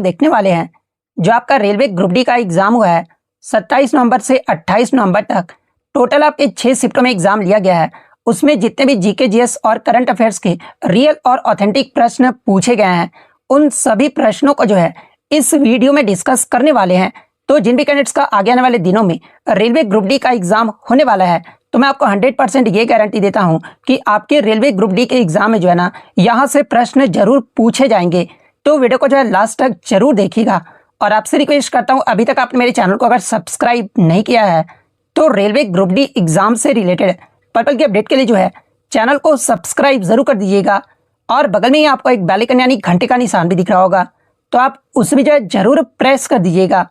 देखने वाले हैं जो आपका रेलवे ग्रुप डी का एग्जाम हुआ है 27 नवंबर से 28 नवंबर तक। टोटल आपके 6 शिफ्टों में एग्जाम लिया गया है। उसमें जितने भी जीके जीएस और करंट अफेयर्स के रियल और ऑथेंटिक प्रश्न पूछे गए हैं, उन सभी प्रश्नों को जो है इस वीडियो में डिस्कस करने वाले हैं। तो जिन भी कैंडिडेट्स का आगे आने वाले दिनों में रेलवे ग्रुप डी का एग्जाम होने वाला है, तो मैं आपको 100% ये गारंटी देता हूं कि आपके रेलवे ग्रुप डी के एग्जाम में जो है ना, यहाँ से प्रश्न जरूर पूछे जाएंगे। तो वीडियो को जो है लास्ट तक जरूर देखिएगा। और आपसे रिक्वेस्ट करता हूं, अभी तक आपने मेरे चैनल को अगर सब्सक्राइब नहीं किया है तो रेलवे ग्रुप डी एग्जाम से रिलेटेड पर्पल की अपडेट के लिए जो है चैनल को सब्सक्राइब जरूर कर दीजिएगा। और बगल में ही आपको एक बेल आइकन यानी घंटे का निशान भी दिख रहा होगा, तो आप उसमें जो है जरूर प्रेस कर दीजिएगा।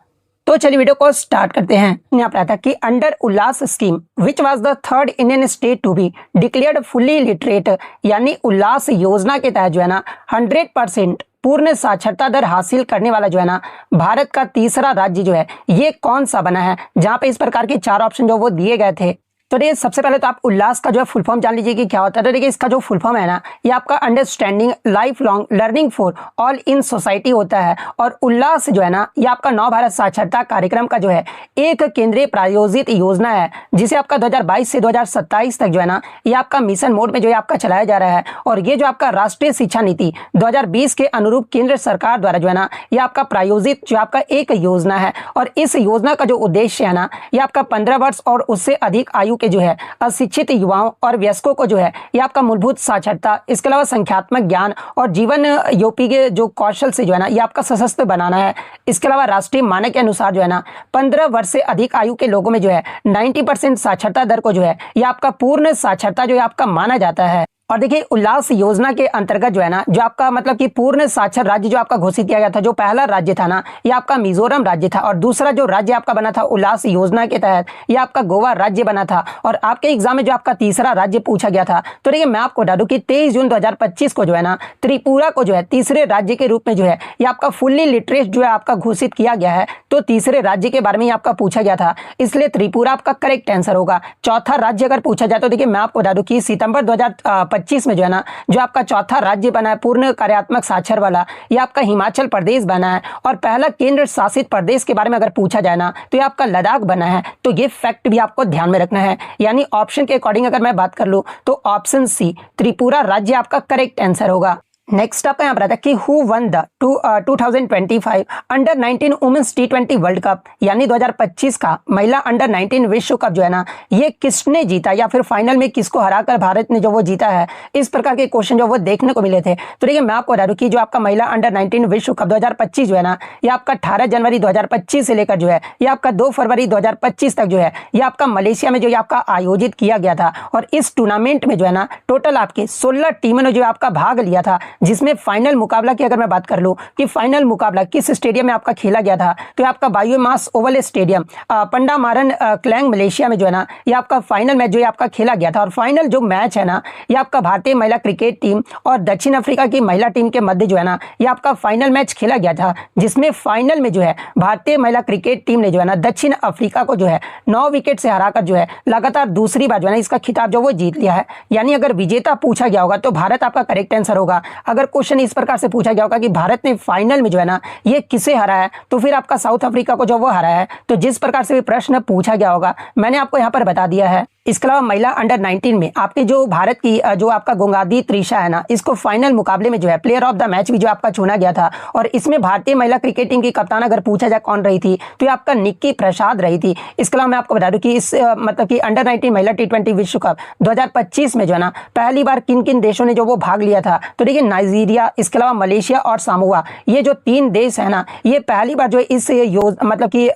तो चलिए वीडियो को स्टार्ट करते हैं। यहाँ पर आता कि under Ullas scheme which was the third Indian state to be declared fully literate, यानी उल्लास योजना के तहत जो है ना 100% पूर्ण साक्षरता दर हासिल करने वाला जो है ना भारत का तीसरा राज्य जो है ये कौन सा बना है, जहां पे इस प्रकार के 4 ऑप्शन जो वो दिए गए थे। तो देखिए सबसे पहले तो आप उल्लास का जो है फुल फॉर्म जान लीजिए कि क्या होता है। तो देखिए इसका जो फुल फॉर्म है ना, ये आपका understanding life long learning for all in society होता है। और उल्लास जो है ना, ये आपका नव भारत साक्षरता कार्यक्रम का जो है एक केंद्रीय प्रायोजित योजना है, जिसे आपका 2022 से 2027 तक जो है ना, ये आपका मिशन मोड में जो है आपका चलाया जा रहा है। और ये जो आपका राष्ट्रीय शिक्षा नीति 2020 के अनुरूप केंद्र सरकार द्वारा जो है ना, ये आपका प्रायोजित जो आपका एक योजना है। और इस योजना का जो उद्देश्य है ना, ये आपका 15 वर्ष और उससे अधिक आयु के जो है अशिक्षित युवाओं और वयस्कों को जो है ये आपका मूलभूत साक्षरता, इसके अलावा संख्यात्मक ज्ञान और जीवन योपी के जो कौशल से जो है ना, ये आपका सशक्त बनाना है। इसके अलावा राष्ट्रीय मानक के अनुसार जो है ना 15 वर्ष से अधिक आयु के लोगों में जो है 90% साक्षरता दर को जो है ये आपका पूर्ण साक्षरता जो है आपका माना जाता है। और देखिए उल्लास योजना के अंतर्गत जो है ना, जो आपका मतलब कि पूर्ण साक्षर राज्य जो आपका घोषित किया गया था, जो पहला राज्य था ना, ये आपका मिजोरम राज्य था। और दूसरा जो राज्य आपका बना था उल्लास योजना के तहत, ये आपका गोवा राज्य बना था। और आपके एग्जाम में जो आपका तीसरा राज्य पूछा गया था, तो देखिए मैं आपको बता दूं कि 23 जून 2025 को जो है ना त्रिपुरा को जो है तीसरे राज्य के रूप में जो है ये आपका फुल्ली लिटरेट जो है आपका घोषित किया गया है। तो तीसरे राज्य के बारे में आपका पूछा गया था, इसलिए त्रिपुरा आपका करेक्ट आंसर होगा। चौथा राज्य अगर पूछा जाए तो देखिए मैं आपको बता दूं कि सितंबर 2025 में जो है ना, जो आपका चौथा राज्य बना है पूर्ण कार्यात्मक साक्षर वाला, ये आपका हिमाचल प्रदेश बना है। और पहला केंद्र शासित प्रदेश के बारे में अगर पूछा जाए ना, तो ये आपका लद्दाख बना है। तो ये फैक्ट भी आपको ध्यान में रखना है। यानी ऑप्शन के अकॉर्डिंग अगर मैं बात कर लूं तो ऑप्शन सी त्रिपुरा राज्य आपका करेक्ट आंसर होगा। नेक्स्ट आपका यहाँ पर आता है कि who won the 2025 under 19 women's T20 world cup, यानी 2025 का महिला अंडर 19 विश्व कप जो है ना, ये किसने जीता, या फिर फाइनल में किसको हराकर भारत ने जो वो जीता है। इस प्रकार के क्वेश्चन जो वो देखने को मिले थे। तो देखिए मैं आपको बता दूं कि जो आपका महिला अंडर 19 विश्व कप 2025 जो है ना, ये आपका 18 जनवरी 2025 से लेकर जो है ये आपका 2 फरवरी 2025 तक जो है ये आपका मलेशिया में जो आपका आयोजित किया गया था। और इस टूर्नामेंट में जो है ना टोटल आपके 16 टीमों ने जो आपका भाग लिया था, जिसमें फाइनल मुकाबला की अगर मैं बात कर लूं कि फाइनल मुकाबला किस स्टेडियम में आपका खेला गया था, तो आपका Bayuemas oval stadium Pandamaran Klang Malaysia में जो है ना ये आपका फाइनल मैच जो है आपका खेला गया था। और फाइनल जो मैच है ना, ये आपका भारतीय महिला क्रिकेट टीम और दक्षिण अफ्रीका की महिला टीम के मध्य जो है ना ये आपका फाइनल मैच खेला गया था, जिसमें फाइनल में जो है भारतीय महिला क्रिकेट टीम ने जो है ना दक्षिण अफ्रीका को जो है 9 विकेट से हराकर जो है लगातार दूसरी बार जो है ना इसका खिताब जो वो जीत लिया है। यानी अगर विजेता पूछा गया होगा तो भारत आपका करेक्ट आंसर होगा। अगर क्वेश्चन इस प्रकार से पूछा गया होगा कि भारत ने फाइनल में जो है ना ये किसे हराया है, तो फिर आपका साउथ अफ्रीका को जो वो हराया है। तो जिस प्रकार से भी प्रश्न पूछा गया होगा मैंने आपको यहाँ पर बता दिया है। इसके अलावा महिला अंडर 19 में आपके जो भारत की जो आपका गुंगादी त्रिशा है ना, इसको फाइनल मुकाबले में जो है प्लेयर ऑफ द मैच भी जो आपका चुना गया था। और इसमें भारतीय महिला क्रिकेट टीम की कप्तान अगर पूछा जाए कौन रही थी, तो ये आपका निक्की प्रसाद रही थी। इसके अलावा मैं आपको बता दूं कि इस मतलब कि अंडर 19 महिला T20 विश्व कप 2025 में जो है ना पहली बार किन किन देशों ने जो वो भाग लिया था, तो देखिए नाइजीरिया, इसके अलावा मलेशिया और सामोआ, ये जो 3 देश है ना, ये पहली बार जो इस मतलब कि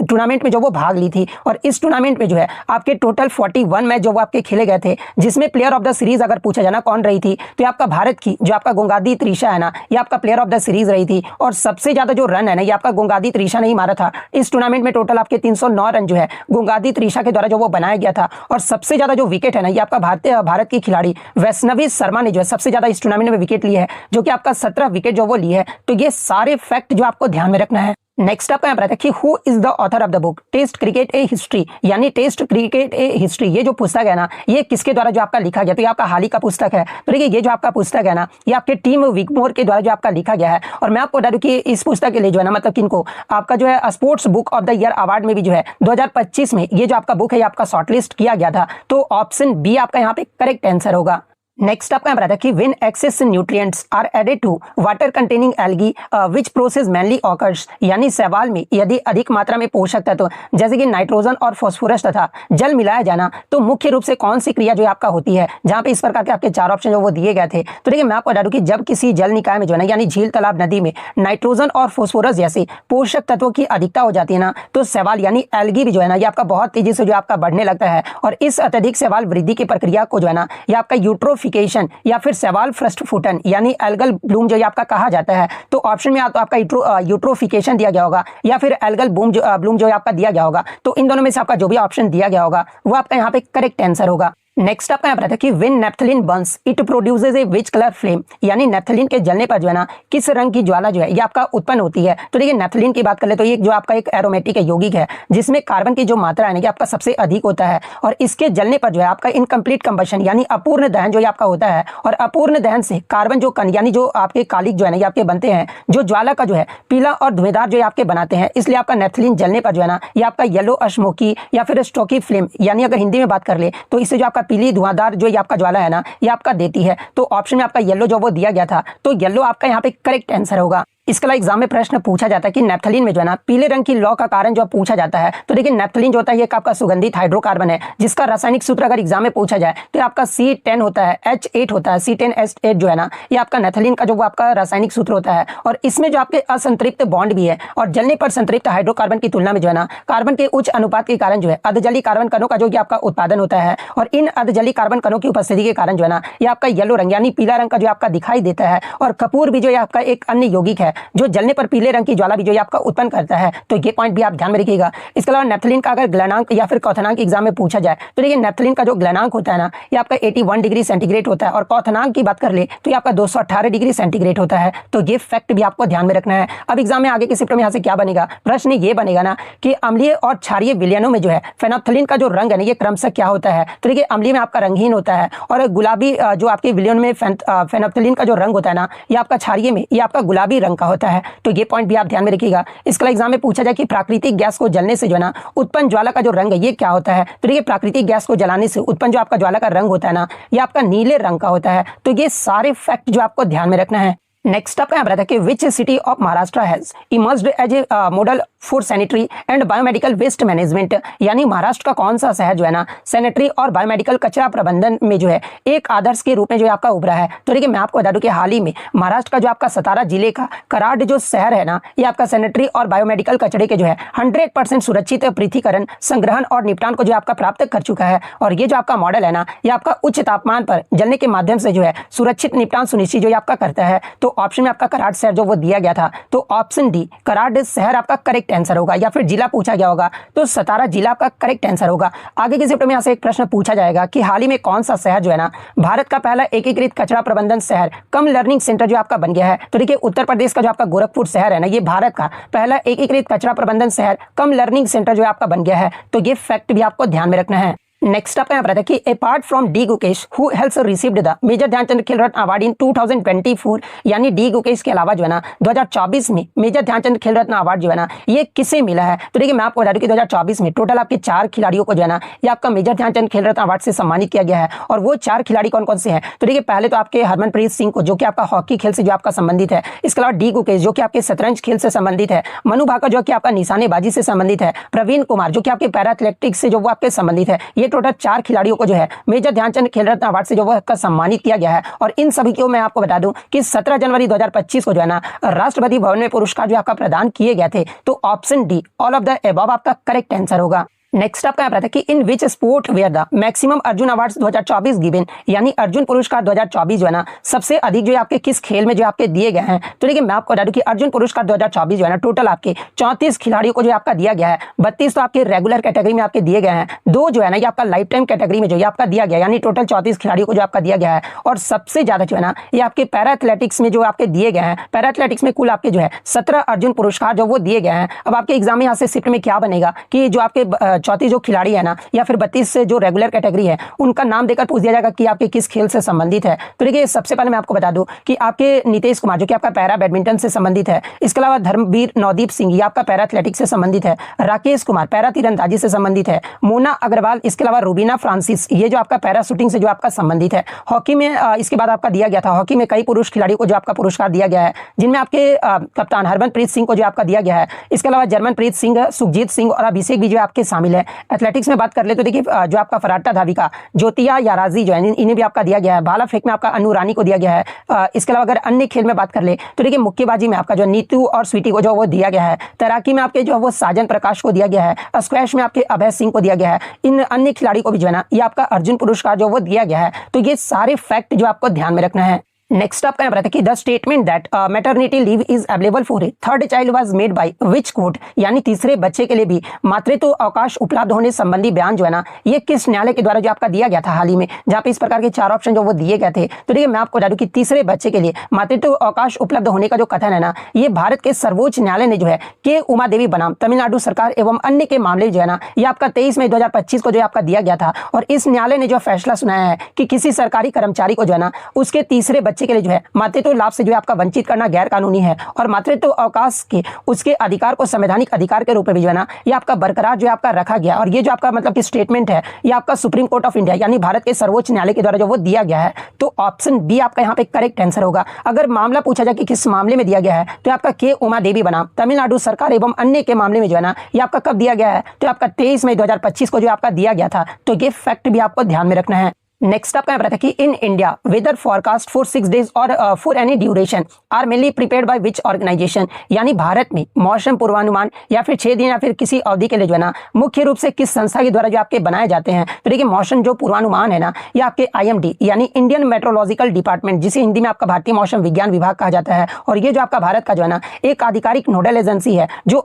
टूर्नामेंट में जो वो भाग ली थी। और इस टूर्नामेंट में जो है आपके टोटल 41 मैच जो वो आपके खेले गए थे, जिसमें प्लेयर ऑफ द सीरीज अगर पूछा जाना कौन रही थी, तो ये आपका भारत की जो आपका गुंगादी त्रिशा है ना, ये आपका प्लेयर ऑफ द सीरीज रही थी। और सबसे ज्यादा जो रन है ना, ये आपका गुंगादी त्रिशा ने ही मारा था। इस टूर्नामेंट में टोटल आपके 309 रन जो है गुंगादी त्रिशा के द्वारा जो वो बनाया गया था। और सबसे ज्यादा जो विकेट है ना, ये आपका भारत की खिलाड़ी वैष्णवी शर्मा ने जो है सबसे ज्यादा इस टूर्नामेंट में विकेट ली है, जो कि आपका 17 विकेट जो वो ली है। तो ये सारे फैक्ट जो आपको ध्यान में रखना है। नेक्स्ट आपका यहाँ पर है कि who is the author of the book test cricket a history, यानी टेस्ट क्रिकेट ए हिस्ट्री, ये जो पुस्तक है ना ये किसके द्वारा जो आपका लिखा गया, तो ये आपका हाल ही का पुस्तक है। तो देखिए ये जो आपका पुस्तक है ना ये आपके टीम विगमोर के द्वारा जो आपका लिखा गया है। और मैं आपको बता दूं कि इस पुस्तक के लिए जो है ना मतलब किनको आपका जो है sports book of the year award में भी जो है 2025 में ये जो आपका बुक है ये आपका शॉर्टलिस्ट किया गया था। तो ऑप्शन बी आपका यहाँ पे करेक्ट आंसर होगा। नेक्स्ट आपका यहाँ पर है कि when excess nutrients are added to water containing algae which process mainly occurs, यानी शैवाल में यदि अधिक मात्रा में पोषक तत्व जैसे कि नाइट्रोजन और फास्फोरस तथा जल मिलाया जाना तो मुख्य रूप से कौन सी क्रिया जो आपका होती है, जहां पे इस प्रकार के आपके चार ऑप्शन जो वो दिए गए थे। तो देखिए मैं आपको बता दूं कि जब किसी जल निकाय में जो है ना यानी झील तालाब नदी में नाइट्रोजन और फास्फोरस जैसे पोषक तत्वों की अधिकता हो जाती है ना तो शैवाल यानी एल्गी भी जो है ना ये आपका बहुत तेजी से जो आपका बढ़ने लगता है। और इस अत्यधिक शैवाल वृद्धि की प्रक्रिया को जो है ना ये आपका यूट्रोफिकेशन या फिर शैवाल फ्रस्टफुटन यानी एल्गल ब्लूम जो आपका कहा जाता है। तो ऑप्शन में तो आपका यूट्रोफिकेशन दिया गया होगा या फिर एल्गल ब्लूम जो आपका दिया गया होगा। तो इन दोनों में से आपका जो भी ऑप्शन दिया गया होगा वो आपका यहाँ पे करेक्ट आंसर होगा। नेक्स्ट आपका यहाँ पर है कि when naphthalene Burns it produces A which colour flame, यानी नेफ्थलीन के जलने पर जो है ना किस रंग की ज्वाला जो है ये आपका उत्पन्न होती है। तो देखिए नेफ्थलीन की बात कर ले तो ये जो आपका एक एरोमेटिक यौगिक है जिसमें कार्बन की जो मात्रा है ना कि आपका सबसे अधिक होता है। और इसके जलने पर जो है आपका इनकम्प्लीट कंबशन यानी अपूर्ण दहन जो आपका होता है। और अपूर्ण दहन से कार्बन जो कण यानी जो आपके कालिक जो है ना ये आपके बनते हैं जो ज्वाला का जो है पीला और धुएंधार जो आपके बनाते हैं। इसलिए आपका नेफ्थलीन जलने पर जो है ना ये आपका येलो स्मोकी या फिर स्टोकी फ्लेम, यानी अगर हिंदी में बात कर ले तो इससे जो आपका पीली धुआंधार जो ये आपका ज्वाला है ना ये आपका देती है। तो ऑप्शन में आपका येलो जो वो दिया गया था तो येलो आपका यहाँ पे करेक्ट आंसर होगा। इसके अलावा एग्जाम में प्रश्न पूछा जाता है कि नेफ्थलीन में जो है ना पीले रंग की लौ का कारण जो पूछा जाता है। तो देखिए नेफ्थलीन जो होता है ये आपका सुगंधित हाइड्रोकार्बन है जिसका रासायनिक सूत्र अगर एग्जाम में पूछा जाए तो आपका C10 होता है H8 होता है C10H8 जो है ना ये आपका नेफ्थलीन का जो वो आपका रासायनिक सूत्र होता है। और इसमें जो आपके असंतृप्त बॉन्ड भी है और जलने पर संतृप्त हाइड्रोकार्बन की तुलना में जो है ना कार्बन के उच्च अनुपात के कारण जो है अर्धजलीय कार्बन कणों का जो आपका उत्पादन होता है। और इन अर्धजलीय कार्बन कणों की उपस्थिति के कारण जो है ना ये आपका येलो रंग यानी पीला रंग का जो आपका दिखाई देता है। और कपूर भी जो आपका एक अन्य यौगिक है जो जलने पर पीले रंग की ज्वाला भी जो आपका उत्पन्न करता है। तो ये पॉइंट भी आप ध्यान में रखिएगा। इसके अलावा नेफ्थलीन का अगर गलनांक या फिर क्वथनांक एग्जाम में पूछा जाए तो देखिए नेफ्थलीन का जो गलनांक होता है ना ये आपका 81 डिग्री सेंटीग्रेड होता है। और क्वथनांक की बात कर ले तो ये आपका 218 डिग्री सेंटीग्रेड होता है। तो ये फैक्ट भी आपको ध्यान में रखना है। अब एग्जाम में आगे के शिफ्ट में यहाँ से क्या बनेगा, प्रश्न ये बनेगा ना कि अम्लीय और क्षारीय विलयनों में जो है फेनोल्फथालीन का जो रंग है ना ये क्रमशः क्या होता है। तो देखिए अम्लीय में आपका रंगहीन होता है और गुलाबी जो आपके विलयन में फेनोल्फथालीन का जो रंग होता है ना ये आपका क्षारीय में ये आपका गुलाबी रंग का होता है। तो ये पॉइंट भी आप ध्यान में रखिएगा। इसका एग्जाम में पूछा जाए कि प्राकृतिक गैस को जलने से जो है ना उत्पन्न ज्वाला का जो रंग है ये क्या होता है। तो देखिए प्राकृतिक गैस को जलाने से उत्पन्न जो आपका ज्वाला का रंग होता है ना ये आपका नीले रंग का होता है। तो ये सारे फैक्ट जो आपको ध्यान में रखना है। नेक्स्ट आपका यहाँ पर कि which city of Maharashtra has emerged as a model for sanitary and biomedical waste management, यानी महाराष्ट्र का कौन सा शहर जो है ना सैनिटरी और बायोमेडिकल कचरा प्रबंधन में जो है एक आदर्श के रूप में जो आपका उभरा है। तो देखिए मैं आपको बता दूं कि हाल ही में महाराष्ट्र का जो आपका सतारा जिले का कराड जो शहर है ना ये आपका सैनिटरी और बायोमेडिकल कचरे के जो है 100% सुरक्षित पृथकीकरण संग्रहण और निपटान को जो आपका प्राप्त कर चुका है। और ये जो आपका मॉडल है ना ये आपका उच्च तापमान पर जलने के माध्यम से जो है सुरक्षित निपटान सुनिश्चित जो आपका करता है। तो ऑप्शन में आपका कराड शहर जो वो दिया गया था तो ऑप्शन डी कराड शहर आपका करेक्ट आंसर होगा। या फिर जिला पूछा गया होगा तो सतारा जिला आपका करेक्ट आंसर होगा। आगे के शिफ्ट में यहाँ से एक प्रश्न पूछा जाएगा कि हाल ही में कौन सा शहर जो है ना भारत का पहला एकीकृत कचरा प्रबंधन शहर कम लर्निंग सेंटर जो आपका बन गया है। तो देखिए उत्तर प्रदेश का जो आपका गोरखपुर शहर है ना ये भारत का पहला एकीकृत कचरा प्रबंधन शहर कम लर्निंग सेंटर जो आपका बन गया है। तो ये फैक्ट भी आपको ध्यान में रखना है। नेक्स्ट आपका यहाँ पर है कि apart from D Gukesh who else received the major Dhyan Chand Khel Ratna award in 2024, यानी डी गुकेश के अलावा जो है ना 2024 में मेजर ध्यानचंद खेल रत्न अवार्ड जो है ना ये किसे मिला है। तो देखिए मैं आपको बता दूं कि 2024 में टोटल आपके 4 खिलाड़ियों को जो है ना ये आपका मेजर ध्यानचंद खेल रत्न अवार्ड से सम्मानित किया गया है। और वो 4 खिलाड़ी कौन कौन से हैं। तो देखिए पहले तो आपके हरमनप्रीत सिंह को जो कि आपका हॉकी खेल से जो आपका संबंधित है। इसके अलावा डी गुकेश जो कि आपके शतरंज खेल से संबंधित है। मनु भाकर जो कि आपका निशानेबाजी से संबंधित है। प्रवीण कुमार जो कि आपके पैरा एथलेटिक्स से जो वो आपके संबंधित है। ये टोटल 4 खिलाड़ियों को जो है मेजर ध्यानचंद खेल रत्न अवार्ड से जो वो सम्मानित किया गया है। और इन सभी को मैं आपको बता दूं कि 17 जनवरी 2025 को जो है ना राष्ट्रपति भवन में पुरस्कार जो आपका प्रदान किए गए थे। तो option D all of the above आपका करेक्ट आंसर होगा। नेक्स्ट आपका यहाँ पर आता है कि in which sport were the maximum Arjuna awards 2024 given, यानी अर्जुन पुरस्कार 2024 जो है ना सबसे अधिक जो है आपके किस खेल में जो आपके दिए गए हैं। तो देखिए मैं आपको बता दूं कि अर्जुन पुरस्कार 2024 जो है ना टोटल आपके 34 खिलाड़ियों को जो आपका दिया गया है। 32 तो आपके रेगुलर कैटेगरी में आपके दिए गए हैं, 2 जो है ना ये आपका लाइफ टाइम कैटेगरी में जो आपका दिया गया, यानी टोटल 34 खिलाड़ियों को जो आपका दिया गया है। और सबसे ज्यादा जो है ना ये आपके पैरा एथलेटिक्स में जो आपके दिए गए हैं। पैरा एथलेटिक्स में कुल आपके जो है 17 अर्जुन पुरस्कार जो वो दिए गए हैं। अब आपके एग्जाम में यहाँ से शिफ्ट में क्या बनेगा कि जो आपके 34 जो खिलाड़ी है ना या फिर 32 से जो रेगुलर कैटेगरी है उनका नाम देकर पूछ दिया जाएगा कि आपके किस खेल से संबंधित है। तो देखिए सबसे पहले मैं आपको बता दूं कि आपके नीतीश कुमार जो कि आपका पैरा बैडमिंटन से संबंधित है, इसके अलावा धर्मवीर नवदीप सिंह ये आपका पैरा एथलेटिक्स से संबंधित है, राकेश कुमार पैरा तीरंदाजी से संबंधित है, मोना अग्रवाल इसके अलावा रूबीना फ्रांसिस ये जो आपका पैरा शूटिंग से जो आपका संबंधित है। हॉकी में इसके बाद आपका दिया गया था, हॉकी में कई पुरुष खिलाड़ियों को जो आपका पुरस्कार दिया गया है, जिनमें आपके कप्तान हरमनप्रीत सिंह को जो आपका दिया गया है। इसके अलावा जर्मनप्रीत सिंह, सुखजीत सिंह और अभिषेक भी जो आपके शामिल है। एथलेटिक्स में बात कर ले तो देखिए जो आपका फराटा धाविका ज्योतिया याराजी जो है इन्हें भी आपका दिया गया है। भाला फेंक में आपका अनु रानी को दिया गया है। इसके अलावा अगर अन्य खेल में बात कर ले तो देखिए मुक्केबाजी में आपका जो नीतू और स्वीटी को जो वो दिया गया है। तैराकी में आपके जो वो साजन प्रकाश को दिया गया है। स्क्वैश में आपके अभय सिंह को दिया गया है। इन अन्य खिलाड़ी को भी जो है ना ये आपका अर्जुन पुरस्कार जो वो दिया गया है। तो ये सारे फैक्ट जो आपको ध्यान में रखना है। नेक्स्ट आपका यहाँ पर कि the statement that maternity leave is available for a third child was made by which court, यानी तीसरे बच्चे के लिए भी मातृत्व अवकाश उपलब्ध होने संबंधी बयान जो है ना ये किस न्यायालय के द्वारा जो आपका दिया गया था हाल ही में, जहाँ पे इस प्रकार के 4 ऑप्शन जो वो दिए गए थे। तो देखिए मैं आपको बता दूं कि तीसरे बच्चे के लिए मातृत्व अवकाश उपलब्ध होने का जो कथन है ना ये भारत के सर्वोच्च न्यायालय ने जो है के उमा देवी बनाम तमिलनाडु सरकार एवं अन्य के मामले जो है ना ये आपका 23 मई 2025 को जो आपका दिया गया था। और इस न्यायालय ने जो फैसला सुनाया है कि किसी सरकारी कर्मचारी को जो है ना उसके तीसरे बच्चे के लिए जो है मातृत्व लाभ से जो आपका वंचित करना गैर कानूनी है और मातृत्व अवकाश के उसके अधिकार को संवैधानिक अधिकार के रूप में भी जो है ना ये आपका बरकरार जो आपका रखा गया। और ये जो आपका मतलब कि स्टेटमेंट है ये आपका सुप्रीम कोर्ट ऑफ इंडिया यानी भारत के सर्वोच्च न्यायालय के द्वारा जो वो दिया गया है। तो ऑप्शन बी आपका यहाँ पे करेक्ट आंसर होगा। अगर मामला पूछा जाए कि किस मामले में दिया गया है तो आपका के उमा देवी बनाम तमिलनाडु सरकार एवं अन्य के मामले में जो है ना ये आपका कब दिया गया है तो आपका 23 मई 2025 को जो आपका दिया गया था। तो ये फैक्ट भी आपको ध्यान में रखना है। नेक्स्ट आपका यहाँ पर कि in India weather forecast for 6 days और for any duration are mainly prepared by which organisation, यानी भारत में मौसम पूर्वानुमान या फिर 6 दिन या फिर किसी अवधि के लिए जो है ना मुख्य रूप से किस संस्था के द्वारा जो आपके बनाए जाते हैं। तो देखिए मौसम जो पूर्वानुमान है ना ये आपके IMD यानी इंडियन मेट्रोलॉजिकल डिपार्टमेंट जिसे हिंदी में आपका भारतीय मौसम विज्ञान विभाग कहा जाता है। और ये जो आपका भारत का जो है ना एक आधिकारिक नोडल एजेंसी है जो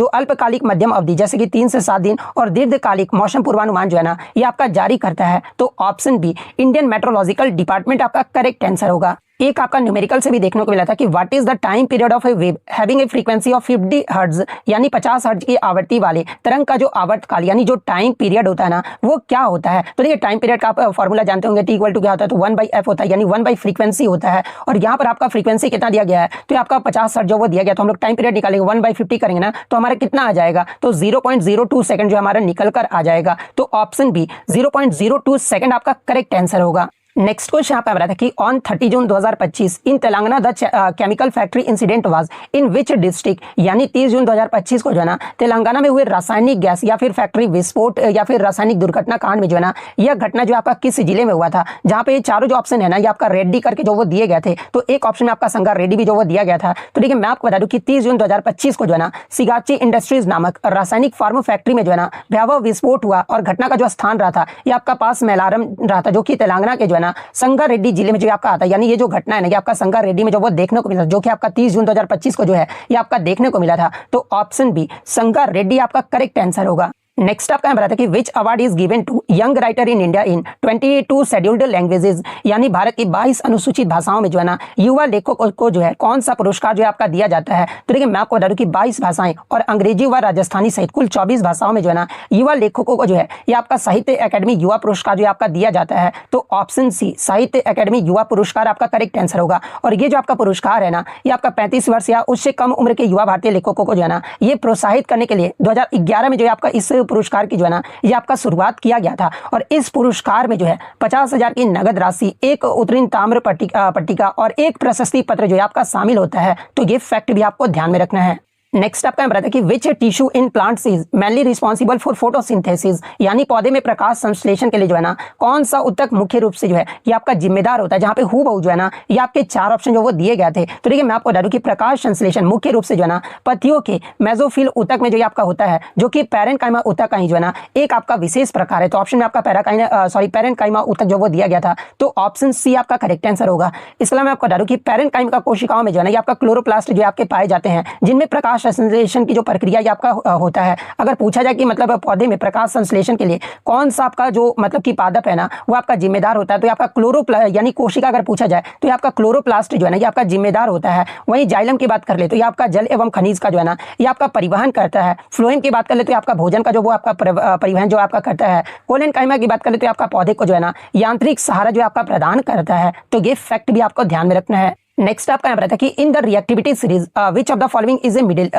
अल्पकालिक मध्यम अवधि जैसे कि 3 से 7 दिन और दीर्घकालिक मौसम पूर्वानुमान जो है ना ये आपका जारी करता है। तो option B Indian meteorological department आपका करेक्ट आंसर होगा। एक आपका न्यूमेरिकल से भी देखने को मिला था कि what is the time period of A wave having a frequency of 50 hertz, यानी 50 हर्ट्ज की आवृत्ति वाले तरंग का जो आवर्तकाल यानी जो टाइम पीरियड होता है ना वो क्या होता है। तो देखिए टाइम पीरियड का आप फॉर्मूला जानते होंगे, टी इक्वल टू क्या होता है तो 1/f होता है यानी 1 फ्रीक्वेंसी होता है। और यहाँ पर आपका फ्रीक्वेंसी कितना दिया गया है तो आपका 50 हर्ट्ज जो वो दिया गया तो हम लोग टाइम पीरियड निकालेंगे 1/50 करेंगे ना तो हमारा कितना आ जाएगा तो 0.02 सेकंड जो हमारा निकल कर आ जाएगा। तो ऑप्शन बी 0.02 सेकंड आपका करेक्ट आंसर होगा। नेक्स्ट क्वेश्चन यहाँ पे आ रहा था कि on 30 June 2025 in Telangana the chemical factory incident was in which district, यानी 30 जून 2025 को जो है ना तेलंगाना में हुए रासायनिक गैस या फिर फैक्ट्री विस्फोट या फिर रासायनिक दुर्घटना कांड में जो है ना यह घटना जो आपका किस जिले में हुआ था। जहाँ पे ये चारों जो ऑप्शन है ना ये आपका रेड्डी करके जो वो दिए गए थे। तो एक ऑप्शन में आपका संगार रेड्डी भी जो वो दिया गया था। तो देखिए मैं आपको बता दूं कि 30 जून 2025 को जो है ना सिगाची इंडस्ट्रीज नामक रासायनिक फार्मा फैक्ट्री में जो है ना भयावह विस्फोट हुआ और घटना का जो स्थान रहा था ये आपका पास मैलारम रहा था जो कि तेलंगाना के जो है ना संगारेड्डी जिले में जो आपका आता है। यानी ये जो घटना है ना ये आपका संगारेड्डी में जो वो देखने को मिला जो कि आपका 30 जून 2025 को जो है ये आपका देखने को मिला था। तो ऑप्शन बी संगारेड्डी आपका करेक्ट आंसर होगा। नेक्स्ट आपका यहाँ बताते हैं कि which award is given to young writer in India in 22 scheduled languages, यानी भारत की 22 अनुसूचित भाषाओं में जो है ना युवा लेखकों को जो है कौन सा पुरस्कार जो है आपका दिया जाता है। तो देखिए मैं आपको बता दूं कि 22 भाषाएं और अंग्रेजी व राजस्थानी सहित कुल 24 भाषाओं में जो है ना युवा लेखकों को जो है ये आपका साहित्य अकेडमी युवा पुरस्कार जो आपका दिया जाता है। तो ऑप्शन सी साहित्य अकेडमी युवा पुरस्कार आपका करेक्ट आंसर होगा। और ये जो आपका पुरस्कार है ना ये आपका 35 वर्ष या उससे कम उम्र के युवा भारतीय लेखकों को जो है ना ये प्रोत्साहित करने के लिए 2011 में जो है आपका इस पुरस्कार की जो है ना ये आपका शुरुआत किया गया था। और इस पुरस्कार में जो है 50,000 की नगद राशि, एक उत्तीर्ण ताम्र पट्टिका और एक प्रशस्ति पत्र जो है आपका शामिल होता है। तो ये फैक्ट भी आपको ध्यान में रखना है। नेक्स्ट आपका बताता है कि which tissue in plants is mainly responsible for photosynthesis, यानी पौधे में प्रकाश संश्लेषण के लिए जो है ना कौन सा ऊतक मुख्य रूप से जो है ये आपका जिम्मेदार होता है, जहां पे हूबहू जो है ना ये आपके 4 ऑप्शन जो वो दिए गए थे। तो देखिए मैं आपको बता दूं कि प्रकाश संश्लेषण मुख्य रूप से जो है ना पत्तियों के मेसोफिल ऊतक में जो आपका होता है, जो कि पैरेन्काइमा ऊतक का ही जो है ना एक आपका विशेष प्रकार है। तो ऑप्शन में आपका पैरेन्काइमा ऊतक जो वो दिया गया था, तो ऑप्शन सी आपका करेक्ट आंसर होगा। इसके अलावा मैं आपको बता दूं कि पैरेन्काइमा कोशिकाओं में जो है ना ये आपका क्लोरोप्लास्ट जो आपके पाए जाते हैं, जिनमें प्रकाश संश्लेषण की जो प्रक्रिया ये आपका होता है। अगर पूछा जाए कि मतलब पौधे में प्रकाश संश्लेषण के लिए कौन सा आपका जो मतलब कि पादप है ना वो आपका जिम्मेदार होता है, तो आपका क्लोरोप्लास्ट यानी कोशिका अगर पूछा जाए तो ये आपका क्लोरोप्लास्ट जो है ना ये आपका जिम्मेदार होता है। वहीं जाइलम की बात कर ले तो ये आपका जल एवं खनिज का जो है ना ये आपका परिवहन करता है। फ्लोएम की बात कर ले तो आपका भोजन का जो वो आपका परिवहन जो आपका करता है। कोलेनकाइमा की बात कर ले तो आपका पौधे को जो है ना यांत्रिक सहारा जो आपका प्रदान करता है। तो ये फैक्ट भी आपको ध्यान में रखना है। नेक्स्ट आपका यहाँ रहता है कि in the reactivity series which of the following is a middle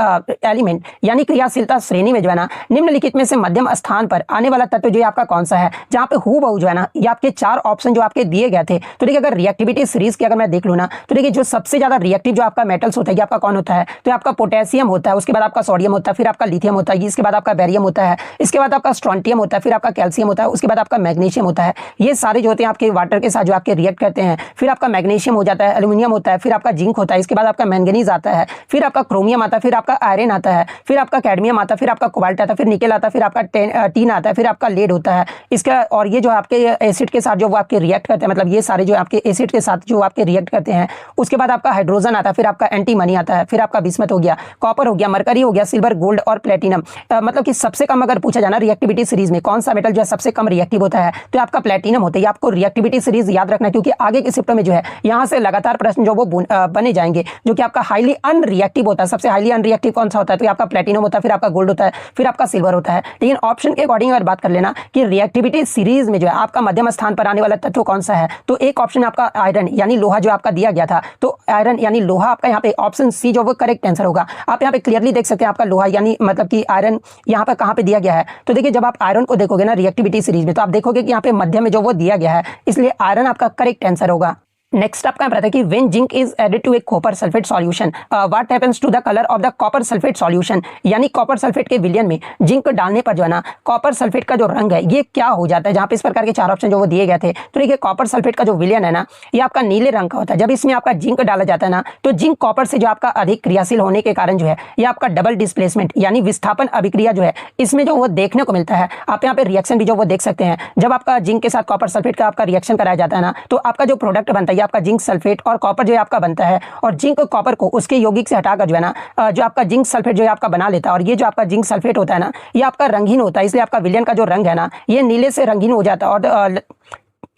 element, यानी क्रियाशीलता श्रेणी में जो है ना निम्नलिखित में से मध्यम स्थान पर आने वाला तत्व जो आपका कौन सा है, जहां पे हूबहू जो है ना ये आपके 4 ऑप्शन जो आपके दिए गए थे। तो देखिए अगर रिएक्टिविटी सीरीज की अगर मैं देख लूँ ना तो देखिए जो सबसे ज्यादा रिएक्टिव जो आपका मेटल्स होता है आपका कौन होता है, तो आपका पोटेशियम होता है, उसके बाद आपका सोडियम होता है, फिर आपका लिथियम होता है, इसके बाद आपका बेरियम होता है, इसके बाद आपका स्ट्रोंटियम होता है, फिर आपका कैल्शियम होता है, उसके बाद आपका मैग्नीशियम होता है। ये सारे जो होते हैं आपके वाटर के साथ जो आपके रिएक्ट करते हैं। फिर आपका मैग्नीशियम हो जाता है, एल्यूमिनियम होता है, फिर आपका जिंक होता है, इसके बाद आपका मैंगनीज आता है, फिर आपका क्रोमियम आता है, फिर आपका आयरन आता है, फिर आपका कैडमियम आता है, फिर आपका कोबाल्ट आता है, फिर निकेल आता है, फिर आपका टीन आता है, फिर आपका लेड होता है। इसका और ये जो आपके एसिड के साथ जो वो आपके रिएक्ट करते हैं, मतलब ये सारे जो आपके एसिड के साथ जो आपके रिएक्ट करते हैं। उसके बाद आपका हाइड्रोजन आता है, फिर आपका एंटीमनी आता है, फिर आपका बिस्मथ हो गया, कॉपर हो गया, मरकरी हो गया, सिल्वर, गोल्ड और प्लेटिनम। मतलब कि सबसे कम अगर पूछा जाना रिएक्टिविटी सीरीज में कौन सा मेटल जो है सबसे कम रिएक्टिव होता है, तो आपका प्लेटिनम होता है। आपको रिएक्टिविटी सीरीज याद रखना है, क्योंकि आगे के शिफ्ट में जो है यहाँ से लगातार प्रश्न जो वो बने जाएंगे, जो कि आपका हाईली अनरिएक्टिव होता है। सबसे हाईली अनरिएक्टिव कौन सा होता है, तो आपका प्लेटिनम होता है, फिर आपका गोल्ड होता है, फिर आपका सिल्वर होता है। लेकिन ऑप्शन के अकॉर्डिंग अगर बात कर लेना कि रिएक्टिविटी सीरीज में जो है आपका मध्यम स्थान पर आने वाला तत्व कौन सा है, तो एक ऑप्शन आपका आयरन यानी लोहा जो आपका दिया गया था। तो आयरन यानी लोहा आपका यहाँ पे ऑप्शन सी जो वो करेक्ट आंसर होगा। आप यहाँ पे क्लियरली देख सकते हैं आपका लोहा यानी मतलब कि आयरन यहाँ पे कहाँ पे दिया गया है। तो देखिए जब आप आयरन को देखोगे ना रिएक्टिविटी सीरीज में, तो आप देखोगे कि यहाँ पे मध्य में जो वो दिया गया है, इसलिए आयरन आपका करेक्ट आंसर होगा। नेक्स्ट आपका बताया कि when zinc is added to a copper sulphate solution what happens to the colour of the copper sulphate solution, यानी कॉपर सल्फेट के विलयन में जिंक डालने पर जो है ना कॉपर सल्फेट का जो रंग है ये क्या हो जाता है, जहां पे इस प्रकार के 4 ऑप्शन जो वो दिए गए थे। तो देखिए कॉपर सल्फेट का जो विलयन है ना ये आपका नीले रंग का होता है। जब इसमें आपका जिंक डाला जाता है ना, तो जिंक कॉपर से जो आपका अधिक क्रियाशील होने के कारण जो है ये आपका डबल डिस्प्लेसमेंट यानी विस्थापन अभिक्रिया जो है इसमें जो वो देखने को मिलता है। आप यहाँ पे रिएक्शन भी जो वो देख सकते हैं। जब आपका जिंक के साथ कॉपर सल्फेट का आपका रिएक्शन कराया जाता है ना, तो आपका जो प्रोडक्ट बनता है आपका जिंक सल्फेट और कॉपर जो आपका बनता है, और जिंक कॉपर को उसके यौगिक से हटाकर जो है ना जो आपका जिंक सल्फेट जो आपका बना लेता है। और ये जो आपका जिंक सल्फेट होता है ना ये आपका रंगीन होता है, इसलिए आपका विलयन का जो रंग है ना ये नीले से रंगीन हो जाता है। और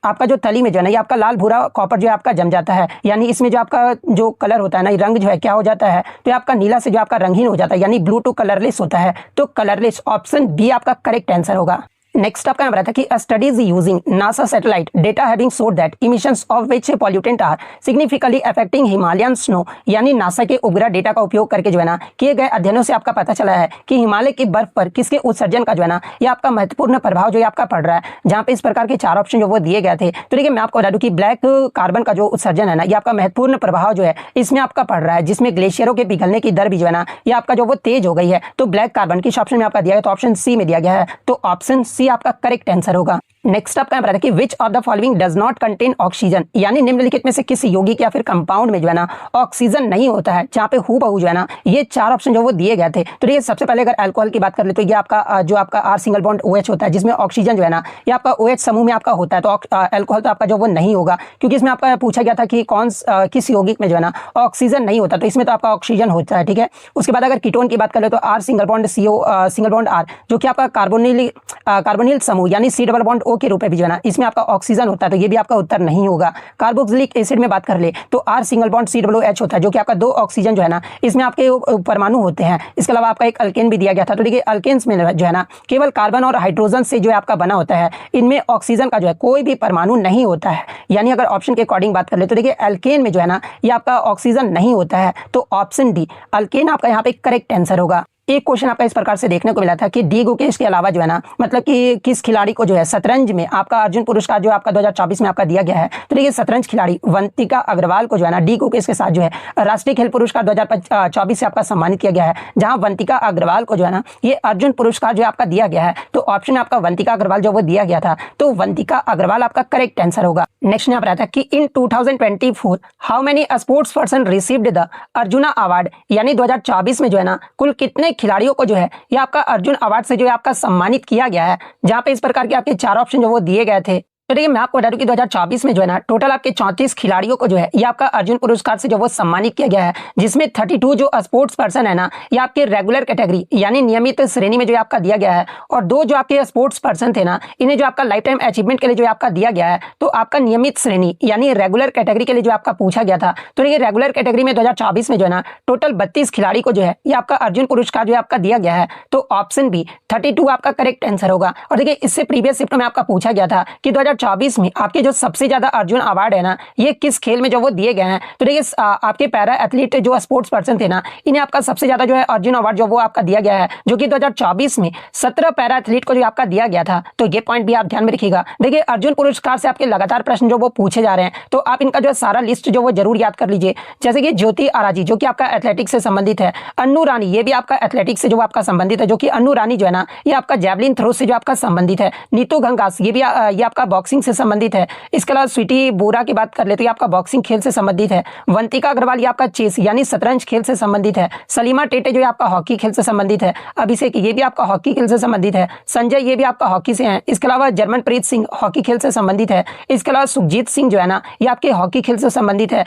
आपका जो तली में जो है ना ये आपका लाल भूरा कॉपर जो आपका जम जाता है, यानी इसमें जो आपका जो कलर होता है ना रंग जो है क्या हो जाता है, तो आपका नीला से जो आपका रंगीन हो जाता है, यानी ब्लू टू कलरलेस होता है। तो कलरलेस ऑप्शन बी आपका करेक्ट आंसर होगा। नेक्स्ट आपका बताया था कि studies using NASA satellite data having showed that emissions of which pollutant are significantly affecting Himalayan snow, यानी नासा के उपग्रह डेटा का उपयोग करके जो है ना किए गए अध्ययनों से आपका पता चला है कि हिमालय की बर्फ पर किसके उत्सर्जन का जो है ना ये आपका महत्वपूर्ण प्रभाव जो आपका पड़ रहा है। जहां पे इस प्रकार के 4 ऑप्शन जो वो दिए गए थे। तो देखिए मैं आपको बता दूं कि ब्लैक कार्बन का जो उत्सर्जन है ना ये आपका महत्वपूर्ण प्रभाव जो है इसमें आपका पड़ रहा है, जिसमें ग्लेशियरों के पिघलने की दर भी जो है ना ये आपका जो वो तेज हो गई है। तो ब्लैक कार्बन किस ऑप्शन में आपका दिया गया, तो ऑप्शन सी में दिया गया है। तो ऑप्शन सी आपका करेक्ट आंसर होगा। नेक्स्ट आपका बताया कि which of the following does not contain oxygen, यानी निम्नलिखित में से किसी यौगिक या फिर कंपाउंड में जो है ना ऑक्सीजन नहीं होता है। जहां पे हूबहू जो है ना ये 4 ऑप्शन जो वो दिए गए थे। तो ये सबसे पहले अगर अल्कोहल की बात कर ले तो ये आपका जो आपका R सिंगल बॉन्ड OH होता है, जिसमें ऑक्सीजन जो है ना ये आपका OH समूह में आपका होता है। तो अल्कोहल तो आपका जो वो नहीं होगा, क्योंकि इसमें आपका पूछा गया था कि किस यौगिक में जो है ना ऑक्सीजन नहीं होता, तो इसमें तो आपका ऑक्सीजन होता है। ठीक है। उसके बाद अगर कीटोन की बात कर ले तो R single bond CO single bond R जो कि आपका कार्बोनिल समूह यानी C डबल बॉन्ड O के रूप में भी जो है ना इसमें आपका ऑक्सीजन होता है। तो ये भी आपका उत्तर नहीं होगा। कार्बोक्सिलिक एसिड में बात कर ले तो R सिंगल बॉन्ड COOH होता है, जो कि आपका 2 ऑक्सीजन जो है ना इसमें आपके परमाणु होते हैं। इसके अलावा आपका एक अल्केन भी दिया गया था। तो देखिए अल्केन्स में जो है ना केवल कार्बन और हाइड्रोजन से जो है आपका बना होता है, इनमें ऑक्सीजन का जो है कोई भी परमाणु नहीं होता है। यानी अगर ऑप्शन के अकॉर्डिंग बात कर ले तो देखिए अल्केन में जो है ना ये आपका ऑक्सीजन नहीं होता है। तो ऑप्शन डी अल्केन आपका यहाँ पे करेक्ट आंसर होगा। एक क्वेश्चन आपका इस प्रकार से देखने को मिला था कि डी गुकेश के अलावा जो है ना, मतलब कि किस खिलाड़ी को जो है शतरंज में आपका अर्जुन पुरस्कार जो आपका 2024 में आपका दिया गया है। तो देखिए शतरंज खिलाड़ी वंतिका अग्रवाल को जो है ना डी गुकेश के साथ जो है राष्ट्रीय खेल पुरस्कार 2024 से आपका सम्मानित किया गया है, जहां वंतिका अग्रवाल को जो है ना ये अर्जुन पुरस्कार जो आपका दिया गया है। तो ऑप्शन आपका वंतिका अग्रवाल जो वो दिया गया था, तो वंतिका अग्रवाल आपका करेक्ट आंसर होगा। नेक्स्ट यहाँ पर आता है कि इन 2024 how many sports person received the arjuna award, यानी 2024 में जो है ना कुल कितने खिलाड़ियों को जो है ये आपका अर्जुन अवार्ड से जो है आपका सम्मानित किया गया है। जहां पे इस प्रकार के आपके 4 ऑप्शन जो वो दिए गए थे। तो देखिए मैं आपको बता दूं कि 2024 में जो है ना टोटल आपके 34 खिलाड़ियों को जो है ये आपका अर्जुन पुरस्कार से जो वो सम्मानित किया गया है, जिसमें 32 जो स्पोर्ट्स पर्सन है ना ये आपके रेगुलर कैटेगरी यानी नियमित श्रेणी में जो आपका दिया गया है, और 2 जो आपके स्पोर्ट्स पर्सन थे ना इन्हें जो आपका लाइफ टाइम अचीवमेंट के लिए जो आपका दिया गया है। तो आपका नियमित श्रेणी यानी रेगुलर कैटेगरी के लिए जो आपका पूछा गया था। तो ये रेगुलर कैटेगरी में 2024 में जो है ना टोटल 32 खिलाड़ी को जो है ये आपका अर्जुन पुरस्कार जो आपका दिया गया है। तो ऑप्शन बी 32 आपका करेक्ट आंसर होगा। और देखिए इससे प्रीवियस शिफ्ट में आपका पूछा गया था कि 2024 में आपके जो सबसे ज्यादा अर्जुन अवार्ड है ना ये किस खेल में जो वो दिए गए हैं। तो देखिए आपके पैरा एथलीट जो स्पोर्ट्स पर्सन थे ना इन्हें आपका सबसे ज्यादा जो है अर्जुन अवार्ड जो वो आपका दिया गया है, जो कि 2024 में 17 पैरा एथलीट को जो आपका दिया गया था। तो ये पॉइंट भी आप ध्यान में रखिएगा। देखिए अर्जुन पुरस्कार से आपके लगातार प्रश्न जो वो पूछे जा रहे हैं, तो आप इनका जो सारा लिस्ट जो वो जरूर याद कर लीजिए। जैसे कि ज्योति आराजी जो कि आपका एथलेटिक्स से संबंधित है, अन्नू रानी ये भी आपका एथलेटिक्स से जो आपका संबंधित है, जो कि अन्नू रानी जो है ना ये आपका जैवलिन थ्रो से जो आपका संबंधित है। नीतू घंगास ये भी ये आपका बॉक्सिंग से संबंधित है। इसके अलावा स्वीटी बोरा की बात कर ले तो ये आपका बॉक्सिंग खेल से संबंधित है। वंतिका अग्रवाल ये आपका चेस यानी शतरंज खेल से संबंधित है। सलीमा टेटे जो आपका हॉकी खेल से संबंधित है। अभिषेक ये भी आपका हॉकी खेल से संबंधित है। संजय ये भी आपका हॉकी से है। इसके अलावा जर्मनप्रीत सिंह हॉकी खेल से संबंधित है। इसके अलावा सुखजीत सिंह जो है ना ये आपके हॉकी खेल से संबंधित है।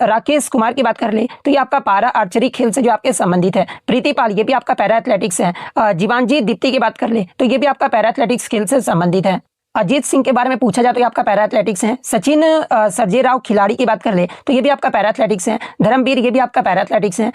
राकेश कुमार की बात कर ले तो ये आपका पारा आर्चरी खेल से जो आपके संबंधित है। प्रीति पाल ये भी आपका पैरा एथलेटिक्स है। जीवांजी दीप्ति की बात कर ले तो ये भी आपका पैरा एथलेटिक्स खेल से संबंधित है। अजीत सिंह के बारे में पूछा जाए तो ये आपका पैरा एथलेटिक्स है। सचिन सर्जेराव खिलाड़ी की बात कर ले तो ये भी आपका पैरा एथलेटिक्स है। धर्मवीर ये भी आपका पैरा एथलेटिक्स है।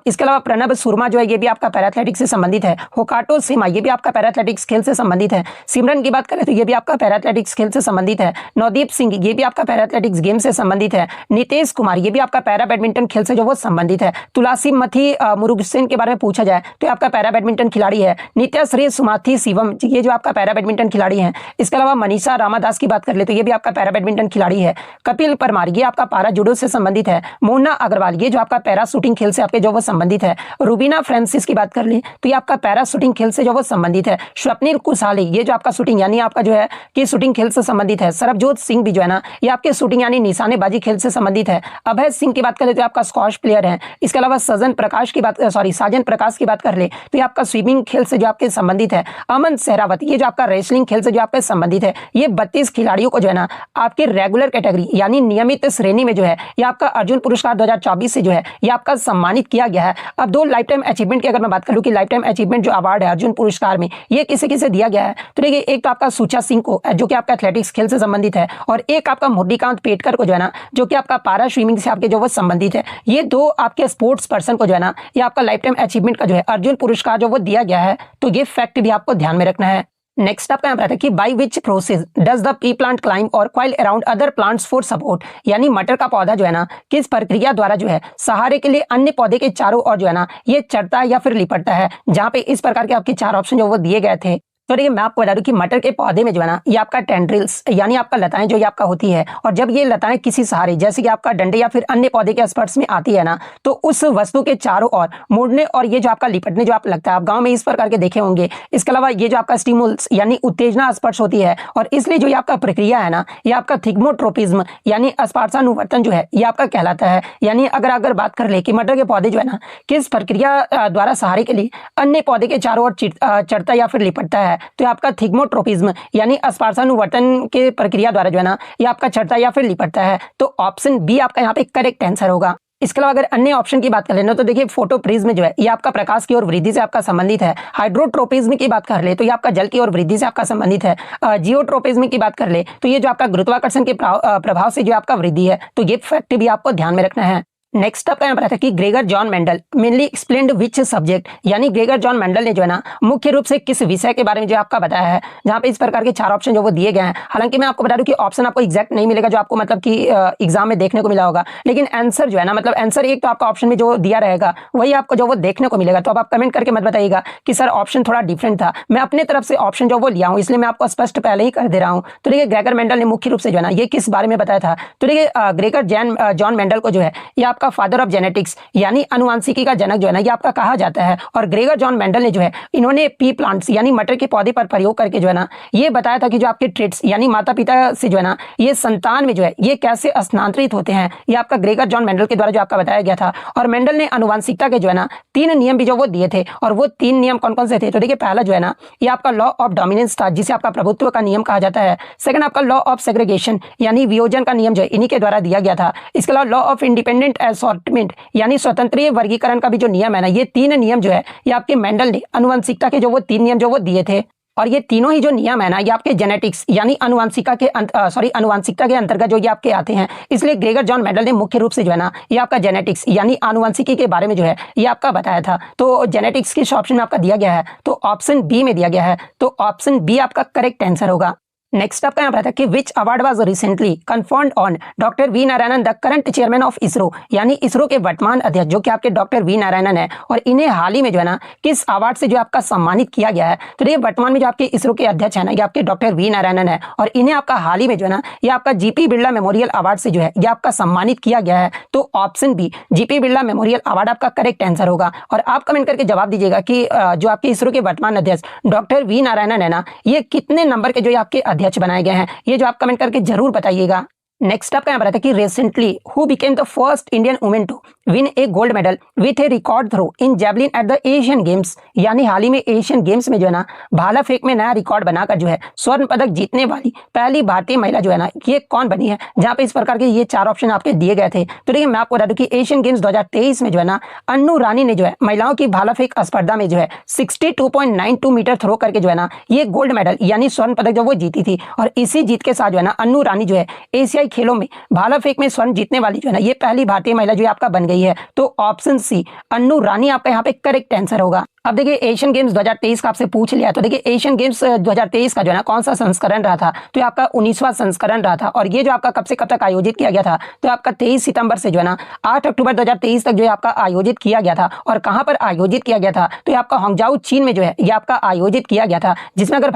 इसके अलावा प्रणब सुरमा जो है ये भी आपका पैरा एथलेटिक्स से संबंधित है। होकाटो सीमा ये भी आपका पैरा एथलेटिक्स खेल से संबंधित है। सिमरन की बात करें तो ये भी आपका पैरा एथलेटिक्स खेल से संबंधित है। नवदीप सिंह ये भी आपका पैरा एथलेटिक्स गेम से संबंधित है। नितेश कुमार ये भी आपका पैरा बैडमिंटन खेल से जो वो संबंधित है। तुलसी मथी मुरुगसेन के बारे में पूछा जाए तो आपका पैरा बैडमिंटन खिलाड़ी है। नित्याश्री सुमाथी शिवम ये जो आपका पैरा बैडमिंटन खिलाड़ी है। इसके अलावा मनीषा रामादास की बात कर ले तो ये भी आपका पैरा बैडमिंटन खिलाड़ी है। कपिल परमार ये आपका पारा जूडो से संबंधित है। मोना अग्रवाल ये जो आपका पैरा शूटिंग खेल से आपके जो वो संबंधित है। रूबीना फ्रांसिस की बात कर ले तो ये आपका पैरा शूटिंग खेल से जो वो संबंधित है। स्वप्निल कुशाली ये जो आपका शूटिंग यानी आपका जो है कि शूटिंग खेल से संबंधित है। सरबजोत सिंह भी जो है ना ये आपके शूटिंग यानी निशानेबाजी खेल से संबंधित है। अभय सिंह की बात कर ले तो आपका स्क्वॉश प्लेयर है। इसके अलावा साजन प्रकाश की बात कर ले तो ये आपका स्विमिंग खेल से जो आपके संबंधित है। अमन सहरावत ये जो आपका रेसलिंग खेल से जो आपके संबंधित है। ये 32 खिलाड़ियों को जो है ना आपके रेगुलर कैटेगरी यानी नियमित श्रेणी में जो है ये आपका अर्जुन पुरस्कार 2024 से जो है ये आपका सम्मानित किया गया है। अब 2 लाइफ टाइम अचीवमेंट की अगर मैं बात करूं कि लाइफ टाइम अचीवमेंट जो अवार्ड है अर्जुन पुरस्कार में ये किसे किसे दिया गया है, तो देखिए एक तो आपका सुचा सिंह को जो कि आपका एथलेटिक्स खेल से संबंधित है, और एक आपका मुरलीकांत पेटकर को जो है ना जो कि आपका पारा स्विमिंग से आपके जो वो संबंधित है। ये 2 आपके स्पोर्ट्स पर्सन को जो है ना ये आपका लाइफ टाइम अचीवमेंट का जो है अर्जुन पुरस्कार जो वो दिया गया है। तो ये फैक्ट भी आपको ध्यान में रखना है। नेक्स्ट आपका यहाँ पर आता है कि by which process does the pea plant climb और coil around other plants for support, यानी मटर का पौधा जो है ना किस प्रक्रिया द्वारा जो है सहारे के लिए अन्य पौधे के चारों ओर जो है ना ये चढ़ता है या फिर लिपटता है। जहां पे इस प्रकार के आपके 4 ऑप्शन जो वो दिए गए थे। तो देखिए मैं आपको बता दूं कि मटर के पौधे में जो है ना ये आपका टेंड्रिल्स यानी आपका लताएं जो ये आपका होती है, और जब ये लताएं किसी सहारे जैसे कि आपका डंडे या फिर अन्य पौधे के स्पर्श में आती है ना तो उस वस्तु के चारों ओर मुड़ने और ये जो आपका लिपटने जो आप लगता है, आप गांव में इस प्रकार के देखे होंगे। इसके अलावा ये जो आपका स्टिमुल्स यानी उत्तेजना स्पर्श होती है, और इसलिए जो ये आपका प्रक्रिया है ना ये आपका थिग्मोट्रोपिज्म यानी स्पर्शानुवर्तन जो है ये आपका कहलाता है। यानी अगर बात कर ले कि मटर के पौधे जो है ना किस प्रक्रिया द्वारा सहारे के लिए अन्य पौधे के चारों ओर चढ़ता या फिर लिपटता है, तो आपका थिग्मोट्रोपिज्म यानी स्पर्शानुवर्तन के प्रक्रिया द्वारा जो है ना ये आपका चढ़ता या फिर लिपटता है। तो ऑप्शन बी आपका यहाँ पे करेक्ट आंसर होगा। इसके अलावा अगर अन्य ऑप्शन की बात कर लेना तो देखिए फोटोप्रिज्म जो है ये आपका प्रकाश की ओर वृद्धि से आपका संबंधित है। हाइड्रोट्रोपिज्म की बात कर ले तो ये आपका जल की ओर वृद्धि से आपका संबंधित है। जियोट्रोपिज्म की बात कर ले तो ये जो आपका गुरुत्वाकर्षण के प्रभाव से जो आपका वृद्धि है। तो ये फैक्ट भी आपको ध्यान में रखना है। नेक्स्ट आपका यहाँ पर आता है कि Gregor John Mendel mainly explained which subject, यानी ग्रेगर जॉन मेंडल ने जो है ना मुख्य रूप से किस विषय के बारे में जो आपका बताया है, जहाँ पे इस प्रकार के 4 ऑप्शन जो वो दिए गए हैं। हालांकि मैं आपको बता दूं कि ऑप्शन आपको एग्जैक्ट नहीं मिलेगा जो आपको मतलब कि एग्जाम में देखने को मिला होगा, लेकिन आंसर जो है ना मतलब आंसर एक तो आपका ऑप्शन में जो दिया रहेगा वही आपको जो वो देखने को मिलेगा। तो अब आप कमेंट करके मत बताइएगा कि सर ऑप्शन थोड़ा डिफरेंट था, मैं अपने तरफ से ऑप्शन जो वो लिया हूँ, इसलिए मैं आपको स्पष्ट पहले ही कर दे रहा हूँ। तो देखिए ग्रेगर मेंडल ने मुख्य रूप से जो है ना ये किस बारे में बताया था, तो देखिए ग्रेगर जॉन मेंडल को जो है ये आपका फादर ऑफ जेनेटिक्स यानी अनुवांशिकी का जनक जो है ना ये आपका कहा जाता है। और ग्रेगर जॉन मेंडल ने जो है इन्होंने पी प्लांट्स यानी मटर के पौधे पर प्रयोग करके जो है ना ये बताया था कि जो आपके ट्रेट्स यानी माता पिता से जो है ना ये संतान में जो है ये कैसे स्थानांतरित होते हैं, ये आपका ग्रेगर जॉन मेंडल के द्वारा जो आपका बताया गया था। और मेंडल ने अनुवांशिकता के जो है ना 3 नियम भी जो वो दिए थे, और वो 3 नियम कौन कौन से थे, तो देखिए पहला जो है ना ये आपका लॉ ऑफ डोमिनेंस था जिसे आपका प्रभुत्व का नियम कहा जाता है। सेकंड आपका लॉ ऑफ सेग्रीगेशन यानी वियोजन का नियम जो है इन्हीं के द्वारा दिया गया था। इसके अलावा लॉ ऑफ इंडिपेंडेंट असॉर्टमेंट यानी स्वतंत्र वर्गीकरण का भी जो नियम है ना, ये 3 नियम जो है ये आपके मेंडल ने अनुवंशिकता के जो वो 3 नियम जो वो दिए थे। और ये तीनों ही जो नियम है ना ये आपके जेनेटिक्स यानी अनुवांशिकता के अनुवांशिकता के अंतर्गत जो ये आपके आते हैं। इसलिए ग्रेगर जॉन मेंडल ने मुख्य रूप से जो है ना ये आपका जेनेटिक्स यानी अनुवांशिकी के बारे में जो है ये आपका बताया था। तो जेनेटिक्स किस ऑप्शन में आपका दिया गया है, तो ऑप्शन बी में दिया गया है। तो ऑप्शन बी आपका करेक्ट आंसर होगा। नेक्स्ट आपका यहाँ पर आता है कि which award was recently conferred on doctor V Narayanan the current chairman of ISRO, यानी इसरो के वर्तमान अध्यक्ष जो कि आपके डॉक्टर वी नारायणन है, और इन्हें हाल ही में जो है ना किस अवार्ड से जो आपका सम्मानित किया गया है। तो ये वर्तमान में जो आपके इसरो के अध्यक्ष है ना ये आपके डॉक्टर वी नारायणन है, और इन्हें आपका हाल ही में जो है ना ये आपका जीपी बिरला मेमोरियल अवार्ड से जो है ये आपका सम्मानित किया गया है। तो option B GP Birla memorial award आपका करेक्ट आंसर होगा। और आप कमेंट करके जवाब दीजिएगा कि जो आपके इसरो के वर्तमान अध्यक्ष डॉक्टर वी नारायणन है ना ये कितने नंबर के जो आपके अध्यक्ष बनाए गए हैं, ये जो आप कमेंट करके जरूर बताइएगा। नेक्स्ट आपका यहाँ पर आता है कि recently who became the first Indian women to win a gold medal with a record throw in javelin at the Asian games, यानी हाल ही में एशियन गेम्स में जो है ना भाला फेंक में नया रिकॉर्ड बनाकर जो है स्वर्ण पदक जीतने वाली पहली भारतीय महिला जो है ना ये कौन बनी है, जहां पे इस प्रकार के ये 4 ऑप्शन आपके दिए गए थे। तो देखिए मैं आपको बता दूं कि एशियन गेम्स 2023 में जो है ना अन्नू रानी ने जो है महिलाओं की भाला फेंक स्पर्धा में जो है 62.92 मीटर थ्रो करके जो है ना ये गोल्ड मेडल यानी स्वर्ण पदक जो वो जीती थी। और इसी जीत के साथ जो है ना अन्नू रानी जो है एशियाई खेलों में भाला फेंक में स्वर्ण जीतने वाली जो है ना ये पहली भारतीय महिला जो आपका बन गई है। तो ऑप्शन सी अन्नू रानी आपका यहाँ पे करेक्ट आंसर होगा। अब देखिए एशियन गेम्स 2023 का आपसे पूछ लिया, तो देखिए एशियन गेम्स 2023 का जो है ना कौन सा संस्करण रहा था, तो ये आपका 19वां संस्करण रहा था। और ये जो आपका कब से कब तक आयोजित किया गया था, तो आपका 23 सितंबर से जो है ना 8 अक्टूबर 2023 तक जो है आपका आयोजित किया गया था। और कहां पर आयोजित किया गया था, तो ये आपका हांगझाऊ चीन में जो है ये आपका आयोजित किया गया था। जिसमें अगर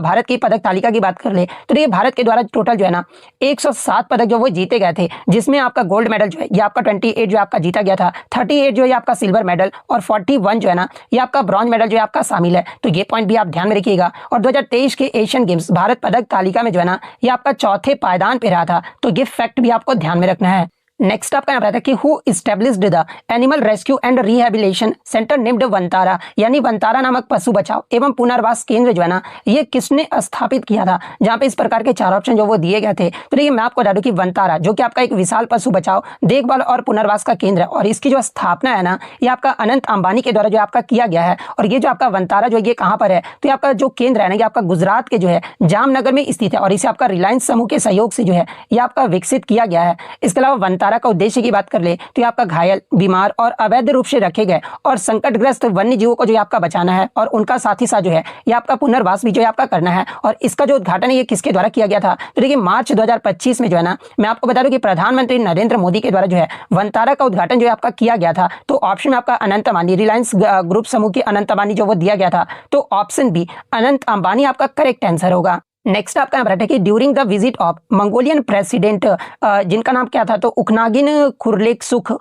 भारत की पदक तालिका की बात कर ले तो ये भारत के द्वारा टोटल जो है ना 107 पदक जो वो जीते गए थे, जिसमें आपका गोल्ड मेडल जो है ये आपका 28 जो आपका जीता गया था, 38 जो है आपका सिल्वर मेडल, और 41 जो है ना ये आपका ब्रॉन्ज मेडल जो है आपका शामिल है। तो ये पॉइंट भी आप ध्यान में रखिएगा। और 2023 के एशियन गेम्स भारत पदक तालिका में जो है ना ये आपका 4थे पायदान पे रहा था। तो ये फैक्ट भी आपको ध्यान में रखना है। नेक्स्ट आपका यहाँ रहता है कि who established the animal rescue and rehabilitation centre named Vantara, यानी वंतारा नामक पशु बचाव एवं पुनर्वास केंद्र जो है ना ये किसने स्थापित किया था, जहाँ पे इस प्रकार के 4 ऑप्शन जो वो दिए गए थे। तो देखिए मैं आपको बता दूं कि वंतारा जो कि आपका एक विशाल पशु बचाव देखभाल और पुनर्वास का केंद्र है, और इसकी जो स्थापना है ना ये आपका अनंत अंबानी के द्वारा जो आपका किया गया है। और ये जो आपका वंतारा जो ये कहाँ पर है, तो आपका जो केंद्र है ना ये आपका गुजरात के जो है जामनगर में स्थित है, और इसे आपका रिलायंस समूह के सहयोग से जो है ये आपका विकसित किया गया है। इसके अलावा वंतारा का उद्देश्य की बात कर ले तो ये आपका घायल, बीमार और अवैध रूप से रखे गए और संकटग्रस्त वन्य जीवों को जो आपका बचाना है, और उनका साथ ही साथ जो है ये आपका पुनर्वास भी जो आपका करना है। और इसका जो उद्घाटन है ये किसके द्वारा किया गया था, तो देखिए मार्च 2025 में जो है ना मैं आपको बता दूं कि प्रधानमंत्री नरेंद्र मोदी के द्वारा जो है वंतारा का उद्घाटन जो है आपका किया गया था। तो ऑप्शन में आपका अनंत अंबानी, रिलायंस ग्रुप समूह की अनंत अंबानी जो वो दिया गया था। तो ऑप्शन बी अनंत अंबानी आपका करेक्ट आंसर होगा। नेक्स्ट आपका यहाँ पर है कि during the visit of Mongolian president, जिनका नाम क्या था, तो Ukhnaagiin Khurelsukh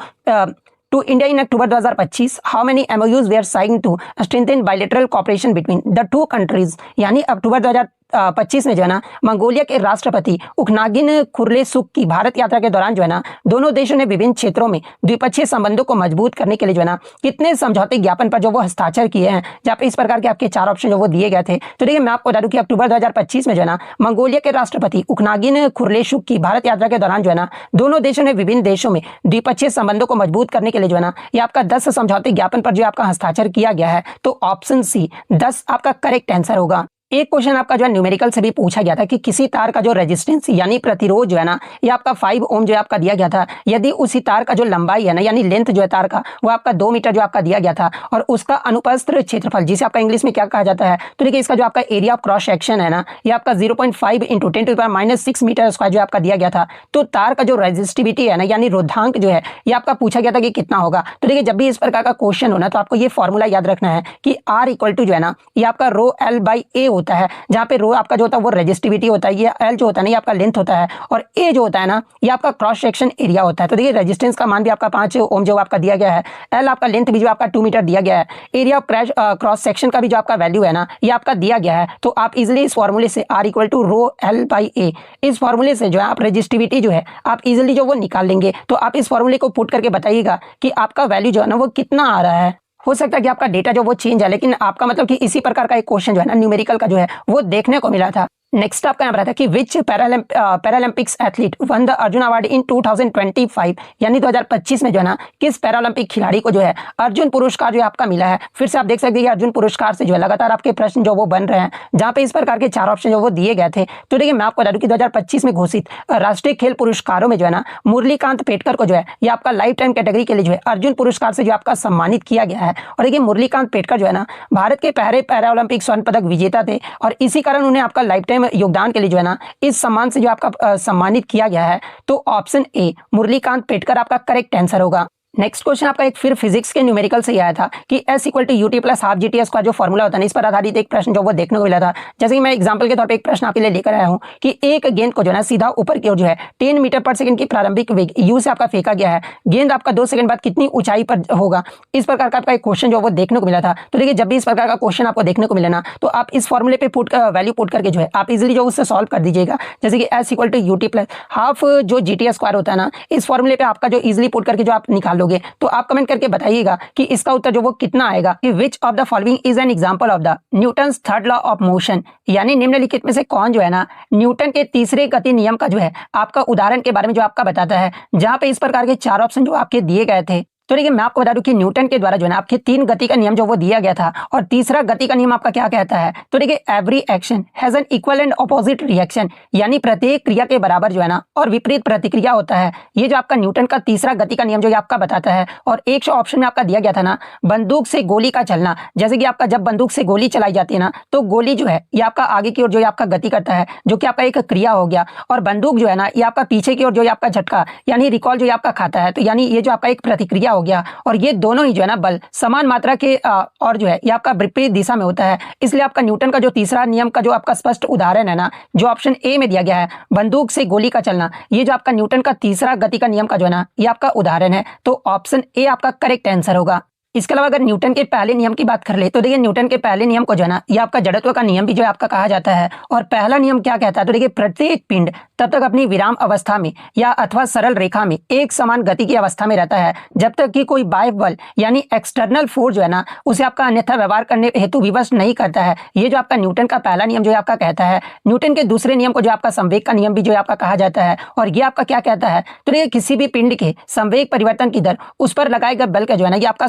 to India in October 2025, how many MoUs were signed to strengthen bilateral cooperation between the 2 countries, यानी अक्टूबर 2025 में जो है ना मंगोलिया के राष्ट्रपति उखनागिन खुरलेसुख की भारत यात्रा के दौरान जो है ना दोनों देशों ने विभिन्न क्षेत्रों में द्विपक्षीय संबंधों को मजबूत करने के लिए जो है ना कितने समझौते ज्ञापन पर जो वो हस्ताक्षर किए हैं, जहाँ पे इस प्रकार के आपके 4 ऑप्शन जो वो दिए गए थे। तो देखिए मैं आपको बता दूं कि अक्टूबर 2025 में जो है ना मंगोलिया के राष्ट्रपति उखनागिन खुरलेसुख की भारत यात्रा के दौरान जो है ना दोनों देशों ने विभिन्न देशों में द्विपक्षीय संबंधों को मजबूत करने के लिए जो है ना ये आपका 10 समझौते ज्ञापन पर जो आपका हस्ताक्षर किया गया है। तो ऑप्शन सी 10 आपका करेक्ट आंसर होगा। एक क्वेश्चन आपका जो है न्यूमेरिकल से भी पूछा गया था कि किसी तार का जो रेजिस्टेंस यानी प्रतिरोध जो है ना, ये आपका 5 ओम जो आपका दिया गया था। यदि उसी तार का जो लंबाई है ना, यानी लेंथ जो है तार का, वो आपका 2 मीटर जो आपका दिया गया था, और उसका अनुप्रस्थ क्षेत्रफल जिसे आपका इंग्लिश में क्या कहा जाता है, तो देखिए इसका जो आपका एरिया ऑफ क्रॉस सेक्शन है ना, ये आपका 0.5 इंटू 10⁻⁻6 मीटर स्क्वायर जो आपका दिया गया था। तो तार का जो रेजिस्टिविटी है ना, यानी रोधांक जो है, ये आपका पूछा गया था कि कितना होगा। तो देखिए जब भी इस प्रकार का क्वेश्चन हो ना, तो आपको ये फॉर्मूला याद रखना है कि R इक्वल टू जो है ना, ये आपका रो L बाई ए होता है, जहां पे रो आपका जो होता है वो रेजिस्टिविटी होता है, ये L जो होता है ना, ये आपका लेंथ होता है, और ए जो होता है ना, ये आपका क्रॉस सेक्शन एरिया होता है। तो देखिए रेजिस्टेंस का मान भी आपका 5 ओम जो आपका दिया गया है, L आपका लेंथ भी जो आपका 2 मीटर दिया गया है, एरिया ऑफ क्रॉस सेक्शन का भी जो आपका वैल्यू है ना, ये आपका दिया गया है। तो आप इजिली इस फॉर्मूले से R equal to rho L by A, इस फॉर्मूले से जो है आप रेजिस्टिविटी जो है आप इजिली जो वो निकाल लेंगे। तो आप इस फॉर्मूले को पुट करके बताइएगा कि आपका वैल्यू जो है ना वो कितना आ रहा है। हो सकता है कि आपका डेटा जो वो चेंज है, लेकिन आपका मतलब कि इसी प्रकार का एक क्वेश्चन जो है ना न्यूमेरिकल का जो है वो देखने को मिला था। नेक्स्ट आपका यहाँ पर था कि which Paralympics athlete won the Arjuna award in 2025, यानी 2025 में जो है ना किस पैरालंपिक खिलाड़ी को जो है अर्जुन पुरस्कार जो है आपका मिला है। फिर से आप देख सकते हैं कि अर्जुन पुरस्कार से जो है लगातार आपके प्रश्न जो वो बन रहे हैं, जहाँ पे इस प्रकार के 4 ऑप्शन जो वो दिए गए थे। तो देखिए मैं आपको बता दूं कि 2025 में घोषित राष्ट्रीय खेल पुरस्कारों में जो है ना मुरलीकांत पेटकर को जो है ये आपका लाइफ टाइम कैटेगरी के लिए जो है अर्जुन पुरस्कार से जो आपका सम्मानित किया गया है। और देखिए मुरलीकांत पेटकर जो है ना भारत के पहले पैरालंपिक स्वर्ण पदक विजेता थे, और इसी कारण उन्हें आपका लाइफ टाइम योगदान के लिए जो है ना इस सम्मान से जो आपका सम्मानित किया गया है। तो ऑप्शन ए मुरलीकांत पेटकर आपका करेक्ट आंसर होगा। नेक्स्ट क्वेश्चन आपका एक फिर फिजिक्स के न्यूमेरिकल से आया था कि S equal to ut plus half GTS का जो फॉर्मूला होता है, इस पर आधारित एक प्रश्न जो वो देखने को मिला था। जैसे कि मैं एग्जांपल के तौर पे एक प्रश्न आपके लिए लेकर आया हूं कि एक गेंद को जो है ना सीधा ऊपर की ओर जो है 10 मीटर पर सेकंड की प्रारंभिक वेग U से आपका फेंका गया है। गेंद आपका 2 सेकंड बाद कितनी ऊंचाई पर होगा। इस प्रकार का आपका एक क्वेश्चन जो वो देखने को मिला था। तो देखिए जब भी इस प्रकार का क्वेश्चन आपको देखने को मिले ना, तो आप इस फॉर्मूले पे वैल्यू पुट करके जो है आप इजिली जो उससे सॉल्व कर दीजिएगा। जैसे कि S equal to ut plus half जो GTS स्क्वायर होता है ना, इस फॉर्मूले पे आपका जो इजिली पुट करके जो आप निकाल लोगे, तो आप कमेंट करके बताइएगा कि इसका उत्तर जो वो कितना आएगा। कि which of the following is an example of the Newton's third law of motion, यानी निम्नलिखित में से कौन जो है ना न्यूटन के तीसरे गति नियम का जो है आपका उदाहरण के बारे में जो आपका बताता है। जहां पे इस प्रकार के 4 ऑप्शन जो आपके दिए गए थे। तो देखिए मैं आपको बता दूं कि न्यूटन के द्वारा जो है ना आपके 3 गति का नियम जो वो दिया गया था, और तीसरा गति का नियम आपका क्या कहता है। तो देखिए every action has an equal and opposite reaction, यानी प्रत्येक क्रिया के बराबर जो है ना और विपरीत प्रतिक्रिया होता है। ये जो आपका न्यूटन का तीसरा गति का नियम जो आपका बताता है। और एक ऑप्शन में आपका दिया गया था ना बंदूक से गोली का चलना, जैसे कि आपका जब बंदूक से गोली चलाई जाती है ना, तो गोली जो है ये आपका आगे की ओर जो आपका गति करता है, जो कि आपका एक क्रिया हो गया। और बंदूक जो है ना ये आपका पीछे की ओर जो आपका झटका यानी रिकॉल जो आपका खाता है। तो यानी ये जो आपका एक प्रतिक्रिया हो गया, और ये दोनों ही जो है ना बल समान मात्रा के और जो है ये आपका विपरीत दिशा में होता है। इसलिए आपका न्यूटन का जो तीसरा नियम का जो आपका स्पष्ट उदाहरण है ना, जो ऑप्शन ए में दिया गया है बंदूक से गोली का चलना, ये जो आपका न्यूटन का तीसरा गति का नियम का जो है ना ये आपका उदाहरण है। तो ऑप्शन ए आपका करेक्ट आंसर होगा। इसके अलावा अगर न्यूटन के पहले नियम की बात कर ले, तो देखिए न्यूटन के पहले नियम को जो है ना ये आपका जड़त्व का नियम भी जो है आपका कहा जाता है। और पहला नियम क्या कहता है, तो देखिए प्रत्येक पिंड तब तक अपनी विराम अवस्था में या अथवा सरल रेखा में एक समान गति की अवस्था में रहता है, जब तक कि कोई बाह्य बल यानी एक्सटर्नल फोर्स जो है ना उसे आपका अन्यथा व्यवहार करने हेतु विवश नहीं करता है। ये जो आपका न्यूटन का पहला नियम जो है आपका कहता है। न्यूटन के दूसरे नियम को जो आपका संवेग का नियम भी जो है आपका कहा जाता है। और ये आपका क्या कहता है, तो देखिए किसी भी पिंड के संवेग परिवर्तन की दर उस पर लगाए गए बल का जो है ना ये आपका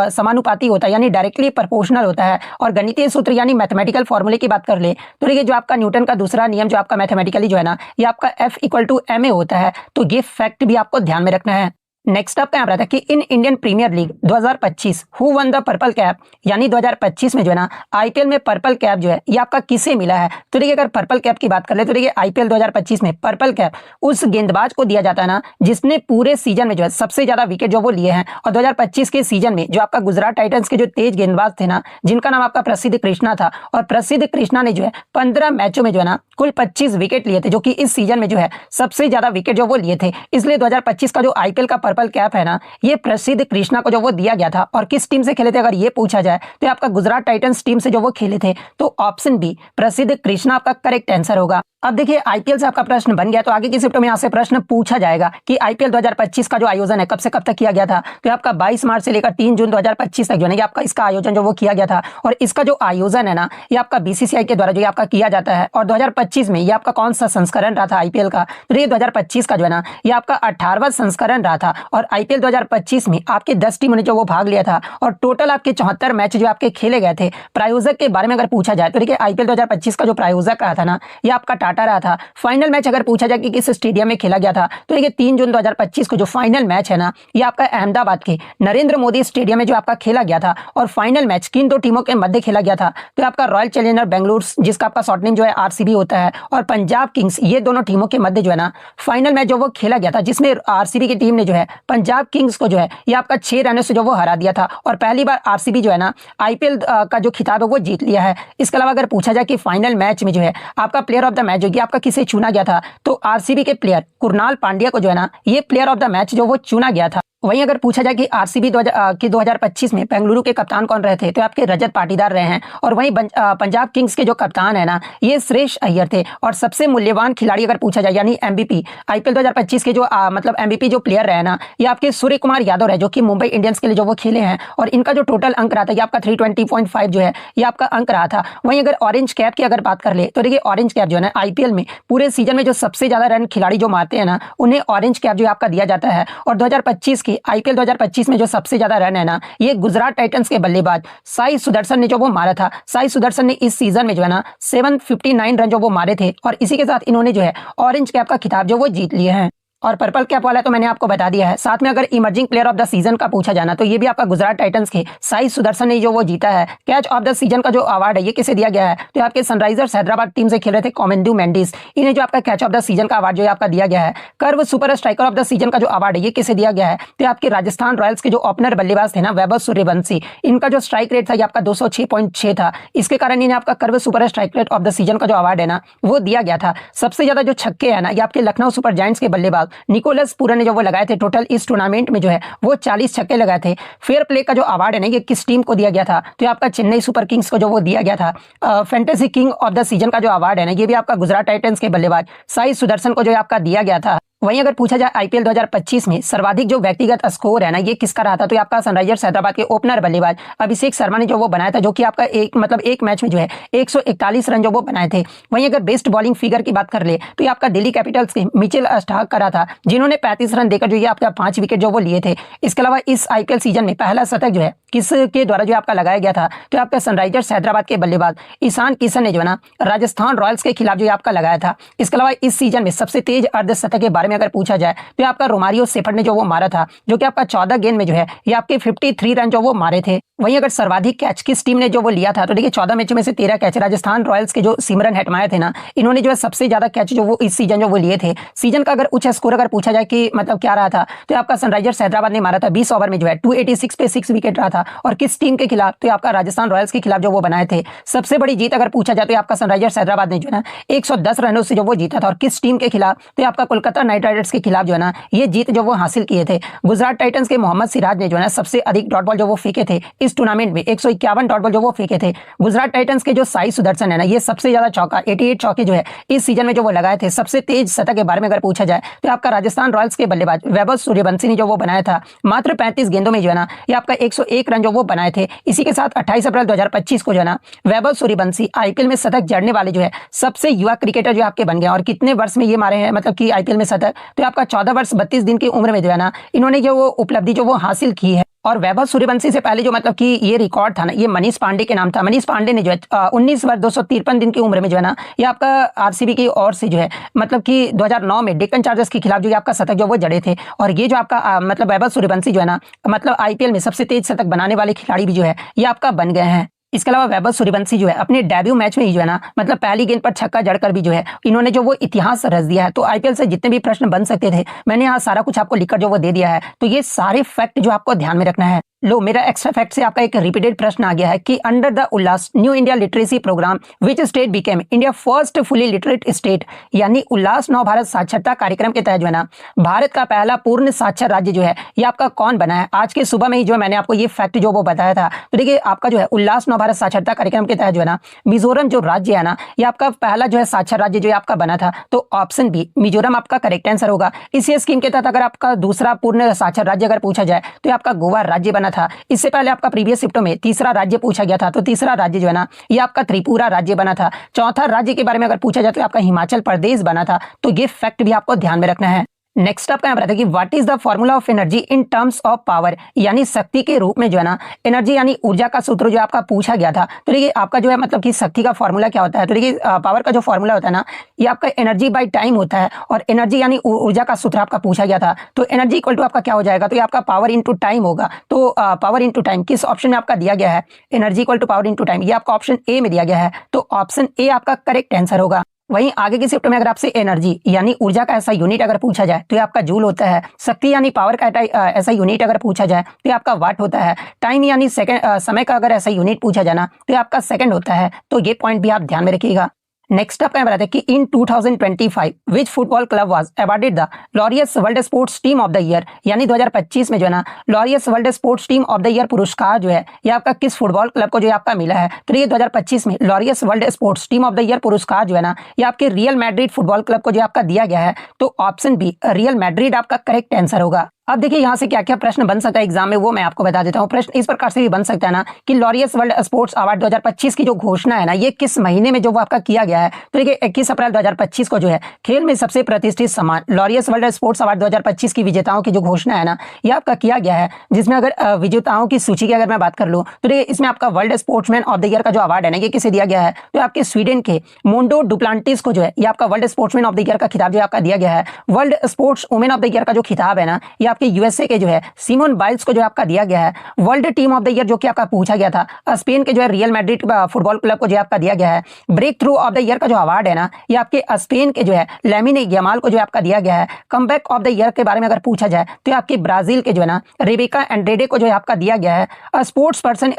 समानुपाती होता है, यानी डायरेक्टली प्रोपोर्शनल होता है। और गणितीय सूत्र यानी मैथमेटिकल फॉर्मूले की बात कर ले, तो देखिए जो आपका न्यूटन का दूसरा नियम जो आपका मैथमेटिकली जो है ना ये आपका F इक्वल टू ma होता है। तो ये फैक्ट भी आपको ध्यान में रखना है। नेक्स्ट आपका यहाँ पर था कि in Indian premier league 2025 who won the purple cap, यानी 2025 में जो है ना आईपीएल में पर्पल कैप जो है ये आपका किसे मिला है। तो देखिए अगर पर्पल कैप की बात कर ले, तो देखिए आईपीएल 2025 में पर्पल कैप उस गेंदबाज को दिया जाता है ना जिसने पूरे सीजन में जो है सबसे ज्यादा विकेट जो वो लिए हैं। और 2025 के सीजन में जो आपका गुजरात टाइटंस के जो तेज गेंदबाज थे ना, जिनका नाम आपका प्रसिद्ध कृष्णा था, और प्रसिद्ध कृष्णा ने जो है 15 मैचों में जो है ना कुल 25 विकेट लिए थे, जो कि इस सीजन में जो है सबसे ज्यादा विकेट जो वो लिए थे। इसलिए 2025 का जो आईपीएल का पर्पल कैप है ना ये प्रसिद्ध कृष्णा को जो वो दिया गया था। और किस टीम से खेले थे अगर ये पूछा जाए, तो आपका गुजरात टाइटंस टीम से जो वो खेले थे। तो ऑप्शन बी प्रसिद्ध कृष्णा आपका करेक्ट आंसर होगा। अब देखिए आईपीएल से आपका प्रश्न बन गया, तो आगे की शिफ्ट में यहाँ से प्रश्न पूछा जाएगा कि आईपीएल 2025 का जो आयोजन है कब से कब तक किया गया था। तो आपका 22 मार्च से लेकर 3 जून 2025 तक जो है आपका इसका आयोजन जो वो किया गया था। और इसका जो आयोजन है ना ये आपका बीसीसीआई के द्वारा जो आपका किया जाता है। और 2025 में ये आपका कौन सा संस्करण रहा था आईपीएल का, तो ये 2025 का जो है ना ये आपका 18वां संस्करण रहा था। और आईपीएल 2025 में आपके 10 टीमों ने जो वो भाग लिया था और टोटल आपके 74 मैच जो आपके खेले गए थे। प्रायोजक के बारे में अगर पूछा जाए तो देखिए आईपीएल 2025 का जो प्रायोजक रहा था ना, ये आपका टाटा रहा था। फाइनल मैच अगर पूछा जाए कि किस स्टेडियम में खेला गया था तो देखिए 3 जून 2025 को जो फाइनल मैच है ना, ये आपका अहमदाबाद के नरेंद्र मोदी स्टेडियम में जो आपका खेला गया था। और फाइनल मैच किन दो टीमों के मध्य खेला गया था तो आपका रॉयल चैलेंजर बेंगलुरु, जिसका आपका शॉर्ट नेम जो है आरसीबी होता है, और पंजाब किंग्स, ये दोनों टीमों के मध्य जो है ना फाइनल मैच जो वो खेला गया था, जिसमें आरसीबी की टीम ने जो है पंजाब किंग्स को जो है ये आपका 6 रनों से जो वो हरा दिया था और पहली बार आरसीबी जो है ना आईपीएल का जो खिताब है वो जीत लिया है। इसके अलावा अगर पूछा जाए कि फाइनल मैच में जो है आपका प्लेयर ऑफ द मैच जो कि आपका किसे चुना गया था तो आरसीबी के प्लेयर कुरनाल पांड्या को जो है ना ये प्लेयर ऑफ द मैच जो वो चुना गया था। वहीं अगर पूछा जाए कि आरसीबी 2025 में बेंगलुरु के कप्तान कौन रहे थे तो आपके रजत पाटीदार रहे हैं। और वहीं पंजाब किंग्स के जो कप्तान है ना ये श्रेयस अय्यर थे। और सबसे मूल्यवान खिलाड़ी अगर पूछा जाए यानी एमवीपी आईपीएल 2025 के जो मतलब एमवीपी जो प्लेयर रहे ना ये आपके सूर्य कुमार यादव है, जो कि मुंबई इंडियंस के लिए जो वो खेले हैं और इनका जो टोटल अंक रहा था ये आपका 320.5 जो है ये आपका अंक रहा था। वहीं अगर ऑरेंज कैप की अगर बात कर ले तो देखिए ऑरेंज कैप जो है ना आईपीएल में पूरे सीजन में जो सबसे ज्यादा रन खिलाड़ी जो मारते हैं ना उन्हें ऑरेंज कैप जो आपका दिया जाता है। और 2025 की आईपीएल 2025 में जो सबसे ज्यादा रन है ना ये गुजरात टाइटंस के बल्लेबाज साई सुदर्शन ने जो वो मारा था। साई सुदर्शन ने इस सीजन में जो है ना 759 रन जो वो मारे थे और इसी के साथ इन्होंने जो है ऑरेंज कैप का खिताब जो वो जीत लिए हैं। और पर्पल कैप वाला तो मैंने आपको बता दिया है। साथ में अगर emerging player of the season का पूछा जाना तो ये भी आपका गुजरात टाइटंस के साई सुदर्शन ने जो वो जीता है। कैच ऑफ द सीजन का जो अवार्ड है ये किसे दिया गया है तो आपके सनराइजर्स हैदराबाद टीम से खेल रहे थे कॉमेंडू मेंडिस, इन्हें जो आपका कैच ऑफ द सीजन का अवार्ड जो आपका दिया गया है। Curve super striker of the season का जो अवार्ड है ये किसे दिया गया है तो आपके राजस्थान रॉयल्स के जो ओपनर बल्लेबाज थे ना वैभव सूर्यवंशी, इनका जो स्ट्राइक रेट था ये आपका 206.6 था। इसके कारण इन्हें आपका curve super strike rate of the season का जो अवार्ड है ना वो दिया गया था। सबसे ज्यादा जो छक्के है ना ये आपके लखनऊ सुपर जायंट्स के बल्लेबाज निकोलस ने जो वो लगाए थे। टोटल इस टूर्नामेंट में जो है वो 40 छक्के लगाए थे। फेयर प्ले का जो अवार्ड है ना ये किस टीम को दिया गया था तो आपका चेन्नई सुपर किंग्स को जो वो दिया गया था। Fantasy king of the season का जो अवार्ड है ना ये भी आपका गुजरात टाइटंस के बल्लेबाज साई सुदर्शन को जो आपका दिया गया था। वहीं अगर पूछा जाए आईपीएल 2025 में सर्वाधिक जो व्यक्तिगत स्कोर है ना ये किसका रहा था तो आपका सनराइजर्स हैदराबाद के ओपनर बल्लेबाज अभिषेक शर्मा ने जो वो बनाया था, जो कि आपका एक मैच में जो है 141 रन जो वो बनाए थे। वहीं अगर बेस्ट बॉलिंग फिगर की बात कर ले तो ये आपका दिल्ली कैपिटल्स के मिचेल स्टार्क का रहा था, जिन्होंने 35 रन देकर जो ये आपका 5 विकेट जो वो लिए थे। इसके अलावा इस आईपीएल सीजन में पहला शतक जो है किसके द्वारा जो आपका लगाया गया था तो आपका सनराइजर्स हैदराबाद के बल्लेबाज ईशान किशन ने जो है ना राजस्थान रॉयल्स के खिलाफ जो आपका लगाया था। इसके अलावा इस सीजन में सबसे तेज अर्धशतक के बारे में अगर पूछा जाए तो आपका रोमारियो सेफर्ड ने जो वो मारा था, जो कि आपका 14 गेंद में जो है ये आपके 53 रन जो वो मारे थे। वहीं अगर सर्वाधिक कैच किस टीम ने जो वो लिया था तो देखिए 14 मैचों में से 13 कैच राजस्थान रॉयल्स के जो सिमरन हेटमायर थे ना इन्होंने जो है सबसे ज्यादा कैच जो वो इस सीजन जो वो लिए थे। सीजन का अगर उच्च स्कोर अगर पूछा जाए कि मतलब क्या रहा था तो आपका सनराइजर्स हैदराबाद ने मारा था 20 ओवर में जो है 286 पे 6 विकेट रहा था। और किस टीम के खिलाफ तो आपका राजस्थान रॉयल्स के खिलाफ जो वो बनाए थे। सबसे बड़ी जीत अगर पूछा जाए तो आपका सनराइजर्स हैदराबाद ने जो है ना 110 रनों से जो वो जीता था। और किस टीम के खिलाफ तो आपका कोलकाता नाइट राइडर्स के खिलाफ जो है ना ये जीत जो वो हासिल किए थे। गुजरात टाइटंस के मोहम्मद सिराज ने जो है ना सबसे अधिक डॉट बॉल जो वो फेंके थे इस टूर्नामेंट में, 151 डॉट बॉल जो वो फेंके थे। गुजरात टाइटंस के जो साई सुदर्शन है ना ये सबसे ज्यादा चौका 88 चौके जो है इस सीजन में जो वो लगाए थे। सबसे तेज शतक के बारे में अगर पूछा जाए तो आपका राजस्थान रॉयल्स के बल्लेबाज वैभव सूर्यवंशी ने जो वो बनाया था। मात्र 35 गेंदों में जो है ना ये आपका 101 रन जो वो बनाए थे। इसी के साथ 28 अप्रैल 2025 को जो है ना वैभव सूर्यवंशी आईपीएल में शतक जड़ने वाले जो है सबसे युवा क्रिकेटर जो आपके बन गए। और कितने वर्ष में ये मारे हैं मतलब कि आईपीएल में शतक तो आपका 14 वर्ष 32 दिन की उम्र में जो है ना इन्होंने जो वो उपलब्धि जो वो हासिल की है। और वैभव सूर्यवंशी से पहले जो मतलब कि ये रिकॉर्ड था ना ये मनीष पांडे के नाम था। मनीष पांडे ने जो है 19 वर्ष 253 दिन की उम्र में जो है ना ये आपका आरसीबी की ओर से जो है मतलब कि 2009 में डेक्कन चार्जर्स के खिलाफ जो आपका शतक जो वो जड़े थे। और ये जो आपका मतलब वैभव सूर्यवंशी जो है ना मतलब आईपीएल में सबसे तेज शतक बनाने वाले खिलाड़ी भी जो है ये आपका बन गए हैं। इसके अलावा वैभव सूर्यवंशी जो है अपने डेब्यू मैच में ही जो है ना मतलब पहली गेंद पर छक्का जड़कर भी जो है इन्होंने जो वो इतिहास रच दिया है। तो आईपीएल से जितने भी प्रश्न बन सकते थे मैंने यहाँ सारा कुछ आपको लिखकर जो वो दे दिया है। तो ये सारे फैक्ट जो आपको ध्यान में रखना है। लो मेरा एक्स्ट्रा फैक्ट से आपका एक रिपीटेड प्रश्न आ गया है कि under the Ullas new India literacy programme which state became India first fully literate state, यानी उल्लास नव भारत साक्षरता कार्यक्रम के तहत जो है ना भारत का पहला पूर्ण साक्षर राज्य जो है ये आपका कौन बना है। आज के सुबह में ही जो है मैंने आपको ये फैक्ट जो वो बताया था। तो देखिए आपका जो है उल्लास नव भारत साक्षरता कार्यक्रम के तहत जो है ना मिजोरम जो राज्य है ना ये आपका पहला जो है साक्षर राज्य जो है आपका बना था। तो ऑप्शन बी मिजोरम आपका करेक्ट आंसर होगा। इसी स्कीम के तहत अगर आपका दूसरा पूर्ण साक्षर राज्य अगर पूछा जाए तो आपका गोवा राज्य बना था। इससे पहले आपका प्रीवियस शिफ्टों में तीसरा राज्य पूछा गया था। तो तीसरा राज्य जो है ना ये आपका त्रिपुरा राज्य बना था। चौथा राज्य के बारे में अगर पूछा जाए तो आपका हिमाचल प्रदेश बना था। तो ये फैक्ट भी आपको ध्यान में रखना है। नेक्स्ट आपका यहाँ बताया कि what is the formula of energy in terms of power, यानी शक्ति के रूप में जो है ना एनर्जी यानी ऊर्जा का सूत्र जो आपका पूछा गया था। तो देखिए आपका जो है मतलब कि शक्ति का फॉर्मूला क्या होता है, तो देखिए पावर का जो फॉर्मूला होता है ना ये आपका एनर्जी बाई टाइम होता है, और एनर्जी यानी ऊर्जा का सूत्र आपका पूछा गया था। तो एनर्जी इक्वल टू आपका क्या हो जाएगा, तो ये आपका पावर इंटू टाइम होगा। तो पावर इंटू टाइम किस ऑप्शन में आपका दिया गया है, energy equal to power into time, ये आपका ऑप्शन ए में दिया गया है। तो ऑप्शन ए आपका करेक्ट आंसर होगा। वहीं आगे की शिफ्ट में अगर आपसे एनर्जी यानी ऊर्जा का ऐसा यूनिट अगर पूछा जाए तो ये आपका जूल होता है। शक्ति यानी पावर का ऐसा यूनिट अगर पूछा जाए तो ये आपका वाट होता है। टाइम यानी सेकंड समय का अगर ऐसा यूनिट पूछा जाए ना तो ये आपका सेकंड होता है। तो ये पॉइंट भी आप ध्यान में रखिएगा। नेक्स्ट आपका बताते हैं कि in 2025 which football club was awarded the Laureus world sports team of the year, यानी 2025 में जो है ना Laureus world sports team of the year पुरस्कार जो है ये आपका किस फुटबॉल क्लब को जो है आपका मिला है। तो ये 2025 में Laureus world sports team of the year पुरस्कार जो है ना ये आपके रियल मैड्रिड फुटबॉल क्लब को जो आपका दिया गया है। तो ऑप्शन बी रियल मैड्रिड आपका करेक्ट आंसर होगा। अब देखिए यहाँ से क्या क्या प्रश्न बन सकता है एग्जाम में वो मैं आपको बता देता हूँ। प्रश्न इस प्रकार से भी बन सकता है ना कि लॉरियस वर्ल्ड स्पोर्ट्स अवार्ड 2025 की जो घोषणा है ना ये किस महीने में जो वो आपका किया गया है। तो देखिए 21 अप्रैल 2025 को जो है खेल में सबसे प्रतिष्ठित सम्मान लॉरियस वर्ल्ड स्पोर्ट्स अवार्ड 2025 की विजेताओं की जो घोषणा है ना ये आपका किया गया है। जिसमें अगर विजेताओं की सूची की अगर मैं बात कर लूँ तो देखिए इसमें आपका world sportsman of the year का जो अवार्ड है ना ये किसे दिया गया है, तो आपके स्वीडन के मोंडो डुप्लांटिस को जो है ये आपका world sportsman of the year का खिताब जो आपका दिया गया है। World sports women of the year का जो खिताब है ना ये आपके यूएसए के जो है सिमोन बाइल्स को जो आपका दिया गया है। World team of the year जो कि आपका पूछा गया था स्पेन के जो है रियल मैड्रिड फुटबॉल क्लब को जो आपका दिया गया है। Breakthrough of the year का जो अवार्ड है ना ये आपके स्पेन के जो है लामिन यामाल को जो आपका दिया गया है। कमबैक ऑफ द ईयर के बारे में अगर पूछा जाए तो आपके ब्राजील के जो है ना रेबेका एंड्रेडे को जो आपका दिया गया है। Sports person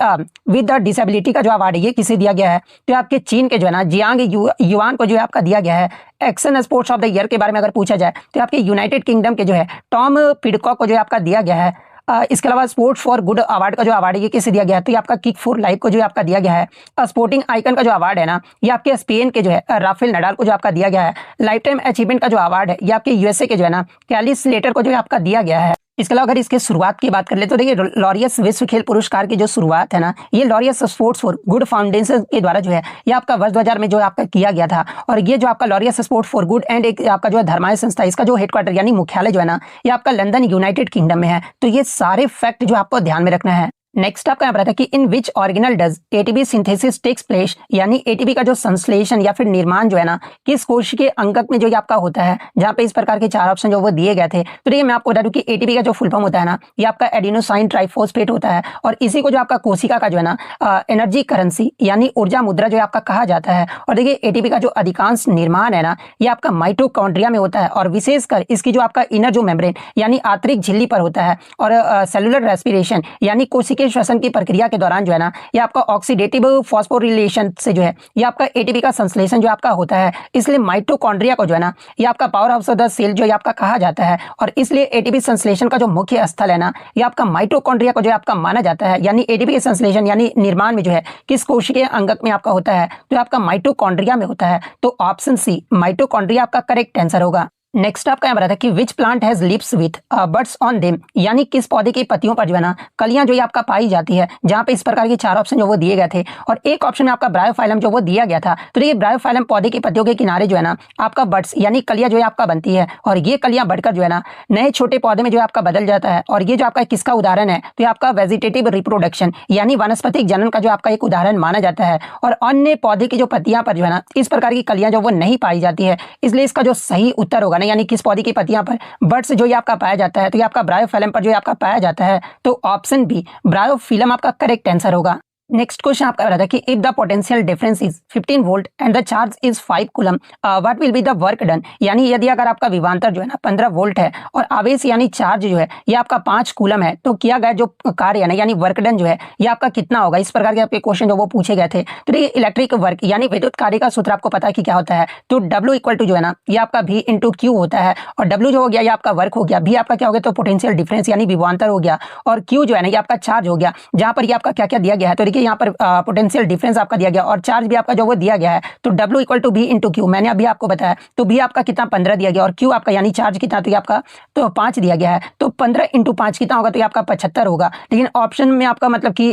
with the disability का जो अवार्ड है ये किसे दिया गया है, तो आपके चीन के जो है ना जियांग युआन को जो आपका दिया गया है। Action sports of the year के बारे में अगर पूछा जाए तो आपके यूनाइटेड किंगडम के जो है टॉम पिडकॉक को जो आपका दिया गया है। इसके अलावा स्पोर्ट्स फॉर गुड अवार्ड का जो अवार्ड है ये किसे दिया गया है, तो ये आपका किक फॉर लाइफ को जो आपका दिया गया है। स्पोर्टिंग आइकन का जो अवार्ड है ना ये आपके स्पेन के जो है राफेल नडाल को जो आपका दिया गया है। लाइफ टाइम अचीवमेंट का जो अवार्ड है ये आपके यूएसए के जो है ना कैली स्लेटर को जो आपका दिया गया है। इसके अलावा अगर इसके शुरुआत की बात कर ले तो देखिए लॉरियस विश्व खेल पुरस्कार की जो शुरुआत है ना ये Laureus sports for good foundation के द्वारा जो है ये आपका वर्ष 2000 में जो आपका किया गया था। और ये जो आपका Laureus sports for good and एक आपका जो है धर्माय संस्था इसका जो हेडक्वार्टर यानी मुख्यालय जो है ना ये आपका लंदन यूनाइटेड किंगडम में है। तो ये सारे फैक्ट जो आपको ध्यान में रखना है। नेक्स्ट आपका यहाँ पर आता है कि in which organelle does ATP synthesis takes place, यानी एटीपी का जो संश्लेषण या फिर निर्माण जो है ना किस कोशिकीय अंगक में जो आपका होता है, जहाँ पे इस प्रकार के 4 ऑप्शन जो वो दिए गए थे। तो देखिए मैं आपको बता दूं कि एटीपी का जो फुल फॉर्म होता है ना ये आपका एडिनोसाइन ट्राइफॉस्फेट होता है, और इसी को जो आपका कोशिका का जो है ना एनर्जी करेंसी यानी ऊर्जा मुद्रा जो आपका कहा जाता है। और देखिए एटीपी का जो अधिकांश निर्माण है ना ये आपका माइटोकॉन्ड्रिया में होता है, और विशेषकर इसकी जो आपका इनर जो मेम्ब्रेन यानी आंतरिक झिल्ली पर होता है। और सेलुलर रेस्पिरेशन यानी कोशिकीय श्वसन की प्रक्रिया के दौरान जो है ना ये आपका ऑक्सीडेटिव फॉस्फोरिलेशन से जो है ये आपका एटीपी का संश्लेषण जो आपका होता है। इसलिए माइटोकॉन्ड्रिया को जो है ना ये आपका powerhouse of the cell जो आपका कहा जाता है, और इसलिए एटीपी संश्लेषण का जो मुख्य स्थल है ना ये आपका माइटोकॉन्ड्रिया को जो आपका माना जाता है। यानी एटीपी के संश्लेषण यानी निर्माण में जो है किस कोशिकीय अंगक में आपका होता है, तो आपका माइटोकॉन्ड्रिया में होता है। तो ऑप्शन सी माइटोकॉन्ड्रिया आपका करेक्ट आंसर होगा। नेक्स्ट आपका यहाँ बताया कि which plant has lips with buds on them, यानी किस पौधे की पत्तियों पर जो है ना कलियां जो ये आपका पाई जाती है, जहां पे इस प्रकार के 4 ऑप्शन जो वो दिए गए थे। और एक ऑप्शन में आपका ब्रायोफाइलम जो वो दिया गया था। तो देखिए ब्रायोफाइलम पौधे की पत्तियों के किनारे जो है ना आपका बड्स यानी कलियां जो है आपका बनती है, और ये कलियां बढ़कर जो है ना नए छोटे पौधे में जो आपका बदल जाता है। और ये जो आपका किसका उदाहरण है, तो ये आपका वेजिटेटिव रिप्रोडक्शन यानी वनस्पतिक जनन का जो आपका एक उदाहरण माना जाता है। और अन्य पौधे की जो पत्तियां पर जो है ना इस प्रकार की कलियां जो वो नहीं पाई जाती है, इसलिए इसका जो सही उत्तर होगा ना यानी किस पौधे की पत्तियां पर बड्स जो ये आपका पाया जाता है, तो ये आपका ब्रायोफिलम पर जो आपका पाया जाता है। तो ऑप्शन बी ब्रायोफिलम आपका करेक्ट आंसर होगा। नेक्स्ट क्वेश्चन आपका रहा था कि if the potential difference is 15 volt and the charge is 5 coulomb what will be the work done, यानी यदि अगर आपका विभवांतर जो है ना 15 वोल्ट है और आवेश यानी चार्ज जो है ये आपका 5 कूलम है, तो किया गया जो कार्य है ना यानी वर्क डन जो है ये आपका कितना होगा। इस प्रकार के आपके क्वेश्चन जो वो पूछे गए थे। तो देखिए इलेक्ट्रिक वर्क यानी विद्युत कार्य का सूत्र आपको पता है कि क्या होता है, तो W इक्वल टू जो है ना ये आपका V इंटू Q होता है। और W जो हो गया ये आपका वर्क हो गया, V आपका क्या हो गया तो पोटेंशियल डिफरेंस यानी विभवांतर हो गया, और Q जो है ना ये आपका चार्ज हो गया, जहां पर ये आपका क्या क्या दिया गया है। तो देखिए देखिए यहाँ पर पोटेंशियल डिफरेंस आपका दिया गया और चार्ज भी आपका जो वो दिया गया है, तो W equal to b into q, मैंने अभी आपको बताया, तो बी आपका कितना 15 दिया गया और क्यू आपका यानी चार्ज कितना, तो ये आपका तो 5 दिया गया है, तो 15 इंटू 5 कितना होगा, तो ये आपका 75 होगा। लेकिन ऑप्शन में आपका मतलब कि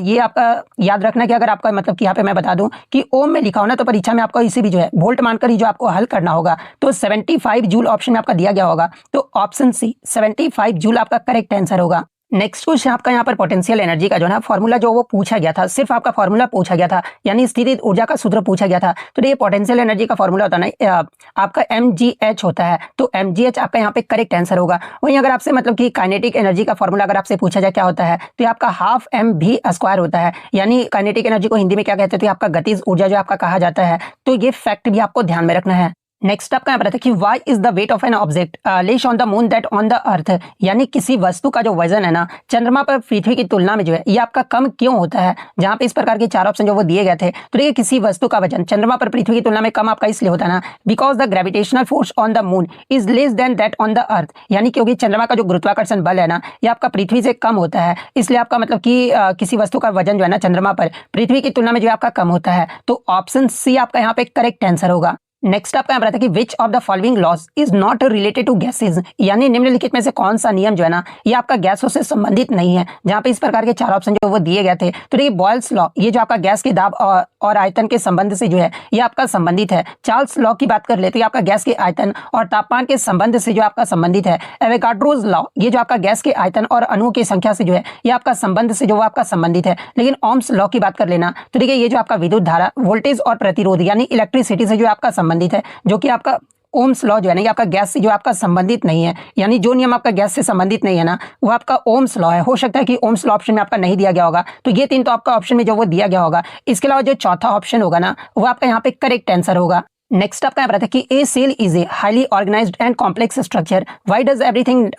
ये आपका याद रखना कि अगर आपका मतलब कि यहाँ पे मैं बता दूं कि ओम में लिखा हो ना, तो परीक्षा में आपको इसी भी जो है वोल्ट मानकर ही जो आपको हल करना होगा, तो 75 जूल ऑप्शन में आपका दिया गया होगा, तो ऑप्शन सी 75 जूल आपका करेक्ट आंसर होगा। नेक्स्ट क्वेश्चन आपका यहाँ पर पोटेंशियल एनर्जी का जो है फॉर्मूला जो वो पूछा गया था, सिर्फ आपका फॉर्मूला पूछा गया था, यानी स्थितिज ऊर्जा का सूत्र पूछा गया था। तो ये पोटेंशियल एनर्जी का फॉर्मूला होता है ना आपका mgh होता है, तो mgh आपका यहाँ पे करेक्ट आंसर होगा। वहीं अगर आपसे मतलब कि काइनेटिक एनर्जी का फॉर्मूला अगर आपसे पूछा जाए क्या होता है, तो ये आपका हाफ mv² होता है, यानी काइनेटिक एनर्जी को हिंदी में क्या कहते हैं, तो आपका गतिज ऊर्जा जो आपका कहा जाता है। तो ये फैक्ट भी आपको ध्यान में रखना है। नेक्स्ट आपका यहाँ पर कि why is the weight of an object less on the moon that on the earth, यानी किसी वस्तु का जो वजन है ना चंद्रमा पर पृथ्वी की तुलना में जो है ये आपका कम क्यों होता है। जहां पे इस प्रकार के 4 ऑप्शन जो वो दिए गए थे, तो देखिए किसी वस्तु का वजन चंद्रमा पर पृथ्वी की तुलना में कम आपका इसलिए होता है ना, because the gravitational force on the moon is less than that on the earth, यानी क्योंकि चंद्रमा का जो गुरुत्वाकर्षण बल है ना ये आपका पृथ्वी से कम होता है, इसलिए आपका मतलब कि किसी वस्तु का वजन जो है ना चंद्रमा पर पृथ्वी की तुलना में जो आपका कम होता है। तो ऑप्शन सी आपका यहाँ पे करेक्ट आंसर होगा। नेक्स्ट आपका यहाँ पर आता है कि which of the following laws is not related to gases, यानी निम्नलिखित में से कौन सा नियम जो है ना ये आपका गैसों से संबंधित नहीं है। जहां पे इस प्रकार के 4 ऑप्शन जो वो दिए गए थे, तो देखिए बॉयल्स लॉ ये जो आपका गैस के दाब और आयतन के संबंध से जो है ये आपका संबंधित है। चार्ल्स लॉ की बात कर ले तो ये आपका गैस के आयतन और तापमान के संबंध से जो आपका संबंधित है। एवोगाड्रोज लॉ ये जो आपका गैस के आयतन और अणुओं की संख्या से जो है ये आपका संबंध से जो वो आपका संबंधित है। लेकिन ओम्स लॉ की बात कर लेना तो देखिए ये जो आपका विद्युत धारा वोल्टेज और प्रतिरोध यानी इलेक्ट्रिसिटी से जो आपका संबंधित है, जो कि आपका ओम्स लॉ जो है ना ये आपका गैस से जो आपका संबंधित नहीं है, यानी जो नियम आपका गैस से संबंधित नहीं है ना वो आपका ओम्स लॉ है। हो सकता है कि ओम्स लॉ ऑप्शन में आपका नहीं दिया गया होगा, तो ये 3 तो आपका ऑप्शन में जो वो दिया गया होगा। इसके अलावा जो चौथा ऑप्शन होगा ना वो आपका यहाँ पे करेक्ट आंसर होगा। नेक्स्ट आपका यहाँ पर आता है कि a cell is a highly organised and complex structure, why does everything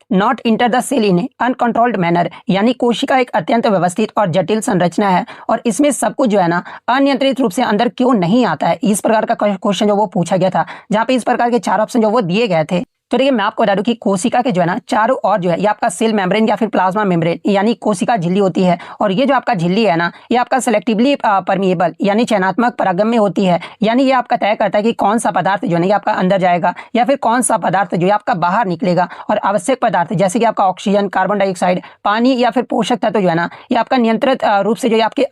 not enter the cell in uncontrolled manner, यानी कोशिका एक अत्यंत व्यवस्थित और जटिल संरचना है और इसमें सब कुछ जो है ना अनियंत्रित रूप से अंदर क्यों नहीं आता है। इस प्रकार का क्वेश्चन जो वो पूछा गया था, जहां पे इस प्रकार के 4 ऑप्शन जो वो दिए गए थे। तो देखिए मैं आपको बता दूं कि कोशिका के जो है ना चारों ओर जो है ये आपका सेल मेम्ब्रेन या फिर प्लाज्मा मेम्ब्रेन यानी कोशिका झिल्ली होती है, और ये जो आपका झिल्ली है ना ये आपका सेलेक्टिवली परमिएबल यानी चयनात्मक परागम्य होती है, यानी ये आपका तय करता है कि कौन सा पदार्थ जो है ये आपका अंदर जाएगा या फिर कौन सा पदार्थ जो है आपका बाहर निकलेगा। और आवश्यक पदार्थ जैसे कि आपका ऑक्सीजन, कार्बन डाइऑक्साइड, पानी या फिर पोषक तत्व जो है ना ये आपका नियंत्रित रूप से जो है आपके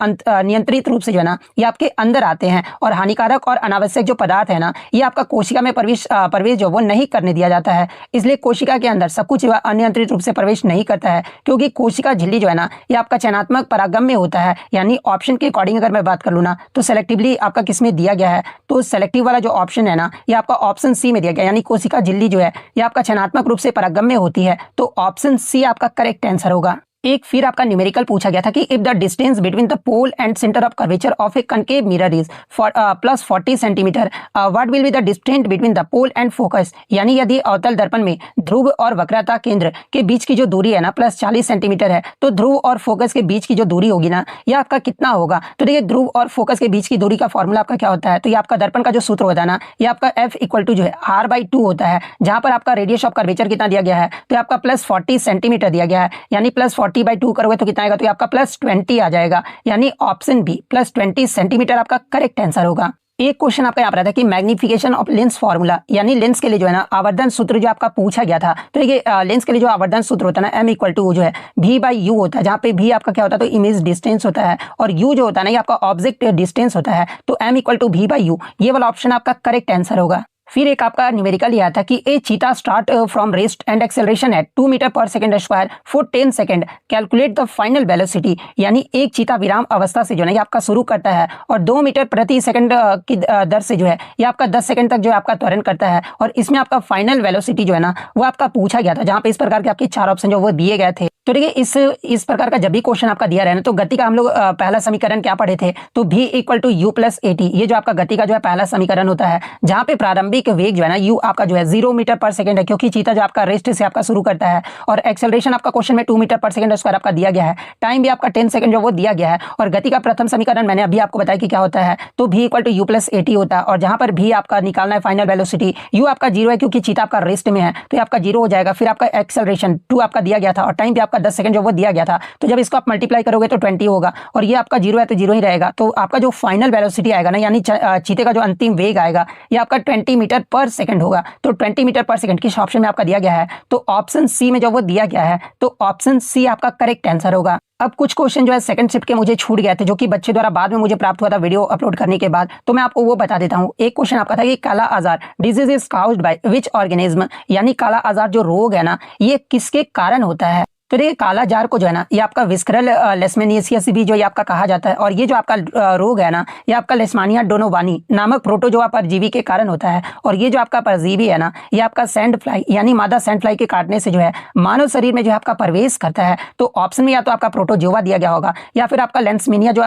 नियंत्रित रूप से जो है ना ये आपके अंदर आते हैं, और हानिकारक और अनावश्यक जो पदार्थ है ना ये आपका कोशिका में प्रवेश जो वो नहीं करने दिया जाता है। इसलिए कोशिका के अंदर सब कुछ अनियंत्रित रूप से प्रवेश नहीं करता है, क्योंकि कोशिका झिल्ली जो है ना ये आपका चयनात्मक परागम्य होता है। यानी ऑप्शन के अकॉर्डिंग अगर मैं बात कर लूँ ना तो सेलेक्टिवली आपका किसमें दिया गया है, तो सेलेक्टिव वाला जो ऑप्शन है ना ये आपका ऑप्शन सी में दिया गया, यानी कोशिका झिल्ली जो है ये आपका चयनात्मक रूप से परागम्य होती है। तो ऑप्शन सी आपका करेक्ट आंसर होगा। एक फिर आपका न्यूमेरिकल पूछा गया था कि if the distance between the pole and centre of curvature of a concave mirror is plus 40 centimetre, what will be the distance between the pole and focus, यानी यदि अवतल दर्पण में ध्रुव और वक्रता केंद्र के बीच की जो दूरी है ना प्लस 40 सेंटीमीटर है, तो ध्रुव और फोकस के बीच की जो दूरी होगी ना ये आपका कितना होगा। तो देखिए ध्रुव और फोकस के बीच की दूरी का फॉर्मूला आपका क्या होता है, तो ये आपका दर्पण का जो सूत्र होता है ना ये आपका F इक्वल टू जो है R/2 होता है, जहां पर आपका रेडियस ऑफ कर्वेचर कितना दिया गया है, तो आपका प्लस 40 सेंटीमीटर दिया गया है, यानी प्लस 40/2 करोगे तो कितना आएगा, तो आपका प्लस 20 आ जाएगा, यानी ऑप्शन बी प्लस 20 सेंटीमीटर आपका करेक्ट आंसर होगा। एक क्वेश्चन आपका यहाँ पर आता है कि मैग्निफिकेशन ऑफ लेंस फार्मूला, यानी लेंस के लिए जो है ना आवर्धन सूत्र जो आपका पूछा गया था। तो देखिए लेंस के लिए जो आवर्धन सूत्र होता है ना M इक्वल टू जो है V/U होता है, जहाँ पे V आपका क्या होता है, तो इमेज डिस्टेंस होता है, और U जो होता है ना ये आपका ऑब्जेक्ट डिस्टेंस होता है। तो M इक्वल टू V/U ये वाला ऑप्शन आपका करेक्ट आंसर होगा। फिर एक आपका न्यूमेरिकल यह था कि a cheetah start from rest and acceleration at 2 metre per second square for 10 second, calculate the final velocity, यानी एक चीता विराम अवस्था से जो है ये आपका शुरू करता है और 2 मीटर प्रति सेकंड की दर से जो है ये आपका 10 सेकंड तक जो है आपका त्वरण करता है, और इसमें आपका फाइनल वेलोसिटी जो है ना वो आपका पूछा गया था, जहां पे इस प्रकार के आपके 4 ऑप्शन जो वो दिए गए थे। तो देखिए इस प्रकार का जब भी क्वेश्चन आपका दिया रहे ना, तो गति का हम लोग पहला समीकरण क्या पढ़े थे, तो v equal to u plus a t, ये जो आपका गति का जो है पहला समीकरण होता है, जहां पे प्रारंभिक वेग जो है ना u आपका जो है 0 मीटर पर सेकंड है, क्योंकि चीता जो आपका रेस्ट से आपका शुरू करता है, और एक्सेलरेशन आपका क्वेश्चन में 2 मीटर पर सेकंड स्क्वायर आपका दिया गया है, टाइम भी आपका 10 सेकंड जो वो दिया गया है, और गति का प्रथम समीकरण मैंने अभी आपको बताया कि क्या होता है, तो v equal to u plus a t होता है, और जहां पर v आपका निकालना है फाइनल वेलोसिटी, u आपका 0 है क्योंकि चीता आपका रेस्ट में है, तो ये आपका 0 हो जाएगा। फिर आपका एक्सेलरेशन 2 आपका दिया गया था, और टाइम भी आपका आपका 10 सेकंड जो वो दिया गया था, तो जब इसको आप मल्टीप्लाई करोगे तो 20 होगा, और ये आपका 0 है तो 0 ही रहेगा। तो आपका जो फाइनल वेलोसिटी आएगा ना, यानी चीते का जो अंतिम वेग आएगा, ये आपका 20 मीटर पर सेकंड होगा। तो 20 मीटर पर सेकंड किस ऑप्शन में आपका दिया गया है, तो ऑप्शन सी में जो वो दिया गया है, तो ऑप्शन सी आपका करेक्ट आंसर होगा। अब कुछ क्वेश्चन जो है सेकंड शिफ्ट के मुझे छूट गए थे, जो कि बच्चे द्वारा बाद में मुझे प्राप्त हुआ था वीडियो अपलोड करने के बाद, तो मैं आपको वो बता देता हूँ। एक क्वेश्चन आपका था कि काला आजार disease is caused by which organism, यानी काला आजार जो रोग है ना, ये किसके कारण होता है। तो देखिए काला जार को जो है ना, ये आपका विस्करल लेशमैनियासिस भी जो ये आपका कहा जाता है, और ये जो आपका रोग है ना, ये आपका लेशमानिया डोनोवानी नामक प्रोटोजोआ परजीवी के कारण होता है। और ये जो आपका परजीवी है ना, ये आपका सैंड फ्लाई यानी मादा सैंड फ्लाई के काटने से जो है मानव शरीर में जो है आपका प्रवेश करता है। तो ऑप्शन में या तो आपका प्रोटोजोआ दिया गया होगा, या फिर आपका लेशमेनिया जो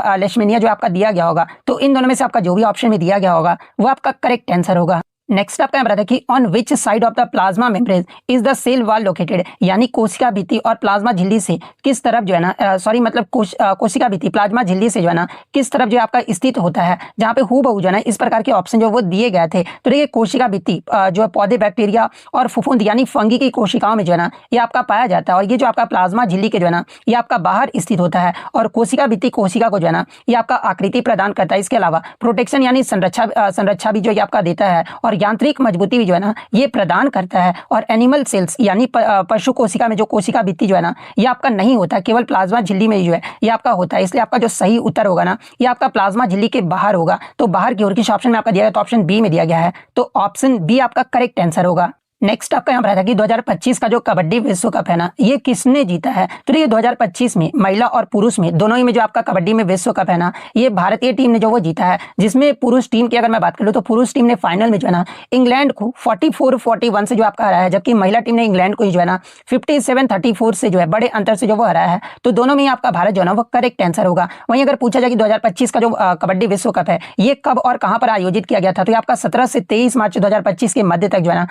आपका दिया गया होगा। तो इन दोनों में से आपका जो भी ऑप्शन में दिया गया होगा वो आपका करेक्ट आंसर होगा। नेक्स्ट आपका यहाँ था कि on which side of the plasma membrane is the cell wall located, यानी कोशिका भित्ति और प्लाज्मा झिल्ली से किस तरफ जो है ना, कोशिका भित्ति प्लाज्मा झिल्ली से जो है ना किस तरफ जो आपका स्थित होता है, जहाँ पे हूबहू जो है ना इस प्रकार के ऑप्शन जो वो दिए गए थे। तो देखिए कोशिका भित्ति जो है पौधे, बैक्टीरिया और फफूंद यानी फंगी की कोशिकाओं में जो है ना ये आपका पाया जाता है, और ये जो आपका प्लाज्मा झिल्ली के जो है ना ये आपका बाहर स्थित होता है। और कोशिका भित्ति कोशिका को जो है ना ये आपका आकृति प्रदान करता है, इसके अलावा प्रोटेक्शन यानी संरक्षा भी जो ये आपका देता है, और यांत्रिक मजबूती भी जो है ना ये प्रदान करता है। और एनिमल सेल्स यानी पशु कोशिका में जो कोशिका भित्ति जो है ना ये आपका नहीं होता, केवल प्लाज्मा झिल्ली में जो है ये आपका होता है। इसलिए आपका जो सही उत्तर होगा ना ये आपका प्लाज्मा झिल्ली के बाहर होगा। तो बाहर की ओर किस ऑप्शन में आपका दिया गया, तो ऑप्शन बी में दिया गया है, तो ऑप्शन बी आपका करेक्ट आंसर होगा। नेक्स्ट आपका यहाँ पर था कि 2025 का जो कबड्डी विश्व कप है ना ये किसने जीता है। तो ये 2025 में महिला और पुरुष में दोनों ही में जो आपका कबड्डी में विश्व कप है ना ये भारतीय टीम ने जो वो जीता है, जिसमें पुरुष टीम की अगर मैं बात करूँ तो पुरुष टीम ने फाइनल में जो है ना इंग्लैंड को 44-41 से जो आपका हराया है, जबकि महिला टीम ने इंग्लैंड को जो है ना 57-34 से जो है बड़े अंतर से जो वो हराया है। तो दोनों में आपका भारत जो है ना वो करेक्ट आंसर होगा। वहीं अगर पूछा जाए कि 2025 का जो कबड्डी विश्व कप है ये कब और कहाँ पर आयोजित किया गया था, तो ये आपका 17 से 23 मार्च 2025 के मध्य तक जो है ना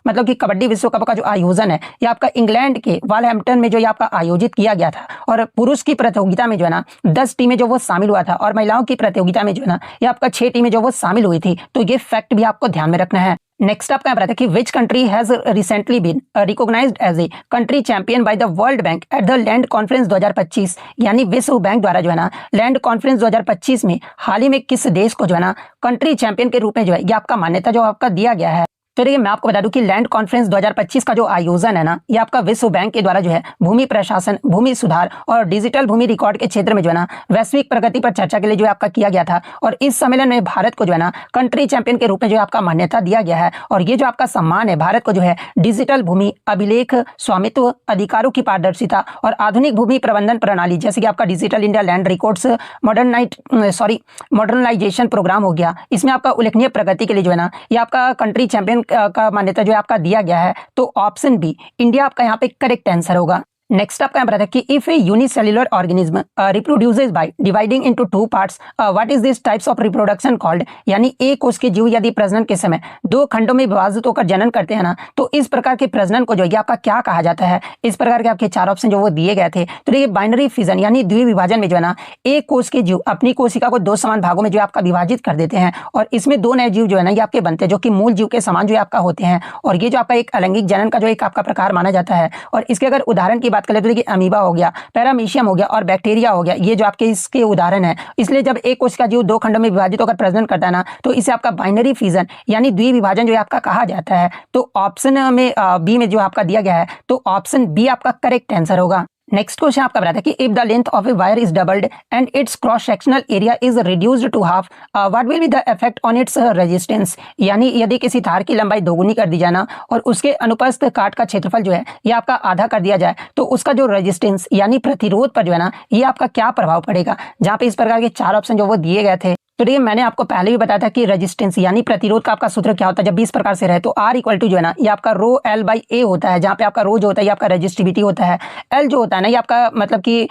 मतलब कि कबड्डी विश्व कप का जो आयोजन है ये आपका इंग्लैंड के वॉलहैम्पटन में जो ये आपका आयोजित किया गया था। और पुरुष की प्रतियोगिता में जो है ना 10 टीमें जो वो शामिल हुआ था, और महिलाओं की प्रतियोगिता में जो है ना ये आपका 6 टीमें जो वो शामिल हुई थी। तो ये फैक्ट भी आपको ध्यान में रखना है। नेक्स्ट आपका यहाँ पर कि which country has recently been recognised as a country champion by the World Bank at the land conference 2025, यानी विश्व बैंक द्वारा जो है ना लैंड कॉन्फ्रेंस 2025 में हाल ही में किस देश को जो है ना कंट्री चैंपियन के रूप में जो है ये आपका मान्यता जो आपका दिया गया है। तो देखिए मैं आपको बता दूं कि लैंड कॉन्फ्रेंस 2025 का जो आयोजन है ना ये आपका विश्व बैंक के द्वारा जो है भूमि प्रशासन, भूमि सुधार और डिजिटल भूमि रिकॉर्ड के क्षेत्र में जो है ना वैश्विक प्रगति पर चर्चा के लिए जो आपका किया गया था। और इस सम्मेलन में भारत को जो है ना कंट्री चैंपियन के रूप में जो आपका मान्यता दिया गया है। और ये जो आपका सम्मान है भारत को जो है डिजिटल भूमि अभिलेख, स्वामित्व अधिकारों की पारदर्शिता और आधुनिक भूमि प्रबंधन प्रणाली जैसे कि आपका digital India land records modernisation programme हो गया, इसमें आपका उल्लेखनीय प्रगति के लिए जो है ना ये आपका कंट्री चैंपियन का मान्यता जो आपका दिया गया है। तो ऑप्शन बी इंडिया आपका यहाँ पे करेक्ट आंसर होगा। नेक्स्ट आपका यहाँ पर कि if A unicellular organism reproduces by dividing into 2 parts what is this types of reproduction called, यानी एक कोष के जीव यदि प्रजनन के समय 2 खंडों में विभाजित होकर जनन करते हैं ना तो इस प्रकार के प्रजनन को जो है आपका क्या कहा जाता है। इस प्रकार के आपके 4 ऑप्शन जो वो दिए गए थे। तो देखिए बाइनरी फिजन यानी द्विविभाजन में जो है ना एक कोष के जीव अपनी कोशिका को 2 समान भागों में जो आपका विभाजित कर देते हैं, और इसमें 2 नए जीव जो है ना ये आपके बनते हैं जो कि मूल जीव के समान जो आपका होते हैं। और ये जो आपका एक अलैंगिक जनन का जो एक आपका प्रकार माना जाता है। और इसके अगर उदाहरण की बात करें तो देखिए अमीबा हो गया, पैरामीशियम हो गया और बैक्टीरिया हो गया, ये जो आपके इसके उदाहरण है। इसलिए जब एक कोशिका जीव 2 खंडों में विभाजित होकर प्रजनन करता है ना तो इसे आपका बाइनरी फिजन यानी द्विविभाजन जो आपका कहा जाता है। तो ऑप्शन में बी में जो आपका दिया गया है तो ऑप्शन बी आपका करेक्ट आंसर होगा। नेक्स्ट क्वेश्चन आपका बताता है कि if the length of a wire is doubled and its cross sectional area is reduced to half what will be the effect on its resistance, यानी यदि किसी तार की लंबाई दोगुनी कर दी जाए ना और उसके अनुप्रस्थ काट का क्षेत्रफल जो है ये आपका आधा कर दिया जाए तो उसका जो रेजिस्टेंस यानी प्रतिरोध पर जो है ना ये आपका क्या प्रभाव पड़ेगा। जहाँ पे इस प्रकार के 4 ऑप्शन जो वो दिए गए थे। तो देखिए मैंने आपको पहले भी बताया था कि रेजिस्टेंस यानी प्रतिरोध का आपका सूत्र क्या होता है जब भी इस प्रकार से रहे तो R इक्वल टू जो है ना ये आपका रो L बाई A होता है, जहाँ पे आपका रो जो होता है ये आपका रेजिस्टिविटी होता है, L जो होता है ना ये आपका मतलब कि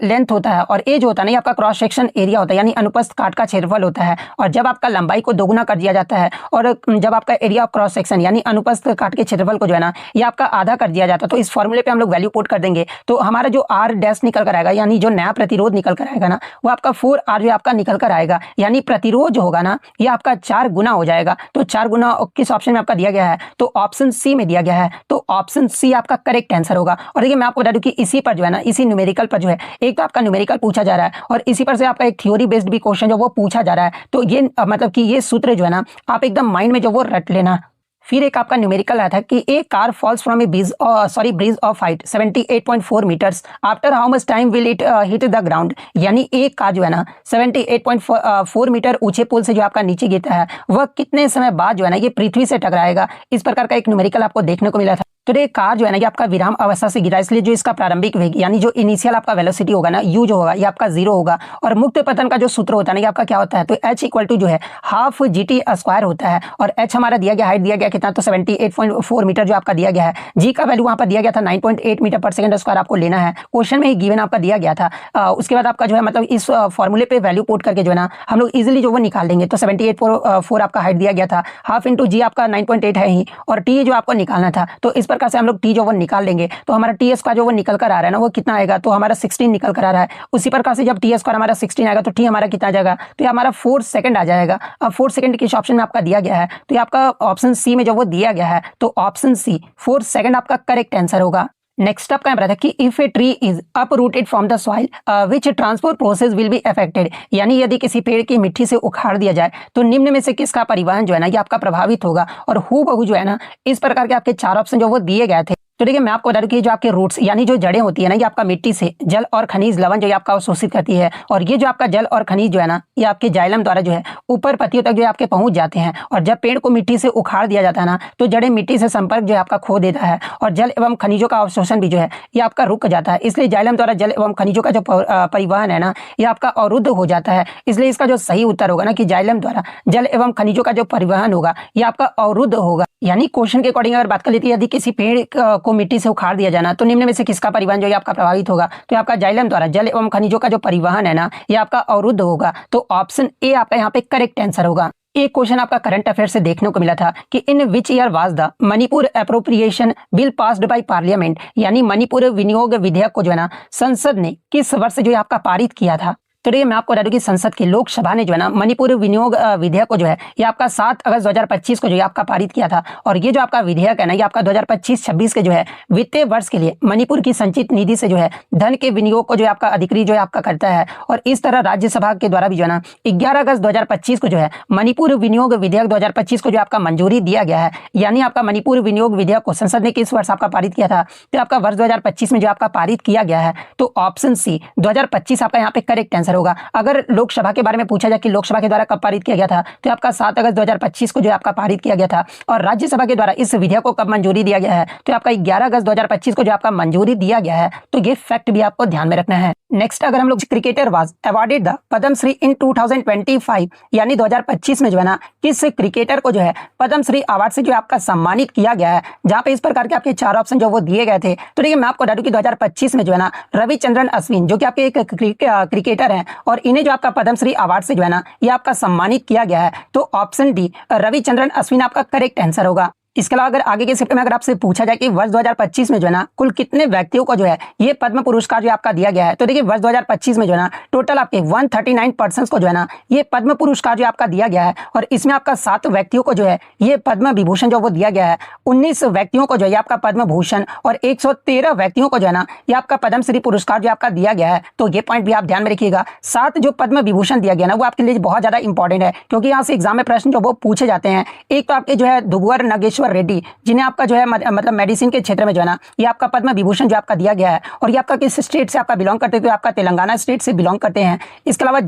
लेंथ होता है, और A जो होता है ना ये आपका क्रॉस सेक्शन एरिया होता है यानी अनुप्रस्थ काट का क्षेत्रफल होता है। और जब आपका लंबाई को दोगुना कर दिया जाता है और जब आपका एरिया ऑफ क्रॉस सेक्शन यानी अनुप्रस्थ काट के क्षेत्रफल को जो है ना ये आपका आधा कर दिया जाता है तो इस फॉर्मूले पे हम लोग वैल्यू पुट कर देंगे तो हमारा जो R डैश निकल कर आएगा यानी जो नया प्रतिरोध निकल कर आएगा ना वो आपका 4R जो आपका निकल कर आएगा। यानी प्रतिरोध जो होगा ना ये आपका 4 गुना हो जाएगा। तो 4 गुना किस ऑप्शन में आपका दिया गया है? तो ऑप्शन सी में दिया गया है। तो ऑप्शन सी आपका करेक्ट आंसर होगा। और देखिए मैं आपको बता दूं कि इसी पर जो है ना, इसी न्यूमेरिकल पर जो है, एक तो आपका न्यूमेरिकल पूछा जा रहा है और इसी पर से आपका एक थ्योरी बेस्ड भी क्वेश्चन जो वो पूछा जा रहा है। तो ये मतलब कि ये सूत्र जो है ना आप एकदम माइंड में जो वो रट लेना। फिर एक आपका न्यूमेरिकल आया था कि a car falls from a bridge of height 78.4 metres after how much time will it hit the ground. यानी एक कार जो है ना 78.4 मीटर ऊंचे पुल से जो आपका नीचे गिरता है वह कितने समय बाद जो है ना ये पृथ्वी से टकराएगा। इस प्रकार का एक न्यूमेरिकल आपको देखने को मिला था। तो ये कार जो है ना ये आपका विराम अवस्था से गिरा, इसलिए जो इसका प्रारंभिक वेग यानी जो इनिशियल आपका वेलोसिटी होगा ना यू जो होगा ये आपका 0 होगा। और मुक्त पतन का जो सूत्र होता है ना ये आपका क्या होता है? तो h इक्वल टू जो है हाफ GT स्क्वायर होता है। और h हमारा दिया गया, हाइट दिया गया कितना? तो 78.4 मीटर जो आपका दिया गया है। g का वैल्यू वहां पर दिया गया था 9.8 मीटर पर सेकंड स्क्वायर आपको लेना है। क्वेश्चन में ही गिवन आपका दिया गया था। उसके बाद आपका जो है मतलब इस फॉर्मूले पे वैल्यू पुट करके जो है ना हम लोग इजिली जो वो निकाल लेंगे। तो 78.4 आपका हाइट दिया गया था, हाफ इंटू जी आपका 9.8 है ही, और t जो आपको निकालना था। तो इस प्रकार से हम लोग t जो निकाल लेंगे। तो हमारा टी स्क्वायर जो वो निकल कर आ रहा है ना वो कितना आएगा? तो हमारा 16 निकल कर आ रहा है। उसी प्रकार से जब टी स्क्वायर हमारा 16 आएगा तो टी हमारा कितना आ जाएगा? तो ये हमारा 4 सेकंड आ जाएगा। अब 4 सेकंड किस ऑप्शन में आपका दिया गया है? तो ये आपका ऑप्शन सी में जो वो दिया गया है। तो ऑप्शन सी 4 सेकंड आपका करेक्ट आंसर होगा। नेक्स्ट आपका रहा था कि if a tree is uprooted from the soil which transport process will be affected. यानी यदि किसी पेड़ की मिट्टी से उखाड़ दिया जाए तो निम्न में से किसका परिवहन जो है ना ये आपका प्रभावित होगा। और हूबहू जो है ना इस प्रकार के आपके 4 ऑप्शन जो वो दिए गए थे। तो देखिए मैं आपको बता दूं कि जो आपके रूट्स यानी जो जड़ें होती है ना ये आपका मिट्टी से जल और खनिज लवण जो आपका अवशोषित करती है। और ये जो आपका जल और खनिज जो है ना ये आपके जाइलम द्वारा जो है ऊपर पत्तियों तक जो आपके पहुंच जाते हैं। और जब पेड़ को मिट्टी से उखाड़ दिया जाता है ना तो जड़ें मिट्टी से संपर्क जो है आपका खो देता है और जल एवं खनिजों का अवशोषण भी जो है ये आपका रुक जाता है। इसलिए जाइलम द्वारा जल एवं खनिजों का जो परिवहन है ना ये आपका अवरुद्ध हो जाता है। इसलिए इसका जो सही उत्तर होगा ना कि जाइलम द्वारा जल एवं खनिजों का जो परिवहन होगा ये आपका अवरुद्ध होगा। यानी क्वेश्चन के अकॉर्डिंग अगर बात कर लेते हैं यदि किसी पेड़ को मिट्टी से उखाड़ दिया जाना तो निम्न में से किसका परिवहन जो है आपका प्रभावित होगा? तो आपका जाइलम द्वारा जल एवं खनिजों का जो परिवहन है ना ये आपका अवरुद्ध होगा। तो ऑप्शन ए आपका यहाँ पे करेक्ट आंसर होगा। एक क्वेश्चन आपका करंट अफेयर से देखने को मिला था कि in which year was the Manipur appropriation bill passed by parliament. यानी मणिपुर विनियोग विधेयक को जो है ना संसद ने किस वर्ष जो है आपका पारित किया था? तो देखिए मैं आपको बता दूं कि संसद की लोकसभा ने जो है ना मणिपुर विनियोग विधेयक को जो है ये आपका 7 अगस्त 2025 को जो है आपका पारित किया था। और ये जो आपका विधेयक है ना ये आपका 2025-26 के जो है वित्तीय वर्ष के लिए मणिपुर की संचित निधि से जो है धन के विनियोग को जो है आपका अधिकृत जो है आपका करता है। और इस तरह राज्यसभा के द्वारा भी जो है ना 11 अगस्त 2025 को जो है मणिपुर विनियोग विधेयक 2025 को जो आपका मंजूरी दिया गया है। यानी आपका मणिपुर विनियोग विधेयक को संसद ने किस वर्ष आपका पारित किया था? तो आपका वर्ष 2025 में जो आपका पारित किया गया है। तो ऑप्शन सी 2025 आपका यहाँ पे करेक्ट आंसर होगा। अगर लोकसभा के बारे में पूछा जाए कि लोकसभा के द्वारा कब पारित किया गया था तो आपका 7 अगस्त 2025 को जो आपका पारित किया गया था। और राज्यसभा के द्वारा इस विधेयक को कब मंजूरी दिया गया है? तो आपका 11 अगस्त 2025 को जो आपका मंजूरी दिया गया है। तो ये फैक्ट भी आपको ध्यान में रखना है। नेक्स्ट अगर हम लोग cricketer was awarded the Padma Shri in 2025 यानी 2025 में जो है ना किस क्रिकेटर को जो है पद्मश्री अवार्ड से जो आपका सम्मानित किया गया है, जहां पे इस प्रकार के आपके 4 ऑप्शन जो वो दिए गए थे। तो देखिए मैं आपको बता दूं कि 2025 में जो है ना रविचंद्रन अश्विन जो कि आपके एक क्रिकेटर हैं और इन्हें जो आपका पद्मश्री अवार्ड से जो है ना ये आपका सम्मानित किया गया है। तो ऑप्शन डी रविचंद्रन अश्विन आपका करेक्ट आंसर होगा। इसके अलावा अगर आगे के शिफ्ट में अगर आपसे पूछा जाए कि वर्ष 2025 में जो है ना कुल कितने व्यक्तियों को जो है ये पद्म पुरस्कार जो आपका दिया गया है, तो देखिए वर्ष 2025 में जो है ना टोटल आपके 139 पर्सन्स को जो है ना ये पद्म पुरस्कार जो आपका दिया गया है। और इसमें आपका 7 व्यक्तियों को जो है ये पद्म विभूषण जो वो दिया गया है, 19 व्यक्तियों को जो है आपका पद्म भूषण और 113 व्यक्तियों को जो है ना ये आपका पद्मश्री पुरस्कार जो आपका दिया गया है। तो ये पॉइंट भी आप ध्यान में रखिएगा। 7 जो पद्म विभूषण दिया गया ना वो आपके लिए बहुत ज्यादा इंपॉर्टेंट है क्योंकि यहाँ से एग्जाम में प्रश्न जो वो पूछे जाते हैं। एक तो आपके जो है दुबवर नगेश्वर रेड्डी जिन्हें आपका जो है मतलब मेडिसिन के क्षेत्र में जो है ना ये आपका पद्म विभूषण जो आपका दिया गया है। और ये आपका किस स्टेट से आपका बिलोंग करते हैं? तो आपका तेलंगाना स्टेट से बिलोंग करते हैं। इसके अलावा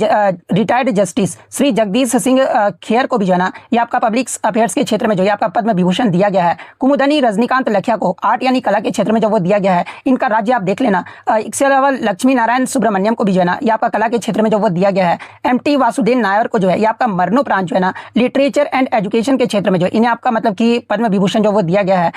रिटायर्ड जस्टिस श्री जगदीश सिंह खेर को भी जो है ना ये आपका पब्लिक अफेयर्स के क्षेत्र में जो है आपका पद्म विभूषण दिया गया है। कुमुदनी रजनीकांत लखिया को आर्ट यानी कला के क्षेत्र में जो वो दिया गया है, इनका राज्य आप देख लेना। इसके अलावा लक्ष्मी नारायण सुब्रमण्यम को भी जो है ना ये आपका कला के क्षेत्र में जो वो दिया गया है। MT वासुदेव नायर को जो है ये आपका मरणोपरांत जो है ना लिटरेचर एंड एजुकेशन के क्षेत्र में जो इन्हें आपका मतलब कि पद्म विभूषण जो वो दिया गया है।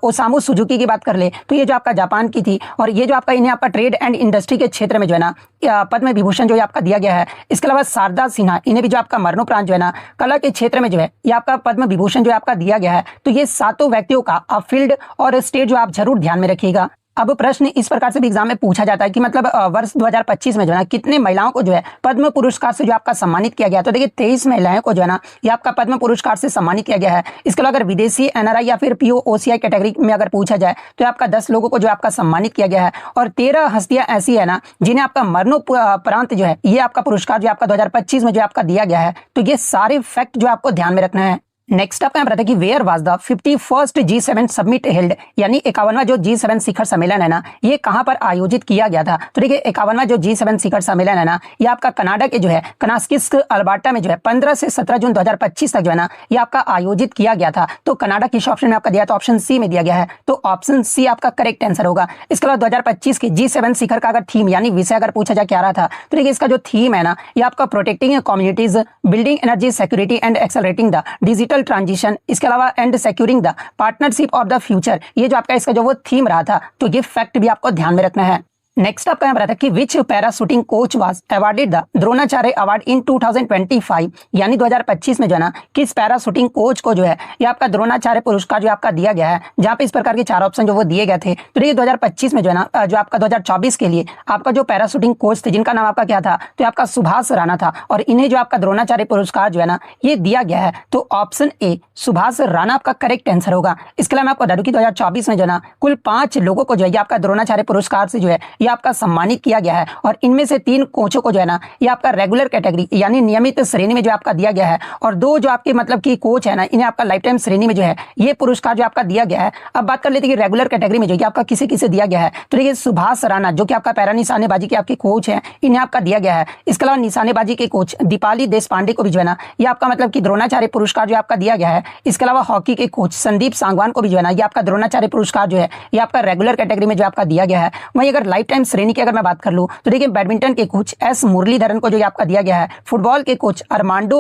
ओसामू सुजुकी की बात कर ले तो ये जो आपका जापान की थी और ये जो आपका इन्हें आपका ट्रेड एंड इंडस्ट्री के क्षेत्र में जो है ना पद्म विभूषण जो आपका दिया गया है। इसके अलावा शारदा सिन्हा इन्हें भी जो आपका मरणोपरांत जो है ना कला के क्षेत्र में जो है ये आपका पद्म विभूषण जो आपका दिया गया है। तो ये 7 व्यक्तियों का आप फील्ड और स्टेट जो आप जरूर ध्यान में रखिएगा। अब प्रश्न इस प्रकार से भी एग्जाम में पूछा जाता है कि मतलब वर्ष 2025 में जो है ना कितने महिलाओं को जो है पद्म पुरस्कार से जो आपका सम्मानित किया गया। तो देखिए 23 महिलाओं को जो है ना ये आपका पद्म पुरस्कार से सम्मानित किया गया है। इसके अलावा अगर विदेशी एनआरआई या फिर पीओओसीआई कैटेगरी में अगर पूछा जाए तो आपका 10 लोगों को जो आपका सम्मानित किया गया है और 13 हस्तियां ऐसी है ना जिन्हें आपका मरणोपरांत जो है ये आपका पुरस्कार जो आपका 2025 में जो आपका दिया गया है। तो ये सारे फैक्ट जो आपको ध्यान में रखना है। नेक्स्ट आपका यहाँ कि where was the 51st G7 summit held, यानी 51वां जो G7 शिखर सम्मेलन है ना ये कहां पर आयोजित किया गया था। तो देखिए 51वां जो G7 शिखर सम्मेलन है ना ये आपका कनाडा के जो है कनास्किस अल्बर्टा में जो है 15 से 17 जून 2025 तक जो है ना ये आपका आयोजित किया गया था। तो कनाडा किस ऑप्शन में आपका दिया, तो ऑप्शन सी में दिया गया है। तो ऑप्शन सी आपका करेक्ट आंसर होगा। इसके अलावा 2025 के G7 शिखर का अगर थीम यानी विषय अगर पूछा जाए क्या रहा था, तो देखिए इसका जो थीम है ना ये आपका protecting communities, building energy security and accelerating the digital transition, इसके अलावा and securing the partnership of the future, ये जो आपका इसका जो वो थीम रहा था। तो ये फैक्ट भी आपको ध्यान में रखना है। नेक्स्ट आपका यहाँ था कि which para shooting coach was awarded the Dronacharya award in 2025, यानी 2025 में जो है ना किस पैरा शूटिंग कोच को जो है ये आपका द्रोणाचार्य पुरस्कार जो आपका दिया गया है, जहाँ पे इस प्रकार के 4 ऑप्शन जो वो दिए गए थे। तो देखिए 2025 में जो है ना जो आपका 2024 के लिए आपका जो पैरा शूटिंग कोच थे जिनका नाम आपका क्या था, तो आपका सुभाष राणा था और इन्हें जो आपका द्रोणाचार्य पुरस्कार जो है ना ये दिया गया है। तो ऑप्शन ए सुभाष राणा आपका करेक्ट आंसर होगा। इसके अलावा मैं आपको बता दूं कि 2024 में जो है ना कुल 5 लोगों को जो है आपका द्रोणाचार्य पुरस्कार से जो है ये आपका सम्मानित किया गया है और इनमें से 3 कोचों को जो है ना ये आपका रेगुलर कैटेगरी यानी नियमित श्रेणी में जो आपका दिया गया है और 2 जो आपके मतलब कि कोच है ना इन्हें आपका लाइफ टाइम श्रेणी में जो है ये पुरस्कार जो आपका दिया गया है। अब बात कर लेते हैं कि रेगुलर कैटेगरी में जो कि आपका किसे किसे दिया गया है। तो देखिए सुभाष राणा जो कि आपका पैरा निशानेबाजी के आपके कोच हैं इन्हें आपका दिया गया है। इसके अलावा निशानेबाजी के कोच दीपाली देशपांडे को भी जो है ना ये आपका मतलब कि द्रोणाचार्य पुरस्कार जो आपका दिया गया है। इसके अलावा हॉकी के कोच संदीप सांगवान को भी जो है ना ये आपका द्रोणाचार्य पुरस्कार जो है ये आपका रेगुलर कैटेगरी में जो आपका दिया गया है। वहीं अगर लाइफ टाइम श्रेणी की अगर मैं बात कर लूं तो देखिए बैडमिंटन के कोच एस मुरलीधरन को जो आपका दिया गया है। फुटबॉल के कोच अर्मांडो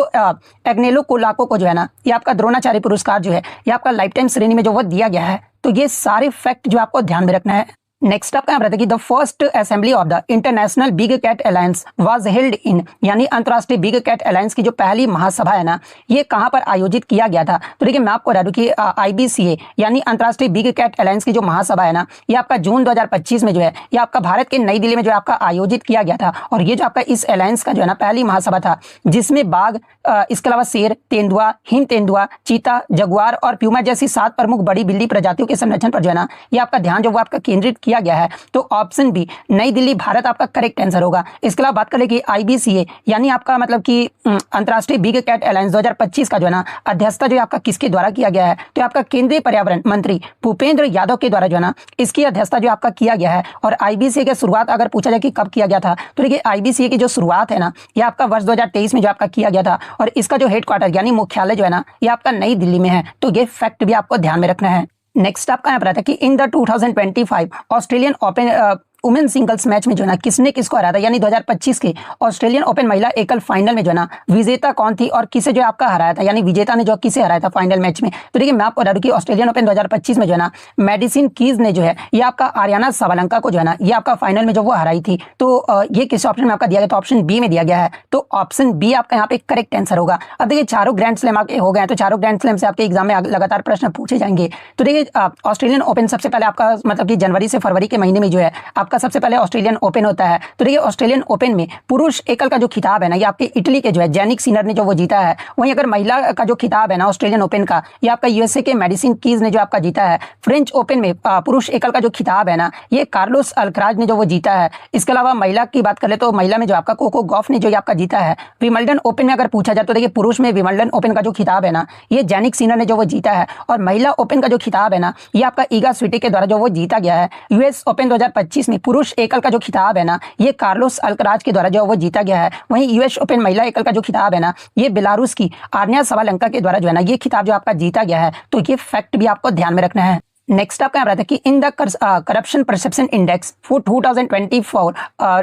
एग्नेलो कोलाको को जो है ना ये आपका द्रोणाचार्य पुरस्कार जो है ये आपका लाइफ टाइम श्रेणी में जो वो दिया गया है। तो ये सारे फैक्ट जो आपको ध्यान में रखना है। नेक्स्ट आपका यहाँ कि the first assembly of the International Big Cat Alliance was held in, यानी अंतरराष्ट्रीय बिग कैट अलायंस की जो पहली महासभा है ना ये कहां पर आयोजित किया गया था। तो देखिए मैं आपको बता दूं कि IBCA यानी अंतरराष्ट्रीय बिग कैट अलायंस की जो महासभा है ना ये आपका जून 2025 में जो है ये आपका भारत के नई दिल्ली में जो आपका आयोजित किया गया था। और ये जो आपका इस अलायंस का जो है ना पहली महासभा था जिसमें बाघ, इसके अलावा शेर, तेंदुआ, हिम तेंदुआ, चीता, जगुआर और प्यूमा जैसी 7 प्रमुख बड़ी बिल्ली प्रजातियों के संरक्षण पर जो है ना ये आपका ध्यान जो वो आपका केंद्रित किया गया है। तो ऑप्शन बी नई दिल्ली भारत आपका करेक्ट आंसर होगा। इसके अलावा बात करें कि IBCA यानी आपका मतलब कि अंतरराष्ट्रीय बिग कैट अलायंस 2025 का जो है ना अध्यक्षता जो आपका किसके द्वारा किया गया है, तो आपका केंद्रीय पर्यावरण मंत्री भूपेंद्र यादव के द्वारा जो है ना इसकी अध्यक्षता जो आपका किया गया है। और IBCA की शुरुआत अगर पूछा जाए कि कब किया गया था, तो देखिए IBCA की जो शुरुआत है ना ये आपका वर्ष 2023 में जो आपका किया गया था और इसका जो हेडक्वार्टर यानी मुख्यालय जो है ना ये आपका नई दिल्ली में है। तो ये फैक्ट भी आपको ध्यान में रखना है। नेक्स्ट आपका यहाँ पर था कि in the 2025 Australian open women singles match में जो है ना किसने किसको हराया था, यानी 2025 के ऑस्ट्रेलियन ओपन महिला एकल फाइनल में जो है ना विजेता कौन थी और किसे जो आपका हराया था, यानी विजेता ने जो किसे हराया था फाइनल मैच में। तो देखिए मैं आपको बता दूं कि ऑस्ट्रेलियन ओपन 2025 में जो है ना मेडिसिन कीज ने जो है ये आपका आर्याना सावलंका को जो है ना ये आपका फाइनल में जो वो हराई थी। तो ये किस ऑप्शन में आपका दिया गया, तो ऑप्शन बी में दिया गया है। तो ऑप्शन बी आपका यहाँ पे करेक्ट आंसर होगा। अब देखिए चारों ग्रैंड स्लैम आपके हो गए हैं, तो चारों ग्रैंड स्लैम से आपके एग्जाम में लगातार प्रश्न पूछे जाएंगे। तो देखिए ऑस्ट्रेलियन ओपन सबसे पहले आपका मतलब कि जनवरी से फरवरी के महीने में जो है आपका सबसे पहले ऑस्ट्रेलियन ओपन होता है। तो देखिए ऑस्ट्रेलियन ओपन में पुरुष एकल का जो खिताब है ना ये आपके इटली के जो है जैनिक सिनर ने जो वो जीता है। वहीं अगर महिला का जो खिताब है ना ऑस्ट्रेलियन ओपन का ये आपका USA के मेडिसिन कीज ने जो आपका जीता है। फ्रेंच ओपन में पुरुष एकल का जो खिताब है ना ये कार्लोस अल्कराज ने जो वो जीता है। इसके अलावा महिला की बात करें तो महिला में जो आपका कोको गॉफ ने जो आपका जीता है। विंबलडन ओपन में अगर पूछा जाए तो देखिए पुरुष में विंबलडन ओपन का जो खिताब है ना ये जैनिक सिनर ने जो वो जीता है। और महिला ओपन का जो खिताब है ना ये आपका ईगा स्वीटेक के द्वारा जो वो जीता गया है। US ओपन 2025 में पुरुष एकल का जो खिताब है ना ये कार्लोस अल्कराज के द्वारा जो वो जीता गया है। वहीं US ओपन महिला एकल का जो खिताब है ना ये बेलारूस की आर्या सावलंका के द्वारा जो है ना ये खिताब जो आपका जीता गया है। तो ये फैक्ट भी आपको ध्यान में रखना है। नेक्स्ट आपका रहा था कि in the corruption perception index for 2024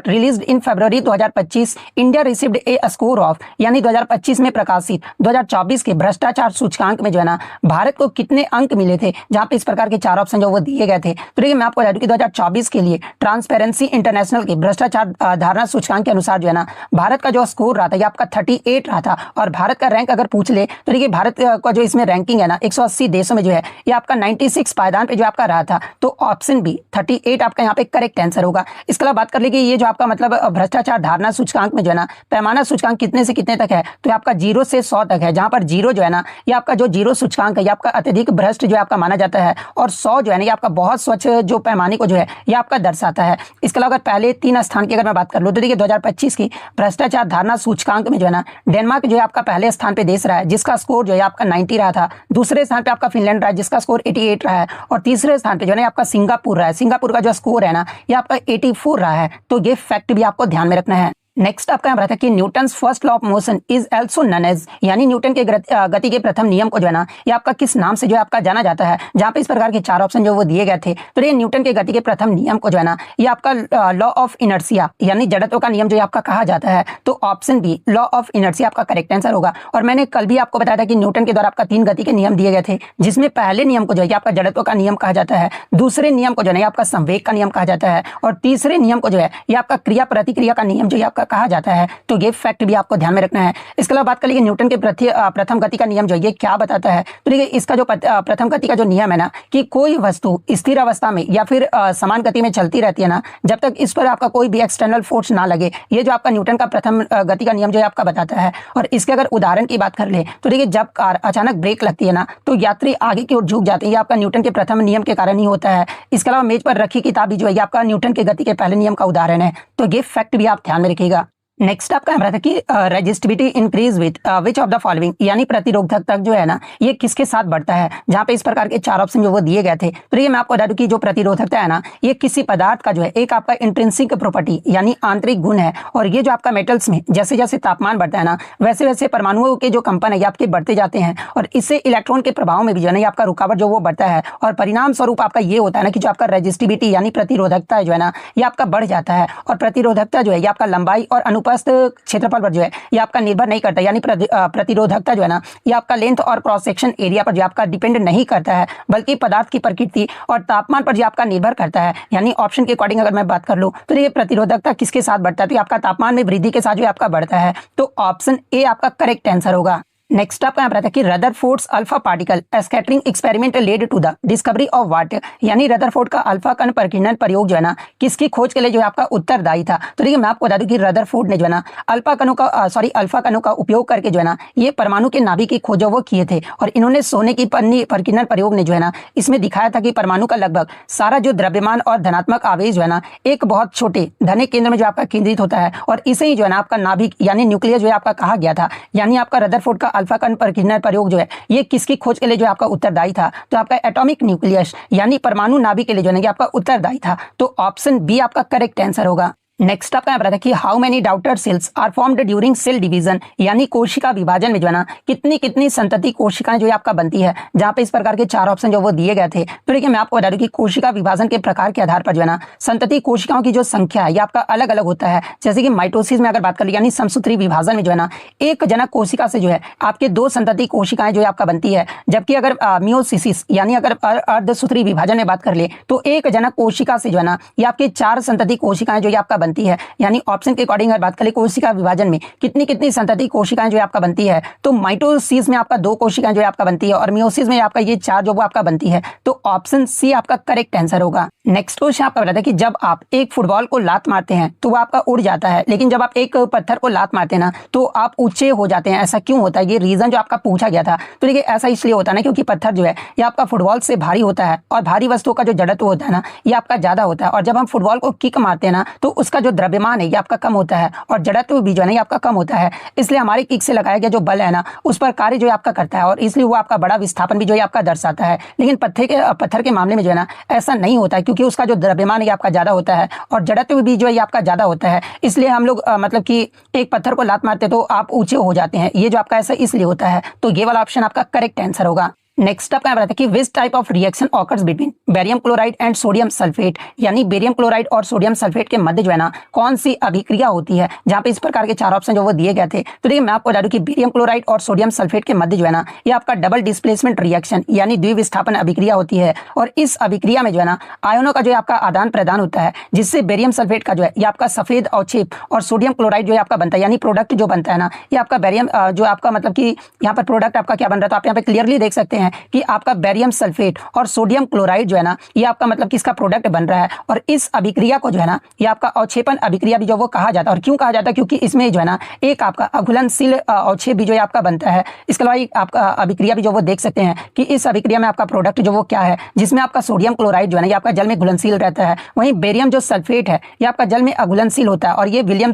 released in February 2025 India received A score of, यानी 2025 में प्रकाशित 2024 के भ्रष्टाचार सूचकांक में जो है ना भारत को कितने अंक मिले थे, जहां पे इस प्रकार के 4 ऑप्शन जो वो दिए गए थे। तो देखिए मैं आपको बता दूं कि 2024 के लिए ट्रांसपेरेंसी इंटरनेशनल के भ्रष्टाचार धारणा सूचकांक के अनुसार जो है ना भारत का जो स्कोर रहा था ये आपका 38 रहा था। और भारत का रैंक अगर पूछ ले तो देखिए भारत का जो इसमें रैंकिंग है ना 180 देशों में जो है ये आपका 96 पायदान पे जो आपका रहा था, तो ऑप्शन बी 38 आपका यहाँ पे करेक्ट आंसर होगा। इसके अलावा बात कर ले कि ये जो आपका मतलब भ्रष्टाचार धारणा सूचकांक में जो है ना पैमाना सूचकांक कितने से कितने तक है, तो आपका 0 से 100 तक है, जहां पर 0 जो है ना ये आपका जो 0 सूचकांक है ये आपका अत्यधिक भ्रष्ट जो है आपका माना जाता है, और 100 जो है ना ये आपका बहुत स्वच्छ जो पैमाने को जो है ये आपका दर्शाता है। इसके अलावा अगर पहले 3 स्थान की अगर मैं बात कर लूँ तो देखिए 2025 की भ्रष्टाचार धारणा सूचकांक में जो है ना डेनमार्क जो है आपका पहले स्थान पे देश रहा है, जिसका स्कोर जो है आपका 90 रहा था। दूसरे स्थान पे आपका फिनलैंड रहा है जिसका स्कोर 88 रहा है, और तीसरे स्थान पे जो है आपका सिंगापुर रहा है। सिंगापुर का जो स्कोर है ना ये आपका 84 रहा है। तो ये फैक्ट भी आपको ध्यान में रखना है। नेक्स्ट आपका यहाँ रहता है कि Newton's first law of motion is also known as, यानी न्यूटन के गति के प्रथम नियम को जो है ना ये आपका किस नाम से जो है आपका जाना जाता है, जहाँ पे इस प्रकार के 4 ऑप्शन जो वो दिए गए थे। तो ये न्यूटन के गति के प्रथम नियम को जो है ना ये आपका लॉ ऑफ इनर्शिया यानी जड़त्व का नियम जो है आपका कहा जाता है। तो option B law of inertia आपका करेक्ट आंसर होगा। और मैंने कल भी आपको बताया था कि न्यूटन के द्वारा आपका 3 गति के नियम दिए गए थे, जिसमें पहले नियम को जो है आपका जड़त्व का नियम कहा जाता है, दूसरे नियम को जो है आपका संवेग का नियम कहा जाता है, और तीसरे नियम को जो है ये आपका क्रिया प्रतिक्रिया का नियम जो है आपका कहा जाता है। तो ये फैक्ट भी आपको ध्यान में रखना है। इसके अलावा बात कर लीजिए न्यूटन के प्रथम गति का नियम जो ये क्या बताता है। तो देखिए इसका जो प्रथम गति का जो नियम है ना कि कोई वस्तु स्थिर अवस्था में या फिर समान गति में चलती रहती है ना जब तक इस पर आपका कोई भी एक्सटर्नल फोर्स ना लगे, ये जो आपका न्यूटन का प्रथम गति का नियम जो है आपका बताता है। और इसके अगर उदाहरण की बात कर ले तो देखिए जब कार अचानक ब्रेक लगती है ना तो यात्री आगे की ओर झुक जाते हैं, ये आपका न्यूटन के प्रथम नियम के कारण ही होता है। इसके अलावा मेज पर रखी किताब भी जो है ये आपका न्यूटन के गति के पहले नियम का उदाहरण है। तो ये फैक्ट भी आप ध्यान में रखिएगा। नेक्स्ट आपका हम रहता है कि resistivity increase with which of the following, यानी प्रतिरोधकता जो है ना ये किसके साथ बढ़ता है, जहां पे इस प्रकार के 4 ऑप्शन जो वो दिए गए थे। तो ये मैं आपको बता दूं कि जो प्रतिरोधकता है ना ये किसी पदार्थ का जो है एक आपका इंट्रिंसिक प्रॉपर्टी यानी आंतरिक गुण है। और ये जो आपका मेटल्स में जैसे जैसे तापमान बढ़ता है ना वैसे वैसे परमाणुओं के जो कंपन है ये आपके बढ़ते जाते हैं, और इससे इलेक्ट्रॉन के प्रभाव में भी जो है ना आपका रुकावट जो वो बढ़ता है, और परिणाम स्वरूप आपका ये होता है ना कि जो आपका रेजिस्टिविटी यानी प्रतिरोधकता जो है ना ये आपका बढ़ जाता है। और प्रतिरोधकता जो है ये आपका लंबाई और अनुपस्थ क्षेत्रफल पर जो है ये आपका निर्भर नहीं करता, यानी प्रतिरोधकता जो है ना ये आपका लेंथ और क्रॉस सेक्शन एरिया पर जो आपका डिपेंड नहीं करता है, बल्कि पदार्थ की प्रकृति और तापमान पर जो आपका निर्भर करता है। यानी ऑप्शन के अकॉर्डिंग अगर मैं बात कर लूं तो ये प्रतिरोधकता किसके साथ बढ़ता है, तो आपका तापमान में वृद्धि के साथ जो आपका बढ़ता है। तो ऑप्शन ए आपका करेक्ट आंसर होगा। नेक्स्ट आपका यहाँ रहता है कि Rutherford's alpha particle scattering experiment led to the discovery of what, यानी रदरफोर्ड का अल्फा कण प्रकीर्णन प्रयोग जो है ना किसकी खोज के लिए जो है आपका उत्तरदायी था। तो देखिए मैं आपको बता दूं कि रदरफोर्ड ने जो है ना अल्फा कणों का उपयोग करके जो है ना ये परमाणु के नाभिक की खोज वो किए थे। और इन्होंने सोने की पन्नी प्रकीर्णन प्रयोग ने जो है ना इसमें दिखाया था कि परमाणु का लगभग सारा जो द्रव्यमान और धनात्मक आवेश जो है ना एक बहुत छोटे धने केंद्र में जो आपका केंद्रित होता है, और इसे ही जो है ना आपका नाभिक यानी न्यूक्लियस जो है आपका कहा गया था। यानी आपका रदरफोर्ड का अल्फा कण प्रकीर्णन प्रयोग जो है ये किसकी खोज के लिए जो आपका उत्तरदायी था, तो आपका एटॉमिक न्यूक्लियस यानी परमाणु नाभिक के लिए जो है आपका उत्तरदायी था। तो ऑप्शन बी आपका करेक्ट आंसर होगा। नेक्स्ट आपका यहाँ पर कि how many daughter cells are formed during cell division, यानी कोशिका विभाजन में जो है ना कितनी कितनी संतति कोशिकाएं जो है आपका बनती है, जहां पे इस प्रकार के 4 ऑप्शन जो वो दिए गए थे। तो देखिए मैं आपको बता दूं कि कोशिका विभाजन के प्रकार के आधार पर जो है ना संतति कोशिकाओं की जो संख्या है ये आपका अलग अलग होता है। जैसे कि माइटोसिस में अगर बात कर ली यानी समसूत्री विभाजन में जो है ना एक जनक कोशिका से जो है आपके 2 संतति कोशिकाएं जो है आपका बनती है, जबकि अगर मियोसिस यानी अगर अर्धसूत्री विभाजन में बात कर ले तो एक जनक कोशिका से जो है ना ये आपके 4 संतति कोशिकाएं जो है आपका बनती है। यानी ऑप्शन के अकॉर्डिंग अगर बात करें कोशिका विभाजन में कितनी कितनी संतति कोशिकाएं जो है आपका बनती है, तो माइटोसिस में आपका 2 कोशिकाएं जो है आपका बनती है, और मियोसिस में आपका ये 4 जो वो आपका बनती है। तो ऑप्शन सी आपका करेक्ट आंसर होगा। नेक्स्ट क्वेश्चन आपका बताता है कि जब आप एक फुटबॉल को लात मारते हैं तो वो आपका उड़ जाता है, लेकिन जब आप एक पत्थर को लात मारते हैं ना तो आप ऊंचे हो जाते हैं। ऐसा क्यों होता है, ये रीजन जो आपका पूछा गया था। तो देखिए ऐसा इसलिए होता है ना क्योंकि पत्थर जो है ये आपका फुटबॉल से भारी होता है, और भारी वस्तुओं का जो जड़त्व होता है ना ये आपका ज्यादा होता है। और जब हम फुटबॉल को किक मारते हैं ना तो उसका जो द्रव्यमान है ये आपका कम होता है, और जड़त्व भी जो है ना ये आपका कम होता है। इसलिए हमारे किक से लगाया गया जो बल है ना उस पर कार्य जो है आपका करता है, और इसलिए वो आपका बड़ा विस्थापन भी जो है आपका दर्शाता है। लेकिन पत्थर के मामले में जो है ना ऐसा नहीं होता है, क्योंकि उसका जो द्रव्यमान ये आपका ज्यादा होता है और जड़त्व भी जो है आपका ज्यादा होता है। इसलिए हम लोग मतलब कि एक पत्थर को लात मारते तो आप ऊंचे हो जाते हैं, ये जो आपका ऐसा इसलिए होता है। तो ये वाला ऑप्शन आपका करेक्ट आंसर होगा। नेक्स्ट आपका बताता है कि which type of reaction occurs between barium chloride and sodium sulphate, यानी बेरियम क्लोराइड और सोडियम सल्फेट के मध्य जो है ना कौन सी अभिक्रिया होती है, जहां पे इस प्रकार के 4 ऑप्शन जो वो दिए गए थे। तो देखिए मैं आपको बता दूं कि बेरियम क्लोराइड और सोडियम सल्फेट के मध्य जो है ना ये आपका डबल डिस्प्लेसमेंट रिएक्शन यानी द्विविस्थापन अभिक्रिया होती है। और इस अभिक्रिया में जो है ना आयनों का जो है आपका आदान प्रदान होता है, जिससे बेरियम सल्फेट का जो है ये आपका सफेद अवक्षेप और सोडियम क्लोराइड जो है आपका बनता है, यानी प्रोडक्ट जो बनता है ना ये आपका बेरियम जो आपका मतलब कि यहाँ पर प्रोडक्ट आपका क्या बन रहा है। तो आप यहाँ पे क्लियरली देख सकते हैं हैं कि आपका बेरियम सल्फेट और सोडियम क्लोराइड जो है ना, ये आपका मतलब किसका प्रोडक्ट बन रहा है। और इस अभिक्रिया को जो है ना, ये आपका अवक्षेपण अभिक्रिया भी जो वो कहा जाता है। और क्यों कहा जाता है? क्योंकि इसमें जो है ना एक आपका अघुलनशील अवक्षेप भी जो है आपका बनता है। इसके अलावा आपका अभिक्रिया भी जो वो देख सकते हैं कि इस अभिक्रिया में आपका प्रोडक्ट जो वो क्या है, जिसमें आपका सोडियम क्लोराइड जो है ना, ये आपका जल में घुलनशील रहता है। वहीं बेरियम जो सल्फेट है, ये आपका जल में अघुलनशील होता है और ये विलियम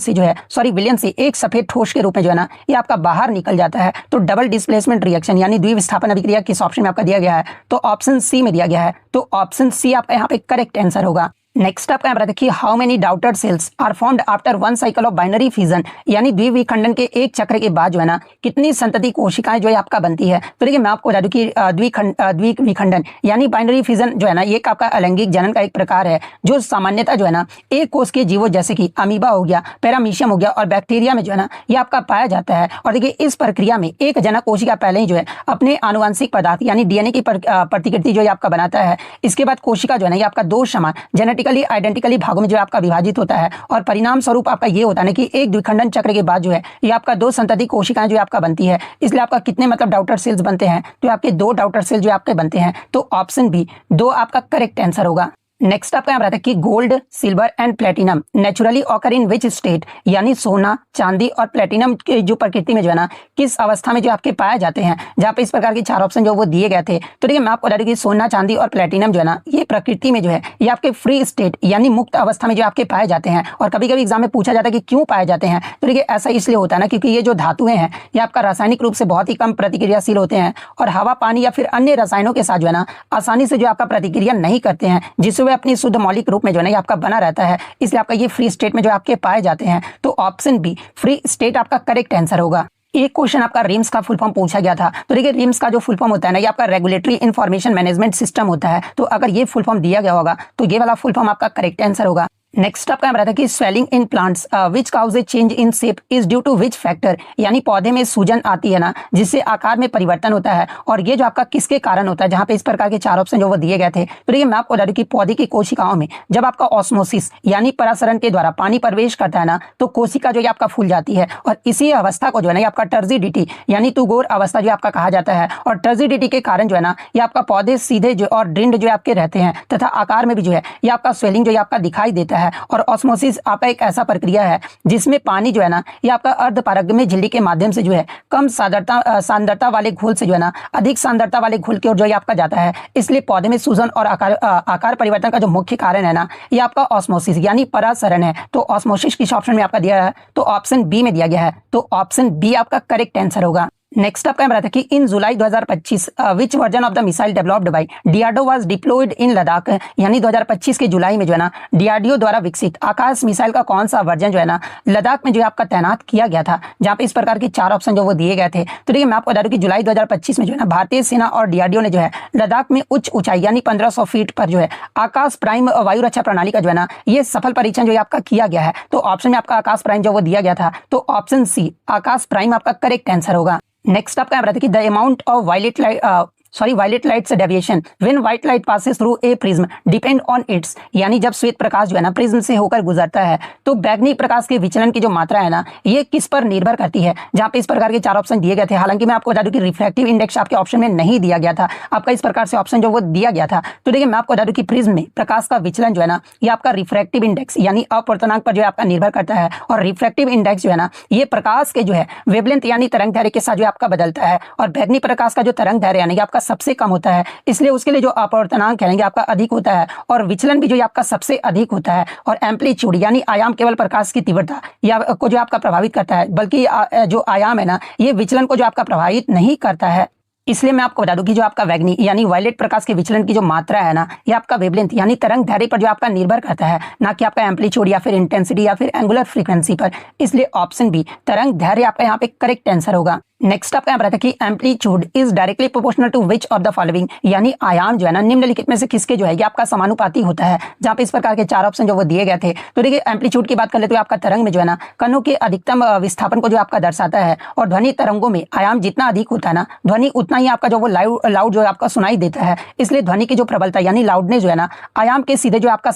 से एक सफेद ठोस के रूप में जो है ना, ये आपका बाहर निकल जाता है। तो डबल डिस्प्लेसमेंट रिएक्शन यानी द्विविस्थापन अभिक्रिया किस ऑप्शन में आपका दिया गया है? तो ऑप्शन सी में दिया गया है। तो ऑप्शन सी आपका यहाँ पे करेक्ट आंसर होगा। नेक्स्ट आपका यहाँ पर देखिए, how many daughter cells are formed after one cycle of binary fission, यानी द्विविखंडन के एक चक्र के बाद जो है ना कितनी संतति कोशिकाएं जो है आपका बनती है। तो देखिए मैं आपको बता दूं कि द्विविखंडन यानी बाइनरी फिजन जो है ना, ये आपका अलैंगिक जनन का एक प्रकार है जो सामान्यतः जो है ना एक कोष के जीवों जैसे कि अमीबा हो गया, पैरामीशियम हो गया और बैक्टीरिया में जो है ना ये आपका पाया जाता है। और देखिए इस प्रक्रिया में एक जनक कोशिका पहले ही जो है अपने आनुवंशिक पदार्थ यानी डीएनए की प्रतिकृति जो है आपका बनाता है। इसके बाद कोशिका जो है ना ये आपका दो समान जेनेटिकली आइडेंटिकली भागों में जो आपका विभाजित होता है और परिणाम स्वरूप आपका ये होता है ना कि एक द्विखंडन चक्र के बाद जो है ये आपका दो संतति कोशिकाएं जो आपका बनती है। इसलिए आपका कितने मतलब डाउटर सेल्स बनते हैं? तो आपके दो डाउटर सेल जो आपके बनते हैं। तो ऑप्शन बी दो आपका करेक्ट आंसर होगा। नेक्स्ट आपका यहाँ रहता है कि gold, silver and platinum naturally occur in which state, यानी सोना, चांदी और प्लेटिनम की जो प्रकृति में जो है ना किस अवस्था में जो आपके पाए जाते हैं। जहाँ पे इस प्रकार के चार ऑप्शन जो वो दिए गए थे। तो देखिए मैं आपको बता दूं कि सोना, चांदी और प्लेटिनम जो है ना ये प्रकृति में जो है ये आपके फ्री स्टेट यानी मुक्त अवस्था में जो आपके पाए जाते हैं। और कभी कभी एग्जाम में पूछा जाता है कि क्यों पाए जाते हैं। तो देखिए ऐसा इसलिए होता है ना क्योंकि ये जो धातुएं हैं ये आपका रासायनिक रूप से बहुत ही कम प्रतिक्रियाशील होते हैं और हवा, पानी या फिर अन्य रसायनों के साथ जो है ना आसानी से जो आपका प्रतिक्रिया नहीं करते हैं, जिससे वे अपनी शुद्ध मौलिक रूप में जो है ना ये आपका बना रहता है। इसलिए आपका ये फ्री स्टेट में जो आपके पाए जाते हैं। तो ऑप्शन बी फ्री स्टेट आपका करेक्ट आंसर होगा। एक क्वेश्चन आपका रिम्स का फुल फॉर्म पूछा गया था। तो देखिए रिम्स का जो फुल फॉर्म होता है ना ये आपका रेगुलेटरी इंफॉर्मेशन मैनेजमेंट सिस्टम होता है। तो अगर ये फुल फॉर्म दिया गया होगा तो ये वाला फुल फॉर्म आपका करेक्ट आंसर होगा। नेक्स्ट आपका रहता है कि swelling in plants which cause a change in shape is due to which factor, यानी पौधे में सूजन आती है ना जिससे आकार में परिवर्तन होता है। और ये जो आपका किसके कारण होता है? जहां पे इस प्रकार के चार ऑप्शन जो वो दिए गए थे। तो देखिए मैं आपको बता दूं कि पौधे की कोशिकाओं में जब आपका ऑस्मोसिस यानी परासरण के द्वारा पानी प्रवेश करता है ना तो कोशिका जो है आपका फूल जाती है। और इसी अवस्था को जो है ना आपका टर्जिडिटी यानी तुगोर अवस्था जो आपका कहा जाता है। और टर्जिडिटी के कारण जो है ना ये आपका पौधे सीधे जो और ड्रिंड जो आपके रहते हैं तथा आकार में भी जो है ये आपका स्वेलिंग जो है आपका दिखाई देता है। और ऑस्मोसिस आपका एक ऐसा प्रक्रिया है जिसमें पानी जो है ना ये आपका अर्धपारगम्य झिल्ली के माध्यम से जो है कम सांद्रता वाले घोल से जो है ना अधिक सांद्रता वाले घोल की ओर जो है आपका जाता है। इसलिए पौधे में सूजन और आकार परिवर्तन का जो मुख्य कारण है ना ये आपका ऑस्मोसिस यानी परासरण है। तो ऑस्मोसिस किस ऑप्शन में आपका दिया है? तो ऑप्शन बी में दिया गया है। तो ऑप्शन बी आपका करेक्ट आंसर होगा। नेक्स्ट आपका रहता है कि in July 2025 which version of the missile developed by DRDO was deployed in Ladakh, यानी 2025 के जुलाई में जो है ना डीआरडीओ द्वारा विकसित आकाश मिसाइल का कौन सा वर्जन जो है ना लद्दाख में जो है आपका तैनात किया गया था। जहां पे इस प्रकार के चार ऑप्शन जो वो दिए गए थे। तो देखिए मैं आपको बता दूं कि जुलाई 2025 में जो है ना भारतीय सेना और डीआरडीओ ने जो है लद्दाख में उच्च ऊंचाई यानी 1500 फीट पर जो है आकाश प्राइम वायु रक्षा प्रणाली का जो है ना ये सफल परीक्षण जो है आपका किया गया है। तो ऑप्शन में आपका आकाश प्राइम जो वो दिया गया था। तो ऑप्शन सी आकाश प्राइम आपका करेक्ट आंसर होगा। नेक्स्ट आपका रहता है कि the amount of violet light से deviation when white light passes through a prism depend on its, यानी जब श्वेत प्रकाश जो है ना प्रिज्म से होकर गुजरता है तो बैगनी प्रकाश के विचलन की जो मात्रा है ना ये किस पर निर्भर करती है। जहां पे इस प्रकार के चार ऑप्शन दिए गए थे। हालांकि मैं आपको बता दूं कि रिफ्रैक्टिव इंडेक्स आपके ऑप्शन में नहीं दिया गया था, आपका इस प्रकार से ऑप्शन जो वो दिया गया था। तो देखिए मैं आपको बता दूं कि प्रिज्म में प्रकाश का विचलन जो है ना ये आपका रिफ्रैक्टिव इंडेक्स यानी अपवर्तनांक पर जो है आपका निर्भर करता है। और रिफ्रैक्टिव इंडेक्स जो है ना ये प्रकाश के जो है वेवलेंथ यानी तरंग दैर्ध्य के साथ जो आपका बदलता है। और बैगनी प्रकाश का जो तरंग दैर्ध्य यानी आपका सबसे कम होता है, इसलिए उसके लिए जो अपवर्तनांक है आपका अधिक होता है और विचलन भी जो आपका सबसे अधिक होता है। और एम्पलीट्यूड यानी आयाम केवल प्रकाश की तीव्रता या को जो आपका प्रभावित करता है, बल्कि जो आयाम है ना ये विचलन को जो आपका प्रभावित नहीं करता है। इसलिए मैं आपको बता दूं कि जो आपका बैगनी यानी वायलेट प्रकाश के विचलन की जो मात्रा है ना ये आपका वेवलेंथ यानी तरंग दैर्ध्य पर जो आपका निर्भर करता है, ना कि आपका एम्पलीट्यूड या फिर इंटेंसिटी या फिर एंगुलर फ्रीक्वेंसी पर। इसलिए ऑप्शन बी तरंग दैर्ध्य आपका यहाँ पे करेक्ट आंसर होगा। नेक्स्ट आपका यहाँ रहता है कि amplitude is directly proportional to which of the following, यानी आयाम जो है ना निम्नलिखित में से किसके जो है ये आपका समानुपाती होता है। जहां पे इस प्रकार के चार ऑप्शन जो वो दिए गए थे। तो देखिए एम्पलीट्यूड की बात कर ले तो आपका तरंग में जो है ना कणों के अधिकतम विस्थापन को जो आपका दर्शाता है। और ध्वनि तरंगों में आयाम जितना अधिक होता है ना ध्वनि उतना ही आपका जो वो लाउड जो है आपका सुनाई देता है। इसलिए ध्वनि की जो प्रबलता यानी लाउडनेस जो है ना आयाम के सीधे जो आपका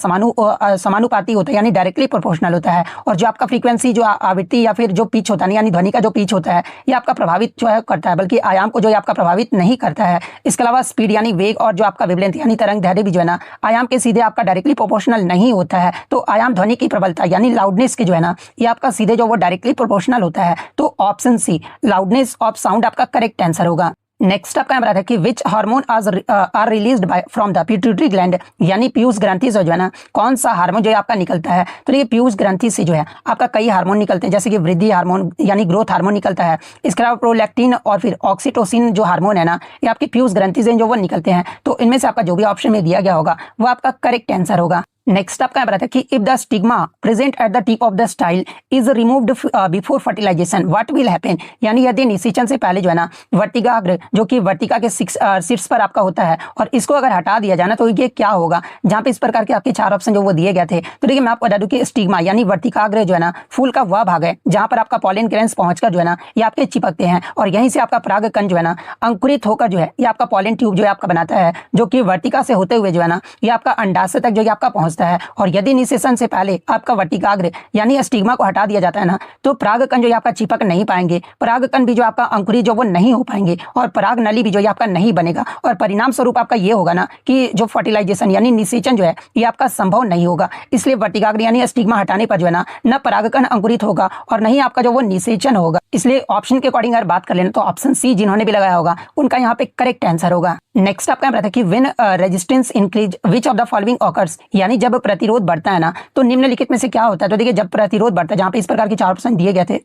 समानुपाती होता है यानी डायरेक्टली प्रोपोर्शनल होता है। और जो आपका फ्रीक्वेंसी जो आवृत्ति या फिर जो पिच होता है यानी ध्वनि का जो पिच होता है ये आपका प्रभावित प्रभावित जो है करता है, बल्कि आयाम को जो है आपका प्रभावित नहीं करता है। इसके अलावा स्पीड यानी वेग और जो आपका वेवलेंथ यानी तरंग दैर्ध्य भी जो है ना आयाम के सीधे आपका डायरेक्टली प्रोपोर्शनल नहीं होता है। तो आयाम ध्वनि की प्रबलता यानी लाउडनेस की जो है ना ये आपका सीधे जो वो डायरेक्टली प्रोपोर्शनल होता है। तो option C loudness of sound आपका करेक्ट आंसर होगा। नेक्स्ट आपका यहाँ था कि which hormone are released by from the pituitary gland यानी पीयूष ग्रंथि से जो है ना कौन सा हार्मोन जो है आपका निकलता है। तो ये पीयूष ग्रंथि से जो है आपका कई हार्मोन निकलते हैं, जैसे कि वृद्धि हार्मोन यानी ग्रोथ हार्मोन निकलता है। इसके अलावा प्रोलैक्टिन और फिर ऑक्सीटोसिन जो हार्मोन है ना ये आपकी पीयूष ग्रंथि से जो वो निकलते हैं। तो इनमें से आपका जो भी ऑप्शन में दिया गया होगा वो आपका करेक्ट आंसर होगा। नेक्स्ट आपका बताया कि if the stigma present at the tip of the style is removed before fertilisation what will happen, यानी यदि निषेचन से पहले जो है ना वर्तिकाग्र जो कि वर्तिका के शीर्ष पर आपका होता है और इसको अगर हटा दिया जाए ना तो ये क्या होगा। जहां पे इस प्रकार के आपके 4 ऑप्शन जो वो दिए गए थे। तो देखिए मैं आपको बता दूं कि स्टिग्मा यानी वर्तिकाग्र जो है ना फूल का वह भाग है जहां पर आपका पॉलन ग्रेन्स पहुंचकर जो है ना ये आपके चिपकते हैं और यहीं से आपका परागकण जो है ना अंकुरित होकर जो है ये आपका पॉलन ट्यूब जो है आपका बनाता है, जो कि वर्तिका से होते हुए जो है ना ये आपका अंडाशय तक जो है आपका पहुंचता है। और यदि निषेचन से पहले आपका वर्तिकाग्र यानी स्टिग्मा को हटा दिया जाता है ना तो परागकण जो आपका चिपक नहीं पाएंगे, परागकण भी जो आपका अंकुरित जो वो नहीं हो पाएंगे और पराग नली भी जो आपका नहीं बनेगा और परिणाम स्वरूप आपका ये होगा ना कि जो फर्टिलाइजेशन यानी निषेचन जो है ये आपका संभव नहीं होगा। इसलिए वर्तिकाग्र यानी स्टिग्मा हटाने पर जो है ना न परागकण अंकुरित होगा और नहीं आपका जो वो निषेचन होगा। इसलिए ऑप्शन के अकॉर्डिंग अगर बात कर लेना तो ऑप्शन सी जिन्होंने भी लगाया होगा उनका यहाँ पे करेक्ट आंसर होगा। नेक्स्ट आपका रहता है कि when resistance increase which of the following occurs, यानी जब प्रतिरोध बढ़ता है ना तो निम्नलिखित में से क्या होता है। तो देखिए जब प्रतिरोध बढ़ता है, जहां पे इस प्रकार के 4 ऑप्शन दिए गए थे,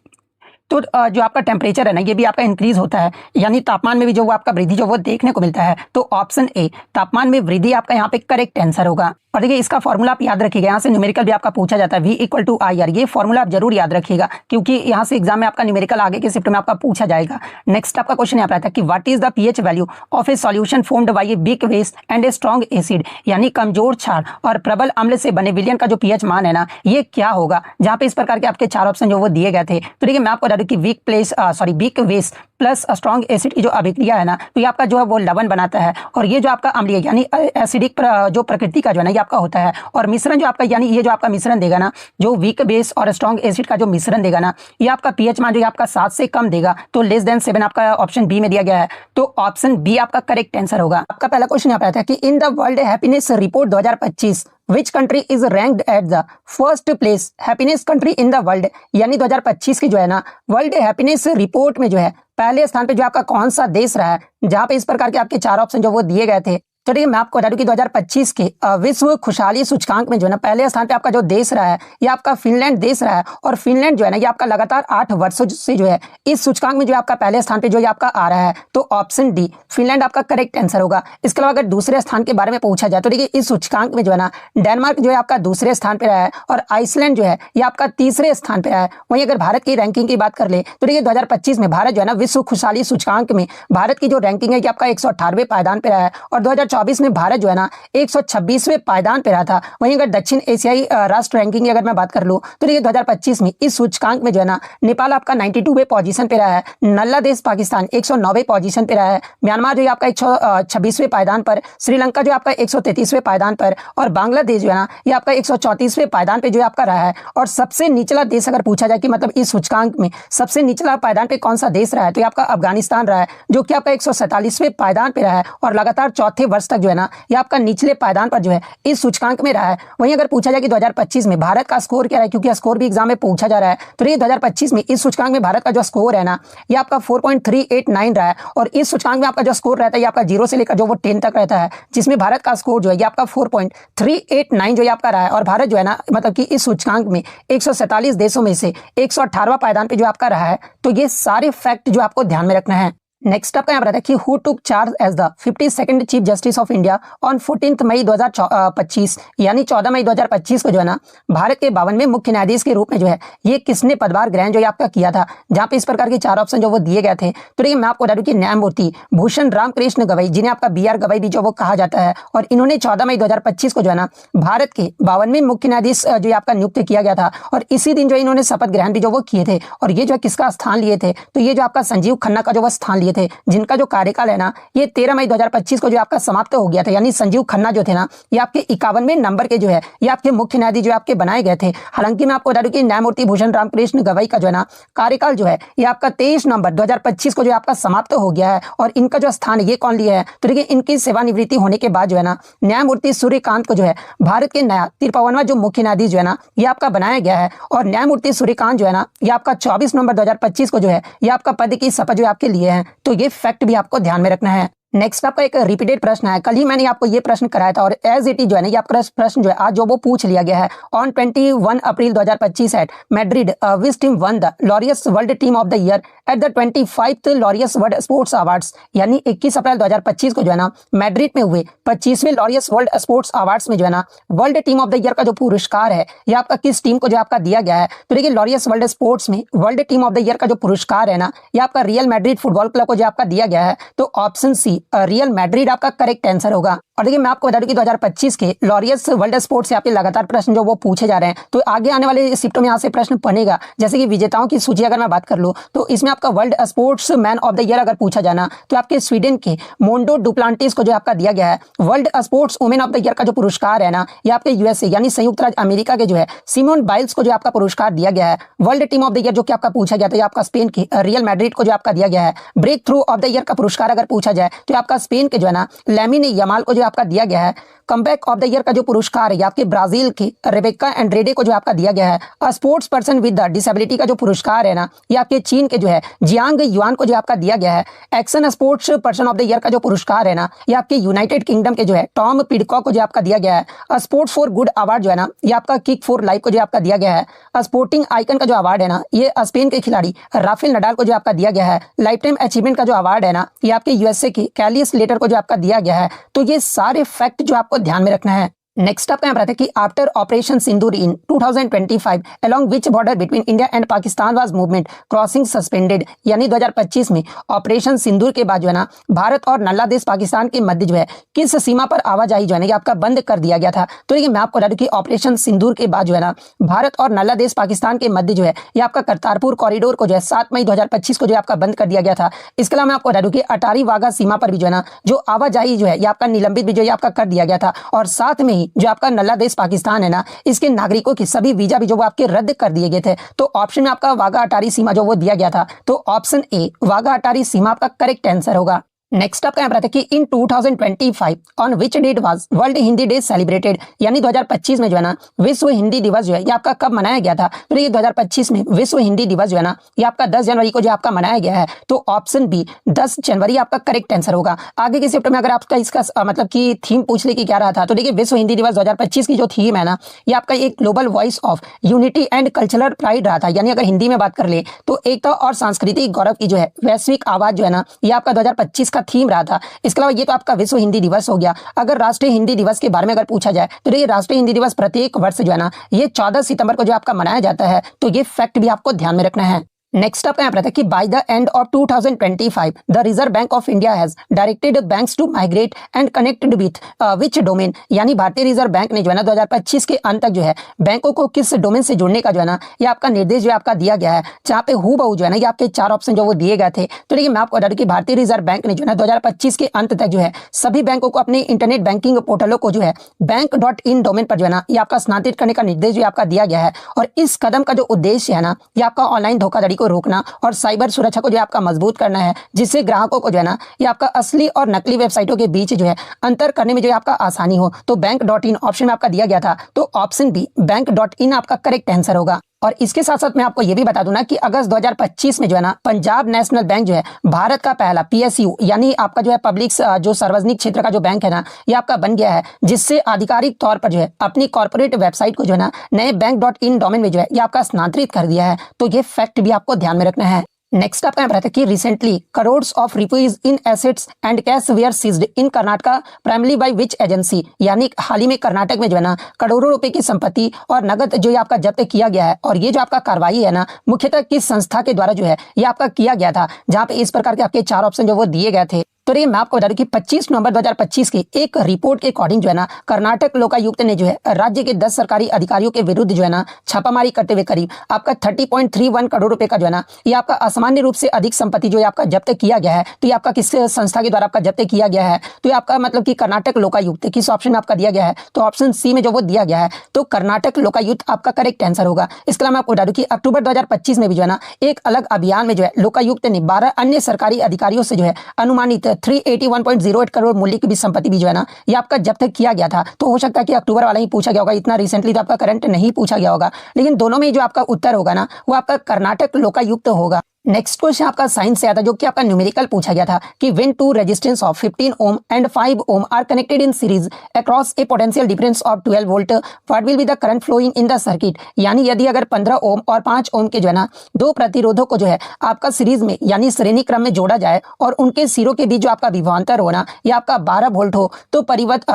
तो जो आपका टेम्परेचर है ना ये भी आपका इंक्रीज होता है, यानी तापमान में भी जो वो आपका वृद्धि जो वो देखने को मिलता है। तो ऑप्शन ए तापमान में वृद्धि आपका यहाँ पे करेक्ट आंसर होगा। और देखिए इसका फॉर्मूला आप याद रखिएगा, यहाँ से न्यूमेरिकल भी आपका पूछा जाता है V = IR, ये फॉर्मूला आप जरूर याद रखिएगा क्योंकि यहाँ से एग्जाम में आपका न्यूमेरिकल आगे के शिफ्ट में आपका पूछा जाएगा। नेक्स्ट आपका क्वेश्चन यहाँ पर आता है कि what is the pH value of A solution formed by a weak base and a strong acid, यानी कमजोर क्षार और प्रबल अम्ल से बने विलयन का जो pH मान है ना ये क्या होगा। जहाँ पे इस प्रकार के आपके 4 ऑप्शन जो वो दिए गए थे। तो देखिए मैं आपको बता दूं कि weak base plus strong acid की जो अभिक्रिया है ना तो ये आपका जो है वो लवण बनाता है और ये जो आपका अम्लीय यानी एसिडिक जो प्रकृति का जो है ना ये आपका होता है। और मिश्रण जो आपका यानी ये जो आपका मिश्रण देगा ना जो वीक बेस और स्ट्रॉन्ग एसिड का जो मिश्रण देगा ना ये आपका pH मान जो है आपका 7 से कम देगा। तो <7 आपका ऑप्शन बी में दिया गया है। तो ऑप्शन बी आपका करेक्ट आंसर होगा। आपका पहला क्वेश्चन यहाँ पे आता है कि in the world happiness report 2025 which country is ranked at the first place happiness country in the world, यानी 2025 की जो है ना वर्ल्ड हैप्पीनेस रिपोर्ट में जो है पहले स्थान पे जो आपका कौन सा देश रहा है। जहां पे इस प्रकार के आपके 4 ऑप्शन जो वो दिए गए थे। तो देखिए मैं आपको बता दूं कि 2025 के विश्व खुशहाली सूचकांक में जो है ना पहले स्थान पे आपका जो देश रहा है ये आपका फिनलैंड देश रहा है। और फिनलैंड जो है ना ये आपका लगातार 8 वर्षों से जो है इस सूचकांक में जो आपका पहले स्थान पे जो है आपका आ रहा है। तो ऑप्शन डी फिनलैंड आपका करेक्ट आंसर होगा। इसके अलावा अगर दूसरे स्थान के बारे में पूछा जाए तो देखिए इस सूचकांक में जो है ना डेनमार्क जो है आपका दूसरे स्थान पे रहा है और आइसलैंड जो है ये आपका तीसरे स्थान पे रहा है। वहीं अगर भारत की रैंकिंग की बात कर ले तो देखिए 2025 में भारत जो है ना विश्व खुशहाली सूचकांक में भारत की जो रैंकिंग है कि आपका 118वें पायदान पे रहा है और 2024 में भारत जो है ना 126वें पायदान पे रहा था। वहीं अगर दक्षिण एशियाई राष्ट्र रैंकिंग की अगर मैं बात कर लूं तो देखिए 2025 में इस सूचकांक में जो है ना नेपाल आपका 92वें पोजीशन पे रहा है, नल्ला देश पाकिस्तान 109वें पोजीशन पे रहा है, म्यांमार जो है आपका 126वें पायदान पर, श्रीलंका जो आपका 133वें पायदान पर और बांग्लादेश जो है ना ये आपका 134वें पायदान पे जो है आपका रहा है। और सबसे निचला देश अगर पूछा जाए कि मतलब इस सूचकांक में सबसे निचला पायदान पे कौन सा देश रहा है तो ये आपका अफगानिस्तान रहा है, जो कि आपका 147वें पायदान पे रहा है और लगातार चौथे वर्ष तक जो है ना ये आपका निचले पायदान पर जो है इस सूचकांक में रहा है। वहीं अगर पूछा जाए कि 2025 में भारत का स्कोर क्या है, क्योंकि स्कोर भी एग्जाम में पूछा जा रहा है, तो ये 2025 में इस सूचकांक में भारत का जो स्कोर है ना ये आपका 4.389 रहा है। और इस सूचकांक में आपका जो स्कोर रहता है ये आपका 0 से लेकर जो वो 10 तक रहता है, जिसमें भारत का स्कोर जो है ये आपका 4.389 जो है आपका रहा है। और भारत जो है ना मतलब कि इस सूचकांक में 147 देशों में से 118वां पायदान पे जो आपका रहा है। तो ये सारे फैक्ट जो आपको ध्यान में रखना है। नेक्स्ट आपका यहाँ पर है कि who took charge as the 52nd chief justice of India on 14 May 2025, यानी 14 मई 2025 को जो है ना भारत के 52वें मुख्य न्यायाधीश के रूप में जो है ये किसने पदभार ग्रहण जो है आपका किया था। जहां पे इस प्रकार के 4 ऑप्शन जो वो दिए गए थे। तो देखिए मैं आपको बता दूं कि न्यायमूर्ति भूषण रामकृष्ण गवई, जिन्हें आपका BR गवई भी जो वो कहा जाता है, और इन्होंने 14 मई 2025 को जो है ना भारत के 52वें मुख्य न्यायाधीश जो आपका नियुक्त किया गया था। और इसी दिन जो इन्होंने शपथ ग्रहण भी जो वो किए थे। और ये जो किसका स्थान लिए थे, तो ये जो आपका संजीव खन्ना का जो वो स्थान लिए थे, जिनका जो कार्यकाल है ना ये 13 मई 2025 को जो आपका समाप्त हो गया था। यानी संजीव खन्ना जो थे ना ये आपके 51वें नंबर के जो है ये आपके मुख्य न्यायाधीश जो आपके बनाए गए थे। हालांकि मैं आपको बता दूं कि न्यायमूर्ति भूषण रामकृष्ण गवई का जो है ना कार्यकाल जो है ये आपका 23 नवंबर 2025 को जो आपका समाप्त हो गया है। और इनका जो स्थान ये कौन लिया है, तो देखिए इनकी सेवानिवृत्ति होने के बाद जो है ना न्यायमूर्ति सूर्यकांत को जो है भारत के नया 53वां जो मुख्य न्यायाधीश जो है ना ये आपका बनाया गया है। और न्यायमूर्ति सूर्यकांत जो है ना ये आपका 24 नवंबर 2025 को जो है ये आपका पद की शपथ जो आपके लिए है। तो ये फैक्ट भी आपको ध्यान में रखना है। नेक्स्ट आपका एक रिपीटेड प्रश्न है, कल ही मैंने आपको ये प्रश्न कराया था और एज इट इज जो है ना ये आपका प्रश्न जो है आज जो वो पूछ लिया गया है। On 21 April 2025 at Madrid which team won the Laureus world team of the year at the 25th Laureus world Sports Awards. यानी 21 अप्रैल 2025 को जो है ना मैड्रिड में हुए 25वें लॉरियस वर्ल्ड स्पोर्ट्स अवार्ड्स में जो है ना world team of the year का जो पुरस्कार है ये आपका किस टीम को जो आपका दिया गया है। तो देखिए लॉरियस वर्ल्ड स्पोर्ट्स में world team of the year का जो पुरस्कार है ना ये आपका रियल मैड्रिड फुटबॉल क्लब को जो आपका दिया गया है। तो ऑप्शन सी रियल मैड्रिड आपका करेक्ट आंसर होगा। और देखिए मैं आपको बता दूं कि 2025 के लॉरियस वर्ल्ड स्पोर्ट्स से आपके लगातार प्रश्न जो वो पूछे जा रहे हैं। तो आगे आने वाले शिफ्टों में यहाँ से प्रश्न बनेगा। जैसे कि विजेताओं की सूची अगर मैं बात कर लूं तो इसमें आपका world sports man of the year अगर पूछा जाना तो आपके स्वीडन के मोंडो डुप्लांटिस को जो आपका दिया गया है। World sports women of the year का जो पुरस्कार है ना ये आपके यूएसए यानी संयुक्त राज्य अमेरिका के जो है सिमोन बाइल्स को जो आपका पुरस्कार दिया गया है। World team of the year जो कि आपका पूछा गया था आपका स्पेन की रियल मैड्रिड को जो आपका दिया गया है। Breakthrough of the year का पुरस्कार अगर पूछा जाए तो आपका स्पेन के जो है ना लैमिन यमाल को जो आपका दिया गया है। कमबैक ऑफ द ईयर का जो पुरस्कार है आपके ब्राजील की रेबेका एंड्रेडे को जो आपका दिया गया है। Sports person with the disability का जो पुरस्कार है ना ये आपके चीन के जो है जियांग युआन को जो आपका दिया गया है। Action sports person of the year का जो पुरस्कार है ना ये आपके यूनाइटेड किंगडम के जो है टॉम पिडकॉक को जो आपका दिया गया है। स्पोर्ट्स फॉर गुड अवार्ड जो है ना ये आपका किक फॉर लाइफ को जो आपका दिया गया है। स्पोर्टिंग आइकन का जो अवार्ड है ना ये स्पेन के खिलाड़ी राफेल नडाल को जो आपका दिया गया है। लाइफ टाइम अचीवमेंट का जो अवार्ड है ना ये आपके यूएसए की कैलियस लेटर को जो आपका दिया गया है। तो ये सारे फैक्ट जो आपको ध्यान में रखना है। नेक्स्ट आपका यहाँ पर आता है कि after operation Sindoor in 2025 along which border between India and Pakistan was movement crossing suspended. यानी 2025 में ऑपरेशन सिंदूर के बाद जो है ना भारत और बांग्लादेश पाकिस्तान के मध्य जो है किस सीमा पर आवाजाही जो है ना आपका बंद कर दिया गया था। तो देखिए मैं आपको बता दूं कि ऑपरेशन सिंदूर के बाद जो है ना भारत और बांग्लादेश पाकिस्तान के मध्य जो है ये आपका करतारपुर कॉरिडोर को जो है 7 मई 2025 को जो आपका बंद कर दिया गया था। इसके अलावा मैं आपको बता दूं कि अटारी वाघा सीमा पर भी जो है ना जो आवाजाही जो है ये आपका निलंबित भी जो है आपका कर दिया गया था। और साथ में जो आपका बांग्लादेश पाकिस्तान है ना इसके नागरिकों की सभी वीजा भी जो वो आपके रद्द कर दिए गए थे। तो ऑप्शन में आपका वाघा अटारी सीमा जो वो दिया गया था। तो ऑप्शन ए वाघा अटारी सीमा आपका करेक्ट आंसर होगा। नेक्स्ट आपका यहाँ पर आता है कि in 2025 on which date was World Hindi Day celebrated. यानी 2025 में जो है ना विश्व हिंदी दिवस जो है ये आपका कब मनाया गया था। तो ये 2025 में विश्व हिंदी दिवस जो है ना ये आपका 10 जनवरी को जो आपका मनाया गया है। तो ऑप्शन बी 10 जनवरी आपका करेक्ट आंसर होगा। आगे के शिफ्ट में अगर आपका इसका मतलब कि थीम पूछ ले कि क्या रहा था तो देखिए विश्व हिंदी दिवस 2025 की जो थीम है ना ये आपका एक global voice of unity and cultural pride रहा था। यानी अगर हिंदी में बात कर ले तो एकता और सांस्कृतिक गौरव की जो है वैश्विक आवाज जो है ना ये आपका 2025 का थीम रहा था। इसके अलावा ये तो आपका विश्व हिंदी दिवस हो गया। अगर राष्ट्रीय हिंदी दिवस के बारे में अगर पूछा जाए तो ये राष्ट्रीय हिंदी दिवस प्रत्येक वर्ष जो है ना ये 14 सितंबर को जो आपका मनाया जाता है। तो ये फैक्ट भी आपको ध्यान में रखना है। नेक्स्ट आपका यहाँ पर आता है कि by the end of 2025 the Reserve Bank of India has directed banks to migrate and connected with which domain. यानी भारतीय रिजर्व बैंक ने जो है ना 2025 के अंत तक जो है बैंकों को किस डोमेन से जुड़ने का जो है ना ये आपका निर्देश जो आपका दिया गया है। जहाँ पे हूबहू जो है ना ये आपके 4 ऑप्शन जो वो दिए गए थे। तो देखिए मैं आपको बता दूं कि भारतीय रिजर्व बैंक ने जो है ना 2025 के अंत तक जो है सभी बैंकों को अपने इंटरनेट बैंकिंग पोर्टलों को जो है बैंक.in डोमेन पर जो है ना ये आपका स्थानांतरित करने का निर्देश जो आपका दिया गया है। और इस कदम का जो उद्देश्य है ना ये आपका ऑनलाइन धोखाधड़ी रोकना और साइबर सुरक्षा को जो आपका मजबूत करना है, जिससे ग्राहकों को जो है ना ये आपका असली और नकली वेबसाइटों के बीच जो है अंतर करने में जो है आपका आसानी हो। तो बैंक.in ऑप्शन में आपका दिया गया था। तो ऑप्शन बी बैंक.in आपका करेक्ट आंसर होगा। और इसके साथ साथ मैं आपको ये भी बता दूं ना कि अगस्त 2025 में जो है ना पंजाब नेशनल बैंक जो है भारत का पहला पीएसयू यानी आपका जो है पब्लिक जो सार्वजनिक क्षेत्र का जो बैंक है ना ये आपका बन गया है, जिससे आधिकारिक तौर पर जो है अपनी कॉर्पोरेट वेबसाइट को जो है ना नए बैंक.in डोमेन में जो है ये आपका स्थानांतरित कर दिया है। तो ये फैक्ट भी आपको ध्यान में रखना है। नेक्स्ट आपका यहाँ पर आता है कि recently crores of rupees in assets and cash were seized in Karnataka primary by which agency. यानी हाल ही में कर्नाटक में जो है ना करोड़ों रुपए की संपत्ति और नगद जो है आपका जब्त किया गया है। और ये जो आपका कार्रवाई है ना मुख्यतः किस संस्था के द्वारा जो है ये आपका किया गया था। जहाँ पे इस प्रकार के आपके 4 ऑप्शन जो वो दिए गए थे। तो ये मैं आपको बता दूं कि 25 नवंबर 2025 की एक रिपोर्ट के अकॉर्डिंग जो है ना कर्नाटक लोकायुक्त ने जो है राज्य के 10 सरकारी अधिकारियों के विरुद्ध जो है ना छापामारी करते हुए करीब आपका 30.31 करोड़ रुपए का जो है ना ये आपका असामान्य रूप से अधिक संपत्ति जो है आपका जब्त किया गया है। तो ये आपका किस संस्था के द्वारा आपका जब्त किया गया है? तो ये आपका मतलब कि कर्नाटक लोकायुक्त किस ऑप्शन में आपका दिया गया है? तो ऑप्शन सी में जो वो दिया गया है तो कर्नाटक लोकायुक्त आपका करेक्ट आंसर होगा। इसके अलावा मैं आपको बता दूं कि अक्टूबर 2025 में भी जो है ना एक अलग अभियान में जो है लोकायुक्त ने 12 अन्य सरकारी अधिकारियों से जो है अनुमानित 381.08 करोड़ मूल्य की भी संपत्ति भी जो है ना ये आपका जब्त किया गया था। तो हो सकता है कि अक्टूबर वाला ही पूछा गया होगा, इतना रिसेंटली तो आपका करंट नहीं पूछा गया होगा, लेकिन दोनों में जो आपका उत्तर होगा ना वो आपका कर्नाटक लोकायुक्त होगा। नेक्स्ट क्वेश्चन आपका साइंस से आता जो कि आपका न्यूमेरिकल पूछा गया था कि when two resistance of 15 ohm and 5 ohm are connected in series across a potential difference of 12 volt what will be the current flowing in the circuit. यानी यदि अगर 15 ओम और 5 ओम के जो है ना दो प्रतिरोधों को जो है आपका सीरीज में यानी श्रेणी क्रम में जोड़ा जाए और उनके सिरों के बीच जो आपका विभवांतर हो ना या आपका 12 वोल्ट हो तो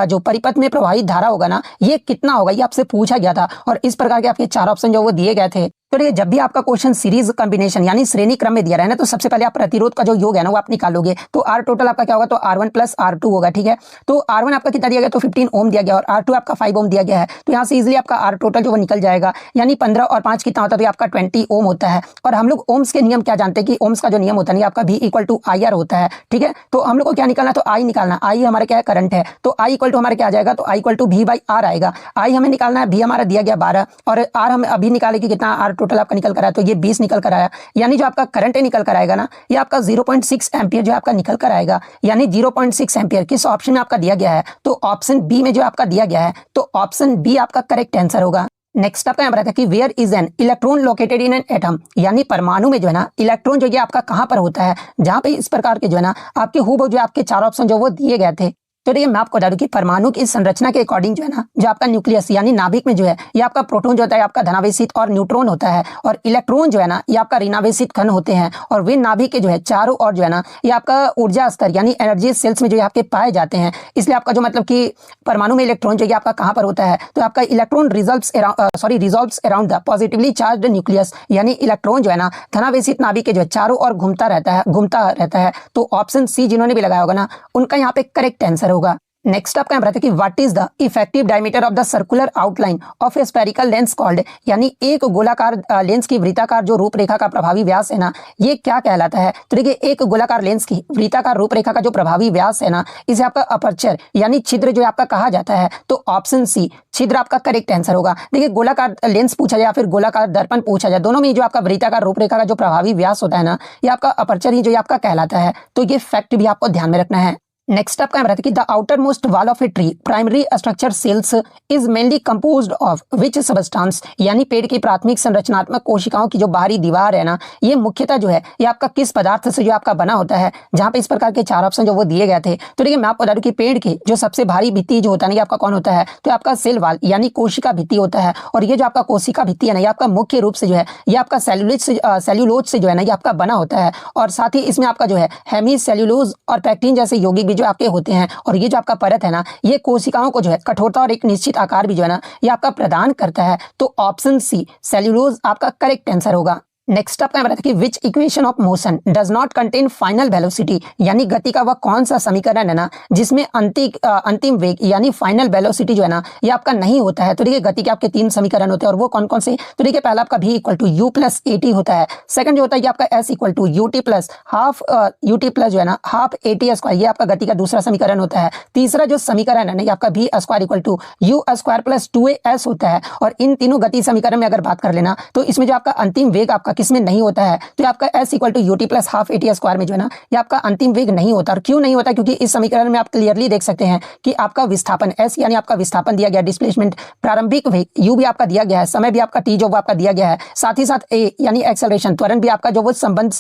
जो परिपथ में प्रवाहित धारा होगा ना ये कितना होगा, ये आपसे पूछा गया था। और इस प्रकार के आपके 4 ऑप्शन जो वो दिए गए थे। तो देखिए जब भी आपका क्वेश्चन सीरीज कॉम्बिनेशन यानी श्रेणी क्रम में दिया रहा है ना तो सबसे पहले आप प्रतिरोध का जो योग है ना वो आप निकालोगे। तो आर टोटल आपका क्या होगा, तो R1 प्लस R2 होगा। ठीक है, तो R1 आपका कितना दिया गया, तो 15 ओम दिया गया और R2 आपका 5 ओम दिया गया है। तो यहाँ से इजिली आपका आर टोटल जो वो निकल जाएगा, यानी 15 और 5 कितना होता है, तो आपका 20 ओम होता है। और हम लोग ओम्स के नियम क्या जानते हैं कि ओम्स का जो नियम होता है आपका V इक्वल टू IR होता है। ठीक है, तो हम लोग को क्या निकालना, तो I निकालना। I हमारे क्या है, करंट है, तो I इक्वल टू हमारे क्या आ जाएगा, तो I इक्वल टू V/R आएगा। I हमें निकालना है, V हमारा दिया गया 12 और R हम अभी निकाले कि कितना आर टोटल आपका निकल कर आया, तो ये 20 निकल कर आया। यानी जो आपका करंट निकल कर आएगा ना ये आपका 0.6 एम्पियर जो आपका निकल कर आएगा। यानी 0.6 एम्पियर किस ऑप्शन में आपका दिया गया है, तो ऑप्शन बी में जो आपका दिया गया है, तो ऑप्शन बी आपका करेक्ट आंसर होगा। नेक्स्ट आपका यहाँ बताया कि where is an electron located in an atom, यानी परमाणु में जो है ना इलेक्ट्रॉन जो है आपका कहाँ पर होता है, जहाँ पे इस प्रकार के जो है ना आपके हूबहू जो आपके 4 ऑप्शन जो वो दिए गए थे। तो देखिए मैं आपको बता दूं कि परमाणु की संरचना के अकॉर्डिंग जो है ना जो आपका न्यूक्लियस यानी नाभिक में जो है ये आपका प्रोटॉन जो होता है आपका धनावेशित और न्यूट्रॉन होता है, और इलेक्ट्रॉन जो है ना ये आपका ऋणावेशित कण होते हैं। और वे नाभिक के जो है चारों ओर जो है ना ये आपका ऊर्जा स्तर यानी एनर्जी सेल्स में जो है आपके पाए जाते हैं। इसलिए आपका जो मतलब कि परमाणु में इलेक्ट्रॉन जो है आपका कहाँ पर होता है, तो आपका electron resolves around the positively charged nucleus, यानी इलेक्ट्रॉन जो है ना धनावेशित नाभिक के जो है चारों ओर घूमता रहता है। तो ऑप्शन सी जिन्होंने भी लगाया होगा ना उनका यहाँ पे करेक्ट आंसर होगा। नेक्स्ट आपका यहाँ बताते हैं कि what is the effective diameter of the circular outline of A spherical lens called, यानी एक गोलाकार लेंस की वृत्ताकार जो रूपरेखा का प्रभावी व्यास है ना ये क्या कहलाता है। तो देखिए एक गोलाकार लेंस की वृत्ताकार रूपरेखा का जो प्रभावी व्यास है ना इसे आपका अपर्चर यानी छिद्र जो आपका कहा जाता है। तो ऑप्शन सी छिद्र आपका करेक्ट आंसर होगा। देखिए गोलाकार लेंस पूछा जाए या फिर गोलाकार दर्पण पूछा जाए, दोनों में जो आपका वृत्ताकार रूपरेखा का जो प्रभावी व्यास होता है ना ये आपका अपर्चर ही जो आपका कहलाता है। तो ये फैक्ट भी आपको ध्यान में रखना है। नेक्स्ट आपका बताते कि the outermost wall of a tree primary structure cells is mainly composed of which substance, यानी पेड़ की प्राथमिक संरचनात्मक कोशिकाओं की जो बाहरी दीवार है ना ये मुख्यतः जो है ये आपका किस पदार्थ से जो आपका बना होता है, जहां पे इस प्रकार के 4 ऑप्शन जो वो दिए गए थे। तो देखिए मैं आपको बता दूं कि पेड़ के जो सबसे भारी भित्ति जो होता है ना ये आपका कौन होता है, तो आपका सेल वाल यानी कोशिका भित्ति होता है। और ये जो आपका कोशिका भित्ति है ना ये आपका मुख्य रूप से जो है ये आपका सेल्यूलोज से जो है ना ये आपका बना होता है। और साथ ही इसमें आपका जो है हेमी सेल्यूलोज और पैक्टिन जैसे यौगिक भी जो आपके होते हैं। और ये जो आपका परत है ना ये कोशिकाओं को जो है कठोरता और एक निश्चित आकार भी जो है ना ये आपका प्रदान करता है। तो ऑप्शन सी सेल्यूलोज आपका करेक्ट आंसर होगा। नेक्स्ट आपका बताते कि विच equation of motion does not contain final velocity, यानी गति का वह कौन सा समीकरण है ना जिसमें अंतिम वेग यानी फाइनल वेलोसिटी जो है ना ये आपका नहीं होता है। तो देखिए गति के आपके 3 समीकरण होते हैं और वो कौन कौन से, तो देखिए पहला आपका v equal to u plus a t होता है। सेकंड जो होता है ये आपका s equal to u t plus half ut plus जो है ना हाफ ए टी स्क्वायर, ये आपका गति का दूसरा समीकरण होता है। तीसरा जो समीकरण है ना ये आपका v square equal to u square plus 2as होता है। और इन तीनों गति समीकरण में अगर बात कर लेना तो इसमें जो आपका अंतिम वेग आपका किसमें नहीं होता है, तो आपका s equal to ut plus half at square में जो है ना ये आपका अंतिम वेग नहीं होता। और क्यों नहीं होता, क्योंकि इस समीकरण में आप क्लियरली देख सकते हैं कि आपका विस्थापन s यानी आपका विस्थापन दिया गया, डिस्प्लेसमेंट प्रारंभिक वेग u भी आपका दिया गया है, समय भी आपका t जो वो आपका दिया गया है, साथ ही साथ a यानी एक्सेलरेशन त्वरण भी आपका जो वो संबंध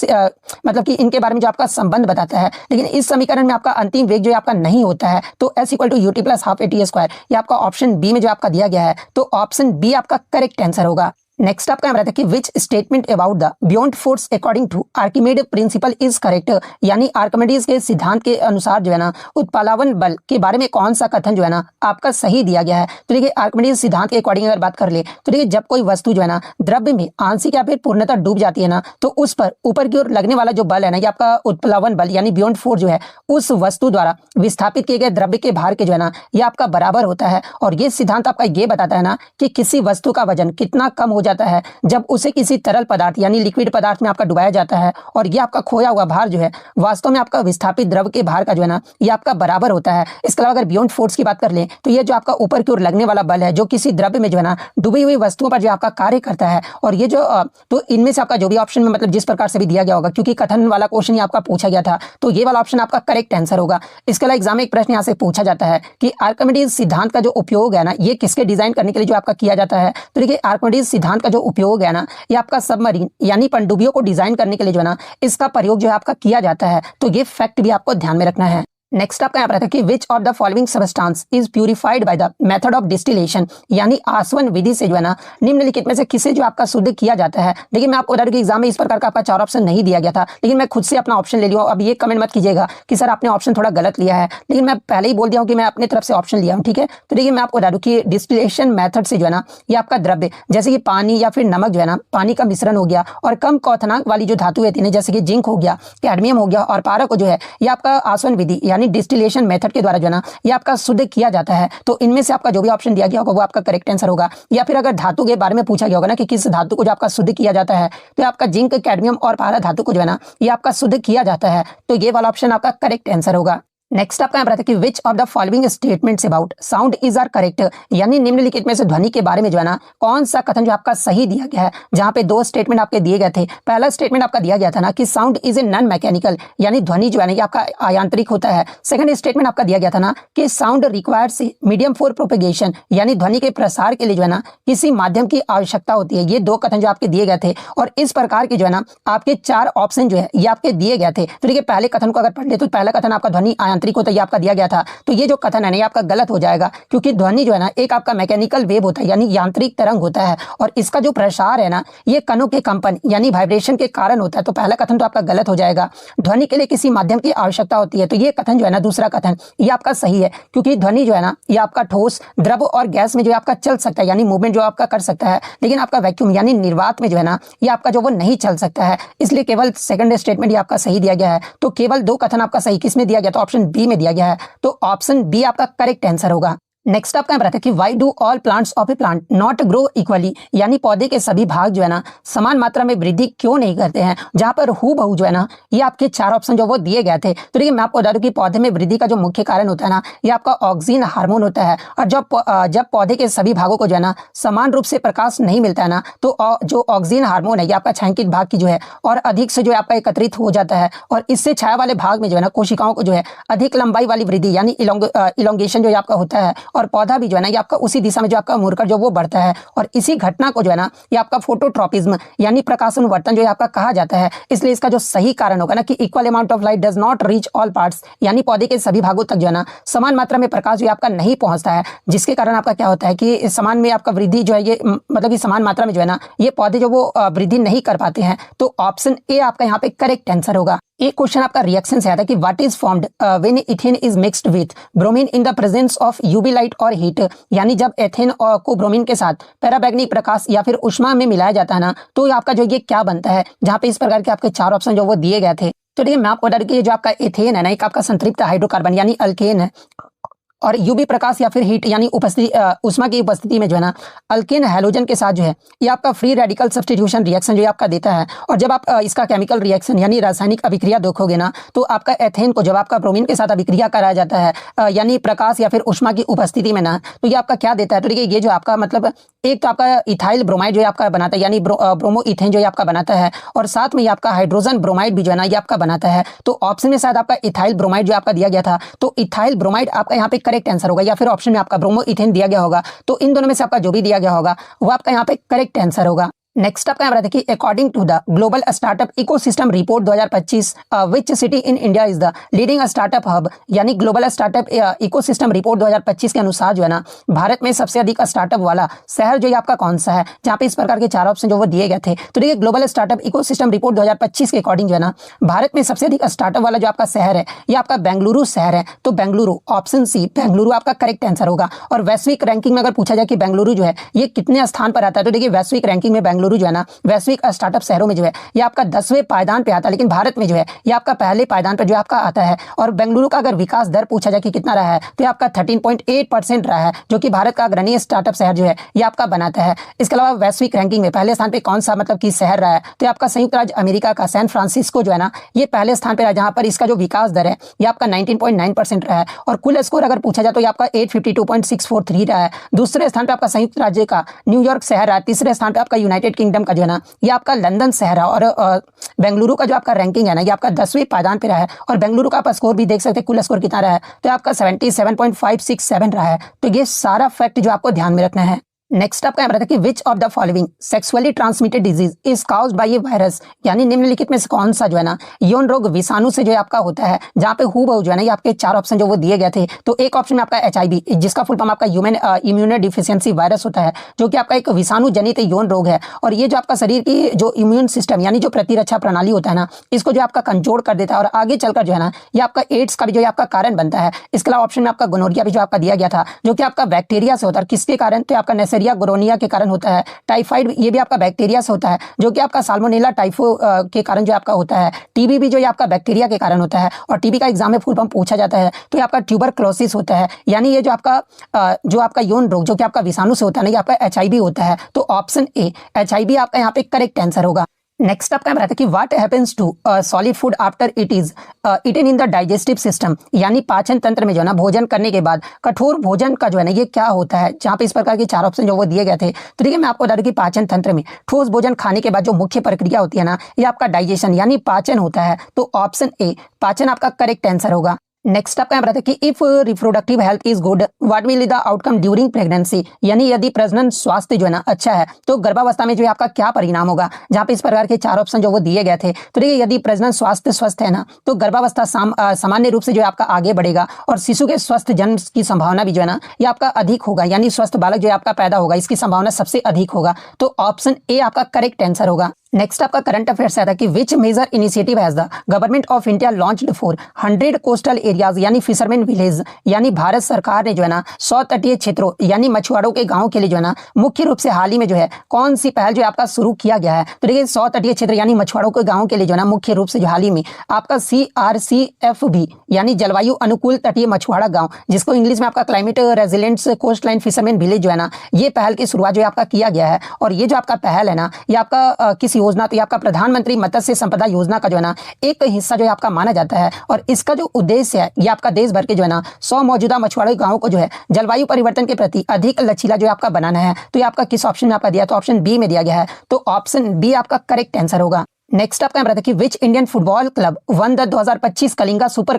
मतलब कि इनके बारे में जो आपका संबंध बताता है। लेकिन इस समीकरण में आपका अंतिम वेग जो आपका नहीं होता है। तो s equal to ut plus half at square ये आपका ऑप्शन बी में जो आपका दिया गया है। तो ऑप्शन बी आपका करेक्ट आंसर होगा। नेक्स्ट आपका यहाँ रहता है कि which statement about the buoyant force according to Archimedes principle is correct, यानी आर्किमेडीज के सिद्धांत के अनुसार जो है ना उत्प्लावन बल के बारे में कौन सा कथन जो है ना आपका सही दिया गया है। तो देखिए आर्किमेडीज सिद्धांत के अकॉर्डिंग अगर बात कर ले तो देखिए जब कोई वस्तु जो है ना द्रव्य में आंशिक या फिर पूर्णतः डूब जाती है ना तो उस पर ऊपर की ओर लगने वाला जो बल है ना ये आपका उत्प्लावन बल यानी बियॉन्ड फोर्स जो है उस वस्तु द्वारा विस्थापित किए गए द्रव्य के भार के जो है ना ये आपका बराबर होता है। और ये सिद्धांत आपका ये बताता है ना कि किसी वस्तु का वजन कितना कम हो जाता है जब उसे किसी तरल पदार्थ यानी लिक्विड पदार्थ में आपका डुबाया जाता है, और ये आपका खोया हुआ भार जो है वास्तव में आपका विस्थापित द्रव के भार का जो है ना ये आपका बराबर होता है। इसके अलावा अगर बियॉन्ड फोर्स की बात कर लें तो ये जो आपका ऊपर की ओर लगने वाला बल है जो किसी द्रव्य में जो है ना डूबी हुई वस्तुओं पर जो आपका कार्य करता है, और ये जो तो इनमें से आपका जो भी ऑप्शन में मतलब जिस प्रकार से भी दिया गया होगा, क्योंकि कथन वाला क्वेश्चन ही आपका पूछा गया था तो ये वाला ऑप्शन आपका करेक्ट आंसर होगा। इसके अलावा एग्जाम में एक प्रश्न यहाँ से पूछा जाता है कि आर्किमिडीज सिद्धांत का जो उपयोग है ना ये किसके डिजाइन करने के लिए जो आपका किया जाता है। तो देखिए आर्किमिडीज सिद्धांत का जो उपयोग है ना ये आपका सबमरीन यानी पनडुब्बियों को डिजाइन करने के लिए जो है ना इसका प्रयोग जो है आपका किया जाता है। तो ये फैक्ट भी आपको ध्यान में रखना है। नेक्स्ट आपका यहाँ पर आता है कि which of the following substance is purified by the method of distillation, यानी आसवन विधि से जो है ना निम्नलिखित में से किसे जो आपका शुद्ध किया जाता है। देखिए मैं आपको बता दूं कि एग्जाम में इस प्रकार का आपका 4 ऑप्शन नहीं दिया गया था, लेकिन मैं खुद से अपना ऑप्शन ले लिया। अब ये कमेंट मत कीजिएगा कि सर आपने ऑप्शन थोड़ा गलत लिया है, लेकिन मैं पहले ही बोल दिया हूँ कि मैं अपनी तरफ से ऑप्शन लिया हूँ, ठीक है। तो देखिए मैं आपको बता दूं कि डिस्टिलेशन मेथड से जो है ना ये आपका द्रव्य जैसे कि पानी या फिर नमक जो है ना पानी का मिश्रण हो गया और कम क्वथनांक वाली जो धातु होती है जैसे कि जिंक हो गया, कैडमियम हो गया और पारा को जो है ये आपका आसवन विधि यानी डिस्टिलेशन मेथड के द्वारा जो है ना ये आपका शुद्ध किया जाता है। तो इनमें से आपका जो भी ऑप्शन दिया गया होगा वो आपका करेक्ट आंसर होगा। या फिर अगर धातु के बारे में पूछा गया होगा ना कि किस धातु को जो आपका शुद्ध किया जाता है तो आपका जिंक, कैडमियम और पारा धातु को जो है ना ये आपका शुद्ध किया जाता है। तो ये वाला ऑप्शन आपका करेक्ट आंसर होगा। नेक्स्ट आपका यहाँ पर आता है कि which of the following statements about sound is are correct, यानी निम्नलिखित में से ध्वनि के बारे में जो है ना कौन सा कथन जो आपका सही दिया गया है। जहां पे 2 स्टेटमेंट आपके दिए गए थे। पहला स्टेटमेंट आपका दिया गया था ना कि sound is a non mechanical, यानी ध्वनि जो है ना ये आपका अयांत्रिक होता है। सेकंड स्टेटमेंट आपका दिया गया था ना कि sound requires medium for propagation, यानी ध्वनि के प्रसार के लिए जो है ना किसी माध्यम की आवश्यकता होती है। ये 2 कथन जो आपके दिए गए थे, और इस प्रकार के जो है ना आपके 4 ऑप्शन जो है ये आपके दिए गए थे। तो देखिए पहले कथन को अगर पढ़ ले तो पहला कथन आपका ध्वनि अयांत्रिक होता है, ये आपका दिया गया था। तो ये जो कथन है ना ये आपका गलत हो जाएगा, क्योंकि ध्वनि जो है ना एक आपका मैकेनिकल वेव होता है यानी यांत्रिक तरंग होता है, और इसका जो प्रसार है ना ये कणों के कंपन यानी वाइब्रेशन के कारण होता है। तो पहला कथन तो आपका गलत हो जाएगा। ध्वनि के लिए किसी माध्यम की आवश्यकता होती है, तो ये कथन जो है ना दूसरा कथन ये आपका सही है, क्योंकि ध्वनि जो है ना ये आपका ठोस, द्रव और गैस में जो आपका चल सकता है यानी मूवमेंट जो आपका कर सकता है, लेकिन आपका वैक्यूम यानी निर्वात में जो है ना ये आपका जो वो नहीं चल सकता है। इसलिए केवल सेकंड स्टेटमेंट ये आपका सही दिया गया है। तो केवल 2 कथन आपका सही किसमें दिया गया, तो ऑप्शन बी में दिया गया है। तो ऑप्शन बी आपका करेक्ट आंसर होगा। नेक्स्ट आपका यहाँ पर आता है कि why do all plants of A plant not grow equally, यानी पौधे के सभी भाग जो है ना समान मात्रा में वृद्धि क्यों नहीं करते हैं। जहां पर हूबहू जो है ना ये आपके 4 ऑप्शन जो वो दिए गए थे। तो देखिए मैं आपको बता दूं कि पौधे में वृद्धि का जो मुख्य कारण होता है ना ये आपका ऑक्सीजन हार्मोन होता है, और जब पौधे के सभी भागों को जो है ना समान रूप से प्रकाश नहीं मिलता है ना तो जो ऑक्सीजन हार्मोन है ये आपका छायांकित भाग की जो है और अधिक से जो है आपका एकत्रित हो जाता है, और इससे छाया वाले भाग में जो है ना कोशिकाओं को जो है अधिक लंबाई वाली वृद्धि यानी इलोंगेशन जो आपका होता है, और पौधा भी जो है ना ये आपका उसी दिशा में जो आपका मुड़कर जो वो बढ़ता है, और इसी घटना को जो है ना ये आपका फोटोट्रॉपिज्म यानी प्रकाशानुवर्तन जो है आपका कहा जाता है। इसलिए इसका जो सही कारण होगा ना कि equal amount of light does not reach all parts, यानी पौधे के सभी भागों तक जो है ना समान मात्रा में प्रकाश जो आपका नहीं पहुंचता है, जिसके कारण आपका क्या होता है कि समान में आपका वृद्धि जो है ये मतलब कि समान मात्रा में जो है ना ये पौधे जो वो वृद्धि नहीं कर पाते हैं। तो ऑप्शन ए आपका यहाँ पे करेक्ट आंसर होगा। एक क्वेश्चन आपका रिएक्शन से आता है कि what is formed when ethane is mixed with bromine in the presence of UV light और हीट, यानी जब एथेन को ब्रोमीन के साथ पैराबैग्निक प्रकाश या फिर उष्मा में मिलाया जाता है ना तो आपका जो ये क्या बनता है। जहां पे इस प्रकार के आपके 4 ऑप्शन जो वो दिए गए थे। तो देखिए मैं आपको बता दूं कि जो आपका एथेन है ना एक आपका संतृप्त हाइड्रोकार्बन यानी अल्केन है, और यूवी प्रकाश या फिर हीट यानी उष्मा की उपस्थिति में जो है ना अल्केन हैलोजन के साथ जो है ये आपका फ्री रेडिकल सब्स्टिट्यूशन रिएक्शन जो आपका देता है। और जब आप इसका केमिकल रिएक्शन यानी रासायनिक अभिक्रिया देखोगे ना तो आपका एथेन को जब आपका ब्रोमीन के साथ अभिक्रिया कराया जाता है यानी प्रकाश या फिर उष्मा की उपस्थिति में ना तो ये आपका क्या देता है। तो देखिए ये जो आपका मतलब एक तो आपका इथाइल ब्रोमाइड जो आपका बनाता है यानी ब्रोमो इथेन जो आपका बनाता है, और साथ में ये आपका हाइड्रोजन ब्रोमाइड भी जो है ना ये आपका बनाता है। तो ऑप्शन में शायद आपका इथाइल ब्रोमाइड जो आपका दिया गया था, तो इथाइल ब्रोमाइड आपका यहाँ पे करेक्ट आंसर होगा, या फिर ऑप्शन में आपका ब्रोमो इथेन दिया गया होगा। तो इन दोनों में से आपका जो भी दिया गया होगा वो आपका यहाँ पे करेक्ट आंसर होगा। नेक्स्ट आपका यहाँ पर देखिए, according to the global startup ecosystem report 2025, which city in India is the leading startup hub, यानी ग्लोबल स्टार्टअप इकोसिस्टम रिपोर्ट 2025 के अनुसार जो है ना, भारत में सबसे अधिक स्टार्टअप वाला शहर जो है आपका कौन सा है, जहाँ पे इस प्रकार के 4 ऑप्शन जो वो दिए गए थे। तो देखिए, ग्लोबल स्टार्टअप इकोसिस्टम रिपोर्ट 2025 के अकॉर्डिंग जो है ना, भारत में सबसे अधिक स्टार्टअप वाला जो आपका शहर है ये आपका बेंगलुरु शहर है। तो बेंगलुरु, ऑप्शन सी बेंगलुरु आपका करेक्ट आंसर होगा। और वैश्विक रैंकिंग में अगर पूछा जाए कि बेंगलुरु जो है ये कितने स्थान पर आता है, तो देखिए वैश्विक रैंकिंग में बेंगलुरु जो है ना, वैश्विक स्टार्टअप शहरों में जो है ये आपका 10वें पायदान पे आता है, लेकिन भारत में जो है ये आपका पहले पायदान पर जो आपका आता है। और बेंगलुरु का अगर विकास दर पूछा जाए कि कितना रहा है, तो ये आपका 13.8% रहा है, जो कि भारत का अग्रणी स्टार्टअप शहर जो है ये आपका बनाता है। इसके अलावा वैश्विक रैंकिंग में पहले स्थान पे कौन सा मतलब कि शहर रहा है, तो ये आपका संयुक्त राज्य अमेरिका का सैन फ्रांसिस्को जो है ना, ये पहले स्थान पे रहा, जहां पर इसका जो विकास दर है ये आपका 19.9% रहा है। और कुल स्कोर अगर पूछा जाए तो ये आपका 852.643 रहा है। दूसरे स्थान पे आपका संयुक्त राज्य का न्यूयॉर्क शहर रहा है। तीसरे स्थान पे आपका यूनाइटेड किंगडम का जो है ना ये आपका लंदन शहर है। और बेंगलुरु का जो आपका रैंकिंग है ना ये आपका 10वें पायदान पे रहा है। और बेंगलुरु का आप स्कोर भी देख सकते हैं, कुल स्कोर कितना रहा है, तो आपका 77.567 रहा है। तो ये सारा फैक्ट जो आपको ध्यान में रखना है। नेक्स्ट आपका यहाँ पर कि which of the following sexually transmitted disease is caused bye A virus, यानी निम्नलिखित में से कौन सा जो है ना यौन रोग विषाणु से जो आपका होता है, जहाँ पे हूबहू जो है ना ये आपके 4 ऑप्शन जो वो दिए गए थे। तो एक ऑप्शन में आपका HIV, जिसका फुल फॉर्म आपका ह्यूमन इम्यूनो डिफिशियंसी वायरस होता है, जो कि आपका एक विषाणु जनित यौन रोग है। और ये जो आपका शरीर की जो इम्यून सिस्टम यानी जो प्रतिरक्षा प्रणाली होता है ना, इसको जो आपका कमजोर कर देता है और आगे चलकर जो है ना ये आपका एड्स का भी जो आपका कारण बनता है। इसके अलावा ऑप्शन में आपका गोनोरिया भी जो आपका दिया गया था, जो कि आपका बैक्टीरिया से होता है। किसके कारण, तो आपका नेसेरिया गोनोरिया के होता है। टाइफाइड ये भी आपका बैक्टीरिया से होता है, जो कि आपका साल्मोनेला टाइफो के कारण जो आपका होता है। टीबी भी जो आपका बैक्टीरिया के कारण होता है। और टीबी का एग्जाम में फुल फॉर्म पूछा जाता है, तो ये आपका ट्यूबरक्लोसिस होता है। यानी ये जो आपका यौन रोग जो कि आपका विषाणु से होता है ना, ये आपका HIV होता है। तो ऑप्शन ए HIV आपका यहाँ पे करेक्ट आंसर होगा। नेक्स्ट आपका रहता है कि what happens to solid food after it is eaten in the digestive system, यानी पाचन तंत्र में जो है ना भोजन करने के बाद कठोर भोजन का जो है ना ये क्या होता है, जहाँ पे इस प्रकार के 4 ऑप्शन जो वो दिए गए थे। तो देखिए, मैं आपको बता दूं कि पाचन तंत्र में ठोस भोजन खाने के बाद जो मुख्य प्रक्रिया होती है ना, ये आपका डाइजेशन यानी पाचन होता है। तो ऑप्शन ए पाचन आपका करेक्ट आंसर होगा। नेक्स्ट आपका रहता है कि if reproductive health is good what will the outcome during pregnancy, यानी यदि प्रजनन स्वास्थ्य जो है ना अच्छा है, तो गर्भावस्था में जो है आपका क्या परिणाम होगा, जहाँ पे इस प्रकार के 4 ऑप्शन जो वो दिए गए थे। तो देखिए, यदि प्रजनन स्वास्थ्य स्वस्थ है ना, तो गर्भावस्था सामान्य रूप से जो है आपका आगे बढ़ेगा और शिशु के स्वस्थ जन्म की संभावना भी जो है ना ये आपका अधिक होगा, यानी स्वस्थ बालक जो है आपका पैदा होगा, इसकी संभावना सबसे अधिक होगा। तो ऑप्शन ए आपका करेक्ट आंसर होगा। नेक्स्ट आपका करंट अफेयर्स आता है कि which major initiative has the government of India launched for 100 coastal areas यानी फिशरमैन विलेज, यानी भारत सरकार ने जो है ना 100 तटीय क्षेत्रों यानी मछुआरों के गांवों के लिए जो है ना मुख्य रूप से हाल ही में जो है कौन सी पहल जो है आपका शुरू किया गया है। तो देखिए, 100 तटीय क्षेत्र यानी मछुआरों के गांवों के लिए जो है ना मुख्य रूप से जो हाल ही में आपका CRCFB यानी जलवायु अनुकूल तटीय मछुआरा गाँव, जिसको इंग्लिश में आपका climate resilient coastline fisherman village जो है ना ये पहल की शुरुआत जो है आपका किया गया है। और ये जो आपका पहल है ना ये आपका किसी योजना, तो ये आपका प्रधानमंत्री मत्स्य संपदा योजना का जो है ना एक हिस्सा जो है आपका माना जाता है। और इसका जो उद्देश्य है ये आपका देश भर के जो है ना 100 मौजूदा मछुआरे गांवों को जो है जलवायु परिवर्तन के प्रति अधिक लचीला जो है आपका बनाना है। तो ये आपका किस ऑप्शन में आपका दिया, तो ऑप्शन बी में दिया गया है। तो ऑप्शन बी आपका करेक्ट आंसर होगा। नेक्स्ट आपका रहता है कि which Indian football club one the 2025 Kalinga super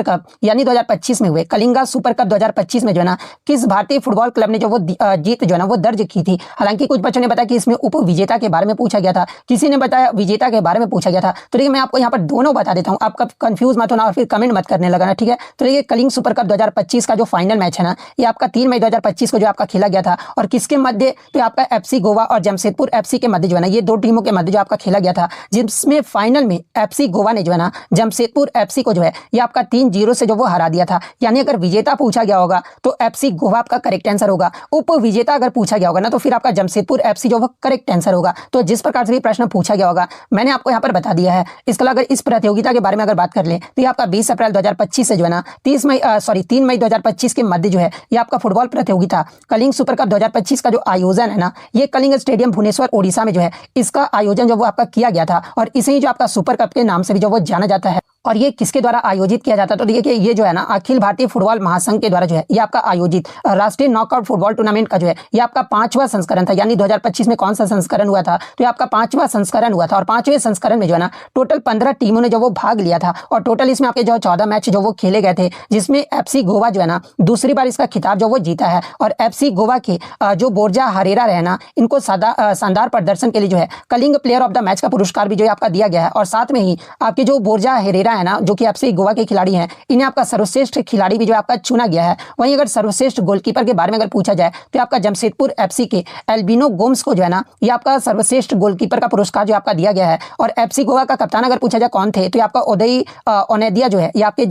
cup यानी 2025 में हुए कलिंगा सुपर कप 2025 में जो है ना किस भारतीय फुटबॉल क्लब ने जो वो जीत जो है ना वो दर्ज की थी। हालांकि कुछ बच्चों ने बताया कि इसमें उप विजेता के बारे में पूछा गया था, किसी ने बताया विजेता के बारे में पूछा गया था। तो देखिए, मैं आपको यहाँ पर दोनों बता देता हूँ, आप कंफ्यूज मत होना और फिर कमेंट मत करने लगाना, ठीक है। तो देखिए, कलिंग सुपर कप 2025 का जो फाइनल मैच है ना ये आपका 3 मई 2025 को जो आपका खेला गया था। और किसके मध्य, तो आपका FC गोवा और जमशेदपुर FC के मध्य जो है ना ये 2 टीमों के मध्य जो आपका खेला गया था, जिसमें फाइनल में FC गोवा ने जो है ना जमशेदपुर FC को जो है ये आपका 3-0 से जो वो हरा दिया था। यानी अगर विजेता पूछा गया होगा तो FC गोवा आपका करेक्ट आंसर होगा। उप विजेता अगर पूछा गया होगा ना तो फिर आपका जमशेदपुर FC जो वो करेक्ट आंसर होगा। तो जिस प्रकार से भी प्रश्न पूछा गया होगा मैंने आपको यहाँ पर बता दिया है। इसके अलावा अगर इस प्रतियोगिता के बारे में अगर बात कर ले तो ये आपका 20 अप्रैल 2025 से जो है ना 3 मई 2025 के मध्य जो है ये आपका फुटबॉल प्रतियोगिता कलिंग सुपर कप 2025 का जो आयोजन है ना ये कलिंग स्टेडियम भुवनेश्वर ओडिशा में जो है इसका आयोजन जो वो आपका किया गया था। और इसे ही जो आपका सुपर कप के नाम से भी जो वो जाना जाता है। और ये किसके द्वारा आयोजित किया जाता है? तो देखिए ये जो है ना अखिल भारतीय फुटबॉल महासंघ के द्वारा जो है ये आपका आयोजित राष्ट्रीय नॉकआउट फुटबॉल टूर्नामेंट का जो है ये आपका 5वां संस्करण था। यानी 2025 में कौन सा संस्करण हुआ था? तो ये आपका 5वां संस्करण हुआ था। और 5वें संस्करण में जो है ना टोटल 15 टीमों ने जो वो भाग लिया था और टोटल इसमें आपके जो 14 मैच जो वो खेले गए थे, जिसमें एफसी गोवा जो है ना दूसरी बार इसका खिताब जो वो जीता है। और एफसी गोवा के जो बोर्जा हरेरा रहे ना, इनको शानदार प्रदर्शन के लिए जो है कलिंग प्लेयर ऑफ द मैच का पुरस्कार भी जो है आपका दिया गया है। और साथ में ही आपके जो बोर्जा हरेरा है ना, जो कि एफसी गोवा के खिलाड़ी हैं, इन्हें आपका सर्वश्रेष्ठ खिलाड़ी भी जो आपका चुना गया है। वहीं अगर सर्वश्रेष्ठ गोलकीपर के बारे में अगर पूछा जाए तो आपका जमशेदपुर एफसी के एल्बिनो गोम्स को जो है ना ये आपका सर्वश्रेष्ठ गोलकीपर का पुरस्कार जो आपका दिया गया है। और एफसी गोवा का कप्तान अगर पूछा जाए कौन थे, तो ये आपका उदय ओनेदिया जो है ये आपके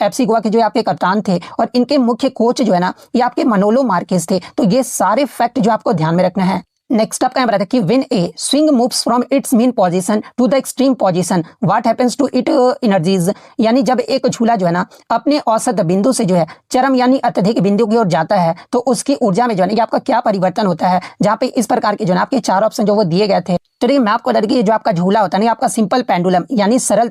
एफसी गोवा के जो आपके कप्तान थे। और इनके मुख्य कोच जो है ना ये आपके मनोलो मार्केस थे। तो ये सारे फैक्ट जो आपको ध्यान में रखना है। नेक्स्ट आपका यहाँ बताया कि when a swing moves from its mean position to the extreme position what happens to it energies. यानी जब एक झूला जो है ना अपने औसत बिंदु से जो है चरम यानी अत्यधिक बिंदु की ओर जाता है तो उसकी ऊर्जा में जो है ना आपका क्या परिवर्तन होता है। जहाँ पे इस प्रकार के जो है आपके 4 ऑप्शन जो वो दिए गए थे। तो देखिए मैं आपको बता दूं कि जो आपका झूला होता है ना आपका सिंपल पेंडुलम यानी सरल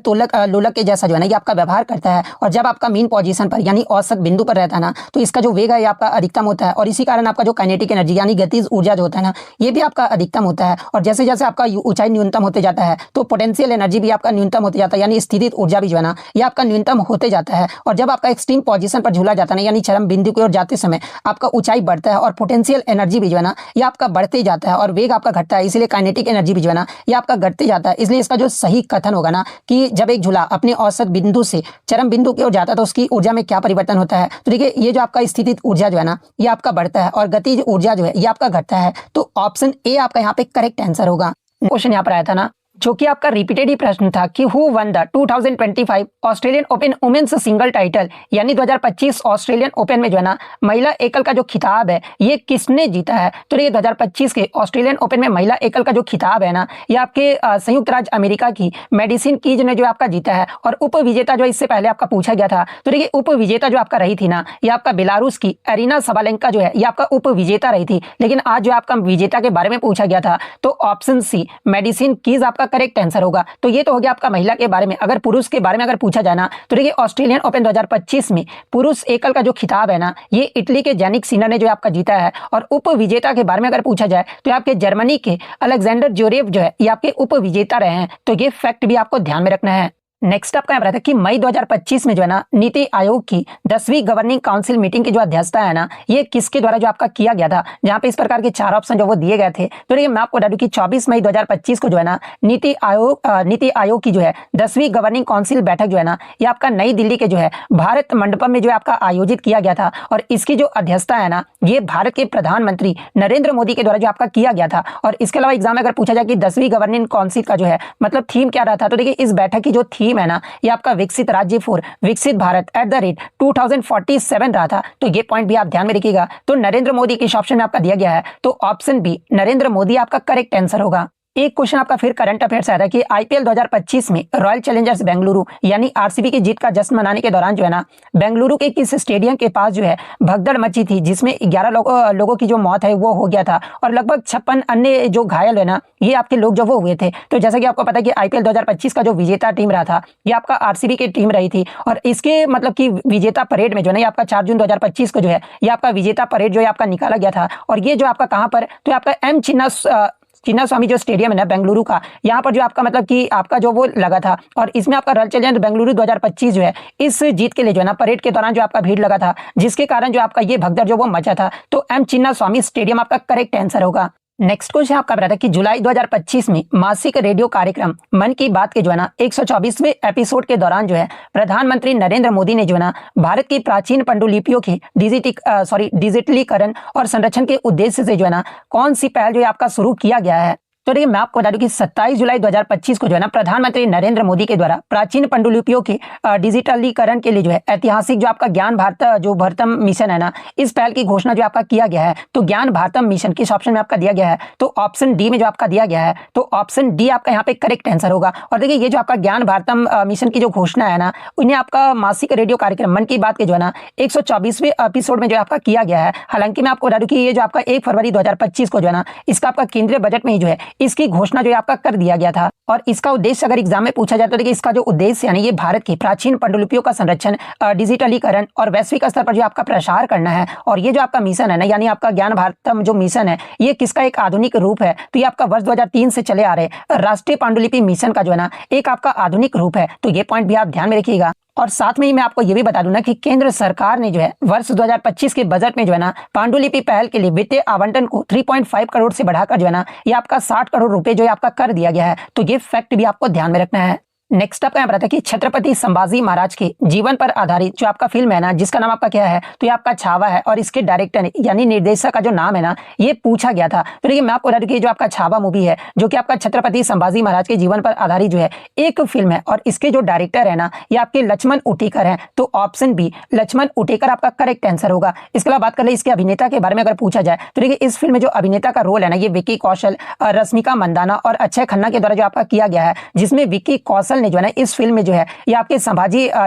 लोलक के जैसा जो है ना ये आपका व्यवहार करता है। और जब आपका मीन पोजीशन पर यानी औसत बिंदु पर रहता है ना तो इसका जो वेग है ये आपका अधिकतम होता है। और इसी कारण आपका जो काइनेटिक एनर्जी यानी गतिज ऊर्जा जो होता है ना ये भी आपका अधिकतम होता है। और जैसे जैसे आपका ऊंचाई न्यूनतम होते जाता है तो पोटेंशियल एनर्जी भी आपका न्यूनतम होते जाता है, यानी स्थितिज ऊर्जा भी जो है ना ये आपका न्यूनतम होते जाता है। और जब आपका एक्सट्रीम पोजीशन पर झूला जाता है ना यानी चरम बिंदु की ओर जाते समय आपका ऊंचाई बढ़ता है और पोटेंशियल एनर्जी भी जो है ना ये आपका बढ़ते जाता है और वेग आपका घटता है। इसीलिए काइनेटिक एनर्जी भी जो है ना ये आपका घटते जाता है। इसलिए इसका जो सही कथन होगा ना कि जब एक झूला अपने औसत बिंदु से चरम बिंदु की ओर जाता है तो उसकी ऊर्जा में क्या परिवर्तन होता है। तो देखिए ये जो आपका स्थितिज ऊर्जा जो है ना ये आपका बढ़ता है और गतिज ऊर्जा जो है ये आपका घटता है। तो ऑप्शन ए आपका यहाँ पे करेक्ट आंसर होगा। क्वेश्चन यहाँ पर आया था ना जो कि आपका रिपीटेड ही प्रश्न था कि who won the 2025 Australian Open women's single title. यानी 2025 ऑस्ट्रेलियन ओपन में जो है ना महिला एकल का जो खिताब है ये किसने जीता है। तो ये 2025 के ऑस्ट्रेलियन ओपन में महिला एकल का जो खिताब है ना ये आपके संयुक्त राज्य अमेरिका की मेडिसिन कीज ने जो आपका जीता है। और उप विजेता जो इससे पहले आपका पूछा गया था तो देखिए उप विजेता जो आपका रही थी ना ये आपका बेलारूस की एरिना सबालेंका जो है ये आपका उप विजेता रही थी। लेकिन आज जो आपका विजेता के बारे में पूछा गया था तो ऑप्शन सी मेडिसिन कीज आपका करेक्ट आंसर होगा। तो ये तो हो गया आपका महिला के बारे में। अगर पुरुष के बारे में अगर पूछा जाए ना तो देखिए ऑस्ट्रेलियन ओपन 2025 में पुरुष एकल का जो खिताब है ना ये इटली के जैनिक सिनर ने जो आपका जीता है। और उप विजेता के बारे में अगर पूछा जाए तो आपके जर्मनी के अलेक्जेंडर ज्वेरेव जो है ये आपके उप विजेता रहे हैं। तो ये फैक्ट भी आपको ध्यान में रखना है। नेक्स्ट आपका यहाँ था कि मई 2025 में जो है ना नीति आयोग की 10वीं गवर्निंग काउंसिल मीटिंग की जो अध्यक्षता है ना ये किसके द्वारा जो आपका किया गया था। जहां पे इस प्रकार के 4 ऑप्शन जो वो दिए गए थे। तो देखिए मैं आपको बता दूं कि 24 मई 2025 को जो है ना नीति आयोग की जो है 10वीं गवर्निंग काउंसिल बैठक जो है ना ये आपका नई दिल्ली के जो है भारत मंडपम में जो है आपका आयोजित किया गया था। और इसकी जो अध्यक्षता है ना ये भारत के प्रधानमंत्री नरेंद्र मोदी के द्वारा जो आपका किया गया था। और इसके अलावा एग्जाम में अगर पूछा जाए कि 10वीं गवर्निंग काउंसिल का जो है मतलब थीम क्या रहा था। तो देखिए इस बैठक की जो थीम है ना ये आपका विकसित राज्य फॉर विकसित भारत @2047 रहा था। तो ये पॉइंट भी आप ध्यान में रखिएगा। तो नरेंद्र मोदी के ऑप्शन में आपका दिया गया है तो ऑप्शन बी नरेंद्र मोदी आपका करेक्ट आंसर होगा। एक क्वेश्चन आपका फिर करंट अफेयर्स आया था कि आईपीएल 2025 में रॉयल चैलेंजर्स बेंगलुरु यानी आरसीबी की जीत का जश्न मनाने के दौरान जो है ना बेंगलुरु के किस स्टेडियम के पास जो है भगदड़ मची थी जिसमें 11 लोगों की जो मौत है वो हो गया था और लगभग 56 अन्य जो घायल है ना ये आपके लोग जो वो हुए थे। तो जैसा कि आपको पता है कि आईपीएल 2025 का जो विजेता टीम रहा था ये आपका आरसीबी की टीम रही थी। और इसके मतलब कि विजेता परेड में जो है ना ये आपका 4 जून 2025 को जो है ये आपका विजेता परेड जो है आपका निकाला गया था। और ये जो आपका कहाँ पर तो आपका एम चिन्नास्वामी जो स्टेडियम है ना बेंगलुरु का यहाँ पर जो आपका मतलब कि आपका जो वो लगा था। और इसमें आपका रॉयल चैलेंजर्स बेंगलुरु 2025 जो है इस जीत के लिए जो है ना परेड के दौरान जो आपका भीड़ लगा था जिसके कारण जो आपका ये भगदड़ जो वो मचा था। तो एम चिन्नास्वामी स्टेडियम आपका करेक्ट आंसर होगा। नेक्स्ट क्वेश्चन आपका बता था कि जुलाई 2025 में मासिक रेडियो कार्यक्रम मन की बात के जो है ना 124वें एपिसोड के दौरान जो है प्रधानमंत्री नरेंद्र मोदी ने जो है ना भारत की प्राचीन पांडुलिपियों के डिजिटलीकरण और संरक्षण के उद्देश्य से जो है ना कौन सी पहल जो है आपका शुरू किया गया है। तो देखिए मैं आपको बता दूं कि 27 जुलाई 2025 को जो है ना प्रधानमंत्री नरेंद्र मोदी के द्वारा प्राचीन पांडुलिपियों के डिजिटलीकरण के लिए जो है ऐतिहासिक जो आपका ज्ञान भारतम मिशन है ना इस पहल की घोषणा जो आपका किया गया है। तो ज्ञान भारतम मिशन किस ऑप्शन में आपका दिया गया है तो ऑप्शन डी में जो आपका दिया गया है। तो ऑप्शन डी आपका यहाँ पे करेक्ट आंसर होगा। और देखिए ये जो आपका ज्ञान भारतम मिशन की जो घोषणा है ना उन्हें आपका मासिक रेडियो कार्यक्रम मन की बात के जो है ना 124वें एपिसोड में जो आपका किया गया है। हालांकि मैं आपको बता दूं कि ये जो आपका 1 फरवरी 2025 को जो है ना इसका आपका केंद्रीय बजट में ही जो है इसकी घोषणा जो है आपका कर दिया गया था। और इसका उद्देश्य अगर एग्जाम में पूछा जाए तो देखिए इसका जो उद्देश्य यानी ये भारत की प्राचीन पांडुलिपियों का संरक्षण, डिजिटलीकरण और वैश्विक स्तर पर जो आपका प्रसार करना है। और ये जो आपका मिशन है ना, यानी आपका ज्ञान भारतम जो मिशन है, ये किसका एक आधुनिक रूप है? तो ये आपका वर्ष 2003 से चले आ रहे राष्ट्रीय पांडुलिपि मिशन का जो है ना एक आपका आधुनिक रूप है। तो ये पॉइंट भी आप ध्यान में रखिएगा। और साथ में ही मैं आपको ये भी बता दूं ना कि केंद्र सरकार ने जो है वर्ष 2025 के बजट में जो है ना पांडुलिपि पहल के लिए वित्तीय आवंटन को 3.5 करोड़ से बढ़ाकर जो है ना ये आपका 60 करोड़ रुपए जो है आपका कर दिया गया है। तो ये फैक्ट भी आपको ध्यान में रखना है। नेक्स्ट आपका यहाँ बताया कि छत्रपति संभाजी महाराज के जीवन पर आधारित जो आपका फिल्म है ना, जिसका नाम आपका क्या है, तो ये आपका छावा है। और इसके डायरेक्टर यानी निर्देशक का जो नाम है ना, ये पूछा गया था। तो देखिए मैं आपको बता दूं कि जो आपका छावा मूवी है जो कि आपका छत्रपति संभाजी महाराज के जीवन पर आधारित जो है एक फिल्म है, और इसके जो डायरेक्टर है ना ये आपके लक्ष्मण उटेकर है। तो ऑप्शन बी लक्ष्मण उटेकर आपका करेक्ट आंसर होगा। इसके अलावा बात कर ले इसके अभिनेता के बारे में अगर पूछा जाए तो देखिए इस फिल्म में जो अभिनेता का रोल है ना, ये विक्की कौशल, रश्मिका मंदाना और अक्षय खन्ना के द्वारा जो आपका किया गया है, जिसमें विक्की कौशल ने जो है ना इस फिल्म में जो है ये आपके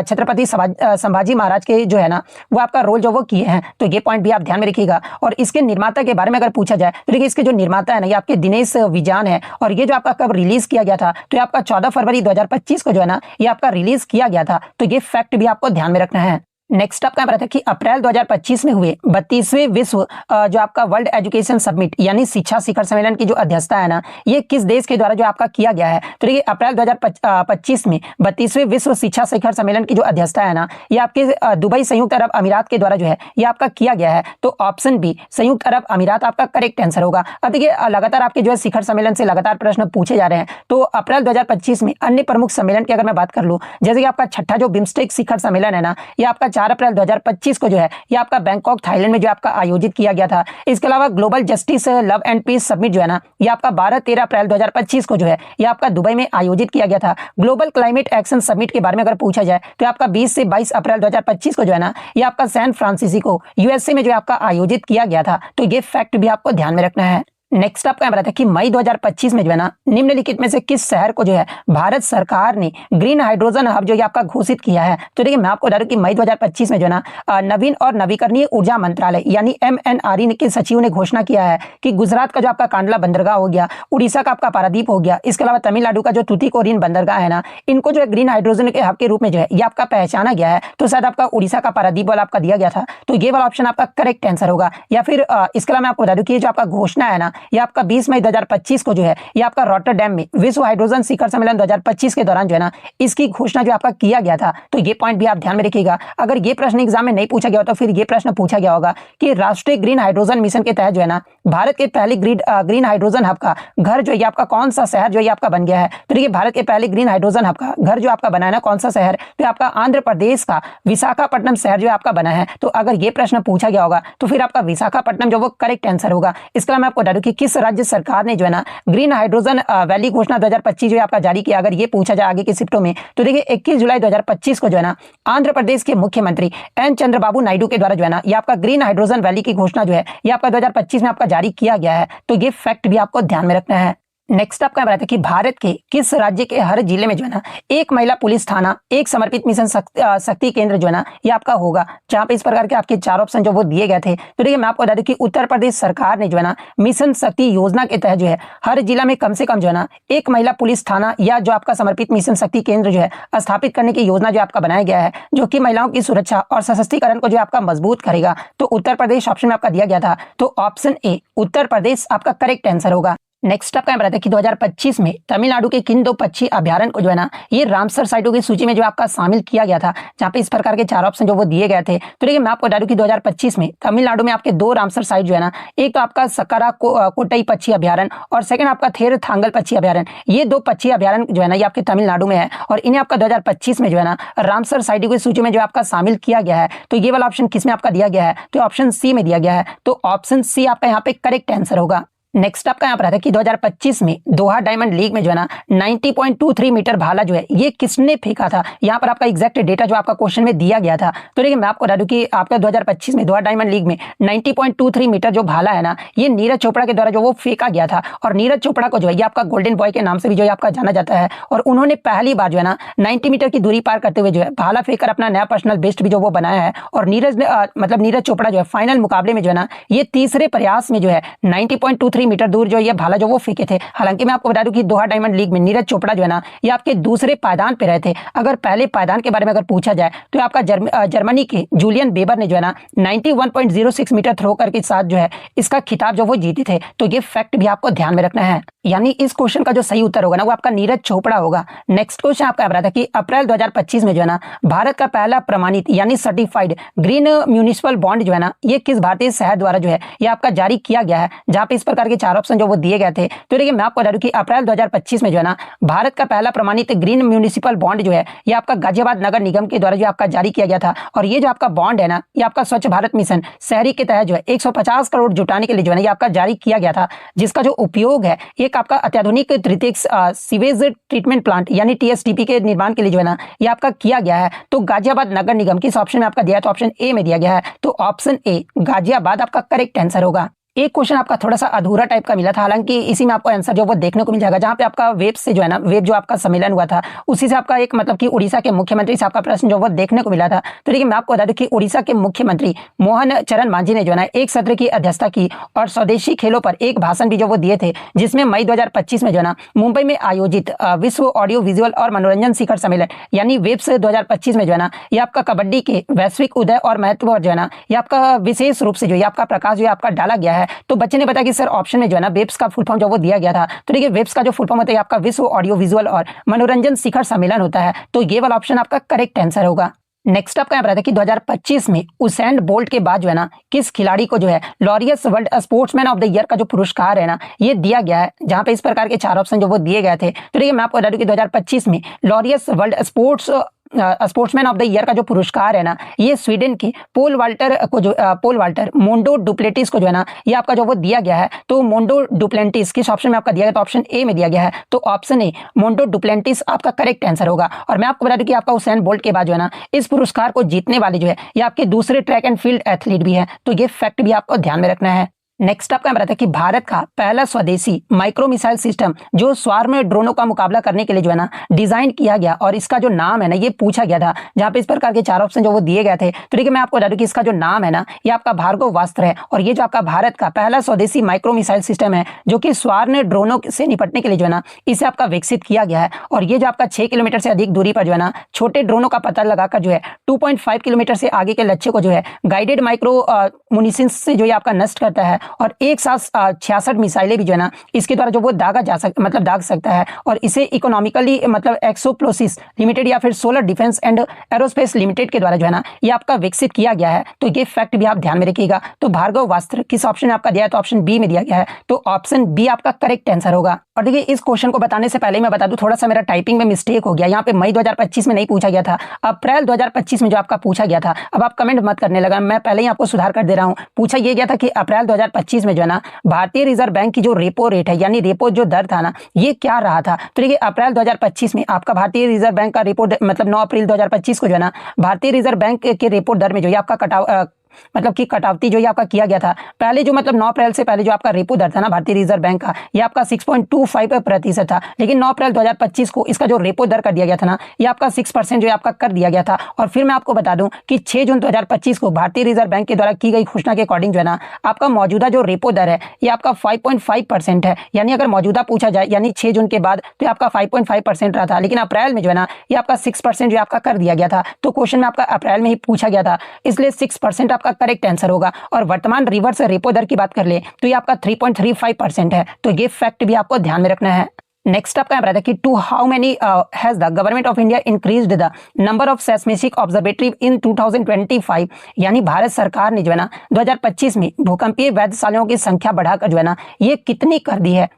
छत्रपति संभाजी महाराज के जो है ना वो आपका रोल जो वो किए हैं। तो ये पॉइंट भी आप ध्यान में रखिएगा। और इसके निर्माता के बारे में अगर पूछा जाए तो देखिए इसके जो निर्माता है ना ये आपके दिनेश विजान है। और ये जो आपका कब रिलीज किया गया था, तो ये आपका 14 फरवरी 2025 को जो है ना ये आपका रिलीज किया गया था। तो ये फैक्ट भी आपको ध्यान में रखना है। नेक्स्ट आपका पता था कि अप्रैल 2025 में हुए 32वें विश्व जो आपका वर्ल्ड एजुकेशन समिट यानी शिक्षा शिखर सम्मेलन की जो अध्यक्षता है ना, ये किस देश के द्वारा जो आपका किया गया है? तो देखिए अप्रैल 2025 में 32वें विश्व शिक्षा शिखर सम्मेलन की जो अध्यक्षता है ना, ये आपके दुबई संयुक्त अरब अमीरात के द्वारा जो है ये आपका किया गया है। तो ऑप्शन बी संयुक्त अरब अमीरात आपका करेक्ट आंसर होगा। अब देखिए लगातार आपके जो है शिखर सम्मेलन से लगातार प्रश्न पूछे जा रहे हैं। तो अप्रैल 2025 में अन्य प्रमुख सम्मेलन की अगर मैं बात कर लूँ, जैसे कि आपका छठा जो बिम्स्टेक शिखर सम्मेलन है ना, ये आपका 4 अप्रैल 2025 को जो है ये आपका बैंकॉक थाईलैंड में जो आपका आयोजित किया गया था। इसके अलावा global justice love and peace summit जो है ना, ये आपका 12-13 अप्रैल 2025 को जो है ये आपका दुबई में आयोजित किया गया था। ग्लोबल क्लाइमेट एक्शन समिट के बारे में अगर पूछा जाए तो आपका 20 से 22 अप्रैल 2025 को जो है ना ये आपका सैन फ्रांसिस्को यूएसए में जो आपका आयोजित किया गया था। तो ये फैक्ट भी आपको ध्यान में रखना है। नेक्स्ट आपका यहाँ बताया कि मई 2025 में जो है ना निम्नलिखित में से किस शहर को जो है भारत सरकार ने ग्रीन हाइड्रोजन हब जो है आपका घोषित किया है? तो देखिए मैं आपको बता दूं कि मई 2025 में जो है ना नवीन और नवीकरणीय ऊर्जा मंत्रालय यानी MNRE के सचिव ने घोषणा किया है कि गुजरात का जो आपका कांडला बंदरगाह हो गया, उड़ीसा का आपका पारादीप हो गया, इसके अलावा तमिलनाडु का जो तूतीकोरिन बंदरगाह है ना, इनको जो है ग्रीन हाइड्रोजन के हब के रूप में जो है ये आपका पहचाना गया है। तो शायद आपका उड़ीसा का पारादीप वाला आपका दिया गया था। तो ये वाला ऑप्शन आपका करेक्ट आंसर होगा। या फिर इसके अलावा मैं आपको बता दूं कि जो आपका घोषणा है ना ये आपका 20 मई 2025 को जो है ये आपका रॉटरडैम में विश्व हाइड्रोजन शिखर सम्मेलन 2025 के दौरान जो है ना इसकी घोषणा जो आपका किया गया था। तो ये पॉइंट भी आप ध्यान में रखिएगा। अगर ये प्रश्न एग्जाम में नहीं पूछा गया हो तो फिर ये प्रश्न पूछा गया होगा कि राष्ट्रीय ग्रीन हाइड्रोजन मिशन के तहत जो है ना भारत के पहले ग्रीन हाइड्रोजन हब का घर जो है आपका कौन सा शहर जो है आपका बन गया है? तो देखिए भारत के पहले ग्रीन हाइड्रोजन हब का घर जो आपका बना है ना कौन सा शहर? तो आपका आंध्र प्रदेश का विशाखापट्टनम शहर जो आपका बना है। तो अगर ये प्रश्न पूछा गया होगा तो फिर आपका विशाखापट्टनम जो वो करेक्ट आंसर होगा। इसके अलावा मैं आपको बता दूं कि किस राज्य सरकार ने जो है ना ग्रीन हाइड्रोजन वैली घोषणा 2025 जो आपका जारी किया? अगर ये पूछा जाए आगे की शिफ्टों में तो देखिए 21 जुलाई 2025 को जो है ना आंध्र प्रदेश के मुख्यमंत्री एन चंद्रबाबू नायडू के द्वारा जो है ना ये आपका ग्रीन हाइड्रोजन वैली की घोषणा जो है ये आपका 2025 में आपका जारी किया गया है। तो ये फैक्ट भी आपको ध्यान में रखना है। नेक्स्ट आपका बताया कि भारत के किस राज्य के हर जिले में जो है ना एक महिला पुलिस थाना, एक समर्पित मिशन शक्ति केंद्र जो है ना ये आपका होगा? जहां पे इस प्रकार के आपके 4 ऑप्शन जो वो दिए गए थे। तो देखिए मैं आपको बता दूं कि उत्तर प्रदेश सरकार ने जो है ना मिशन शक्ति योजना के तहत जो है हर जिला में कम से कम जो है ना एक महिला पुलिस थाना या जो आपका समर्पित मिशन शक्ति केंद्र जो है स्थापित करने की योजना जो आपका बनाया गया है, जो कि महिलाओं की सुरक्षा और सशक्तिकरण को जो आपका मजबूत करेगा। तो उत्तर प्रदेश ऑप्शन में आपका दिया गया था। तो ऑप्शन ए उत्तर प्रदेश आपका करेक्ट आंसर होगा। नेक्स्ट आपका बताया कि 2025 में तमिलनाडु के किन 2 पक्षी अभ्यारण्य को जो है ना ये रामसर साइटों की सूची में जो आपका शामिल किया गया था, जहां पे इस प्रकार के 4 ऑप्शन जो वो दिए गए थे। तो देखिए मैं आपको बता दूं कि 2025 में तमिलनाडु में आपके 2 रामसर साइट जो है ना, एक तो आपका सकरा कोटई पक्षी अभ्यारण्य और सेकंड आपका थेर थांगल पक्षी अभ्यारण्य। ये 2 पक्षी अभ्यारण्य जो है ना ये आपके तमिलनाडु में है और इन्हें आपका 2025 में जो है ना रामसर साइटों की सूची में जो आपका शामिल किया गया है। तो ये वाला ऑप्शन किसमें आपका दिया गया है? तो ऑप्शन सी में दिया गया है। तो ऑप्शन सी आपका यहाँ पे करेक्ट आंसर होगा। नेक्स्ट आपका यहाँ पर आता है कि 2025 में दोहा डायमंड लीग में जो है ना 90.23 मीटर भाला जो है ये किसने फेंका था? यहाँ पर आपका एग्जैक्ट डेटा जो आपका क्वेश्चन में दिया गया था। तो देखिए मैं आपको बता दूं कि आपका 2025 में दोहा डायमंड लीग में 90.23 मीटर जो भाला है ना ये नीरज चोपड़ा के द्वारा जो वो फेंका गया था। और नीरज चोपड़ा को जो है ये आपका गोल्डन बॉय के नाम से भी जो है आपका जाना जाता है। और उन्होंने पहली बार जो है ना 90 मीटर की दूरी पार करते हुए जो है भाला फेंककर अपना नया पर्सनल बेस्ट भी जो वो बनाया है। और नीरज चोपड़ा जो है फाइनल मुकाबले में जो है ना ये तीसरे प्रयास में जो है 90.23 6.23 मीटर दूर जो ये भाला जो वो फेंके थे। हालांकि मैं आपको बता दूं कि दोहा डायमंड लीग में नीरज चोपड़ा जो है ना ये आपके दूसरे पायदान पे रहे थे। अगर पहले पायदान के बारे में अगर पूछा जाए तो आपका जर्मनी के जूलियन बेबर ने जो है ना 91.06 मीटर थ्रो करके साथ जो है इसका खिताब जो वो जीते थे। तो ये फैक्ट भी आपको ध्यान में रखना है, यानी इस क्वेश्चन का जो सही उत्तर होगा ना वो आपका नीरज चोपड़ा होगा। नेक्स्ट क्वेश्चन आपका आ रहा था कि अप्रैल 2025 में जो है ना भारत का पहला प्रमाणित यानी सर्टिफाइड ग्रीन म्यूनिसिपल बॉन्ड जो है ना ये किस भारतीय शहर द्वारा जो है ये आपका जारी किया गया है, जहां पे इस प्रकार के 4 ऑप्शन जो वो दिए गए थे। तो देखिए मैं आपको बता दूं कि अप्रैल 2025 में जो है ना भारत का पहला प्रमाणित ग्रीन म्यूनिसिपल बॉन्ड जो है ये आपका गाजियाबाद नगर निगम के द्वारा जो आपका जारी किया गया था। और ये जो आपका बॉन्ड है ना ये आपका स्वच्छ भारत मिशन शहरी के तहत जो है 150 करोड़ जुटाने के लिए जो है ये आपका जारी किया गया था, जिसका जो उपयोग है एक आपका अत्याधुनिक तृतीयक सीवेज ट्रीटमेंट प्लांट यानी टीएसटीपी के निर्माण के लिए जो है ना ये आपका किया गया है। तो गाजियाबाद नगर निगम किस ऑप्शन में आपका दिया है, तो ऑप्शन ए में दिया गया है। तो ऑप्शन ए गाजियाबाद आपका करेक्ट आंसर होगा। एक क्वेश्चन आपका थोड़ा सा अधूरा टाइप का मिला था, हालांकि इसी में आपको आंसर जो वो देखने को मिल जाएगा, जहां पे आपका वेब से जो है ना वेब जो आपका सम्मेलन हुआ था उसी से आपका एक मतलब कि उड़ीसा के मुख्यमंत्री से आपका प्रश्न जो वो देखने को मिला था। तो देखिए मैं आपको बता दूं कि उड़ीसा के मुख्यमंत्री मोहन चरण मांझी ने जो है ना एक सत्र की अध्यक्षता की और स्वदेशी खेलों पर एक भाषण भी जो वो दिए थे, जिसमें मई 2025 में जो है ना मुंबई में आयोजित विश्व ऑडियो विजुअल और मनोरंजन शिखर सम्मेलन यानी वेब्स 2025 में जो है ना ये आपका कबड्डी के वैश्विक उदय और महत्व जो है ना ये आपका विशेष रूप से जो है आपका प्रकाश जो है आपका डाला गया है। तो बच्चे ने बताया कि सर ऑप्शन में जो है ना वेब्स का फुल फॉर्म जो वो दिया गया था। तो देखिए वेब्स का जो फुल फॉर्म होता है आपका विश्व ऑडियो विजुअल और मनोरंजन शिखर सम्मेलन होता है। तो ये वाला ऑप्शन आपका करेक्ट आंसर होगा। नेक्स्ट आपका यहाँ पर आता है कि 2025 में उसेन बोल्ट के बाद जो है ना किस खिलाड़ी को जो है Laureus world sportsman of the year का जो पुरस्कार है ना ये दिया गया है, जहां पे इस प्रकार के 4 ऑप्शन जो वो दिए गए थे। तो देखिए मैं आपको बता दूं कि 2025 में Laureus world sportsman of the year का जो पुरस्कार है ना ये स्वीडन के पोल वाल्टर मोंडो डुप्लेटिस को जो है ना ये आपका जो वो दिया गया है। तो मोंडो डुप्लेंटिस किस ऑप्शन में आपका दिया गया, तो ऑप्शन ए में दिया गया है। तो ऑप्शन ए मोंडो डुप्लेंटिस आपका करेक्ट आंसर होगा। और मैं आपको बता दूं कि आपका उसेन बोल्ट के बाद जो है ना इस पुरस्कार को जीतने वाले जो है ये आपके दूसरे ट्रैक एंड फील्ड एथलीट भी है। तो ये फैक्ट भी आपको ध्यान में रखना है। नेक्स्ट आपका बताता है कि भारत का पहला स्वदेशी माइक्रो मिसाइल सिस्टम जो स्वार्म ड्रोनों का मुकाबला करने के लिए जो है ना डिजाइन किया गया और इसका जो नाम है ना ये पूछा गया था, जहां पे इस प्रकार के 4 ऑप्शन जो वो दिए गए थे। तो देखिए मैं आपको बता दूं कि इसका जो नाम है ना ये आपका भार्गवास्त्र है और ये जो आपका भारत का पहला स्वदेशी माइक्रो मिसाइल सिस्टम है जो कि स्वार्म ड्रोनों से निपटने के लिए जो है ना इसे आपका विकसित किया गया है। और ये जो आपका 6 किलोमीटर से अधिक दूरी पर जो है ना छोटे ड्रोनों का पता लगाकर जो है 2.5 किलोमीटर से आगे के लक्ष्य को जो है गाइडेड माइक्रो मुनिसिंस से जो है आपका नष्ट करता है। और एक साथ 66 मिसाइलें भी जो है ना इसके द्वारा जो वो दाग सकता है। और इसे इकोनॉमिकली मतलब एक्सोप्लोसिस लिमिटेड या फिर solar defence and aerospace limited के द्वारा जो है ना ये आपका विकसित किया गया है। तो ये फैक्ट भी आप ध्यान में रखिएगा। तो भार्गवास्त्र किस ऑप्शन में आपका दिया है, तो ऑप्शन बी में दिया गया है। तो ऑप्शन बी आपका करेक्ट आंसर होगा। और देखिए इस क्वेश्चन को बताने से पहले मैं बता दूं थोड़ा सा मेरा टाइपिंग में मिस्टेक हो गया। यहाँ पे मई 2025 में नहीं पूछा गया था, अप्रैल 2025 में जो आपका पूछा गया था। अब आप कमेंट मत करने लगा, मैं पहले ही आपको सुधार कर दे रहा हूँ। पूछा ये गया था कि अप्रैल 2025 में जो है ना भारतीय रिजर्व बैंक की जो रेपो रेट है यानी रेपो जो दर था ना ये क्या रहा था। तो देखिए अप्रैल 2025 में आपका भारतीय रिजर्व बैंक का रेपो मतलब 9 अप्रैल 2025 को जो है ना भारतीय रिजर्व बैंक के रेपो दर में जो है आपका मतलब कि कटौती जो ये आपका किया गया था। पहले जो मतलब 9 अप्रैल से पहले जो आपका रेपो दर था ना भारतीय रिजर्व बैंक का ये आपका 6.25% था, लेकिन 9 अप्रैल 2025 को इसका जो रेपो दर कर दिया गया था ना ये आपका 6% जो है आपका कर दिया गया था। और फिर मैं आपको बता दूं कि 6 जून 2025 को भारतीय रिजर्व बैंक के द्वारा की गई घोषणा के अकॉर्डिंग जो है ना आपका मौजूदा जो रेपो दर है ये आपका 5.5% है। यानी अगर मौजूदा पूछा जाए यानी 6 जून के बाद तो आपका 5.5% रहा था, लेकिन अप्रैल में जो है ना ये आपका 6% जो आपका कर दिया गया था। तो क्वेश्चन में आपका अप्रैल में ही पूछा गया था, इसलिए 6% आपका करेक्ट आंसर होगा। और वर्तमान रिवर्स रेपो दर की बात कर ले तो ये आपका 3.35% है। तो ये फैक्ट भी आपको ध्यान में रखना है। नेक्स्ट आपका है कि to how many has the government of India increased the number of seismic observatory in 2025। यानी भारत सरकार ने जो है ना 2025 में भूकंपीय वेधशालाओं की संख्या बढ़ाकर जो है ना ये कितनी कर दी है।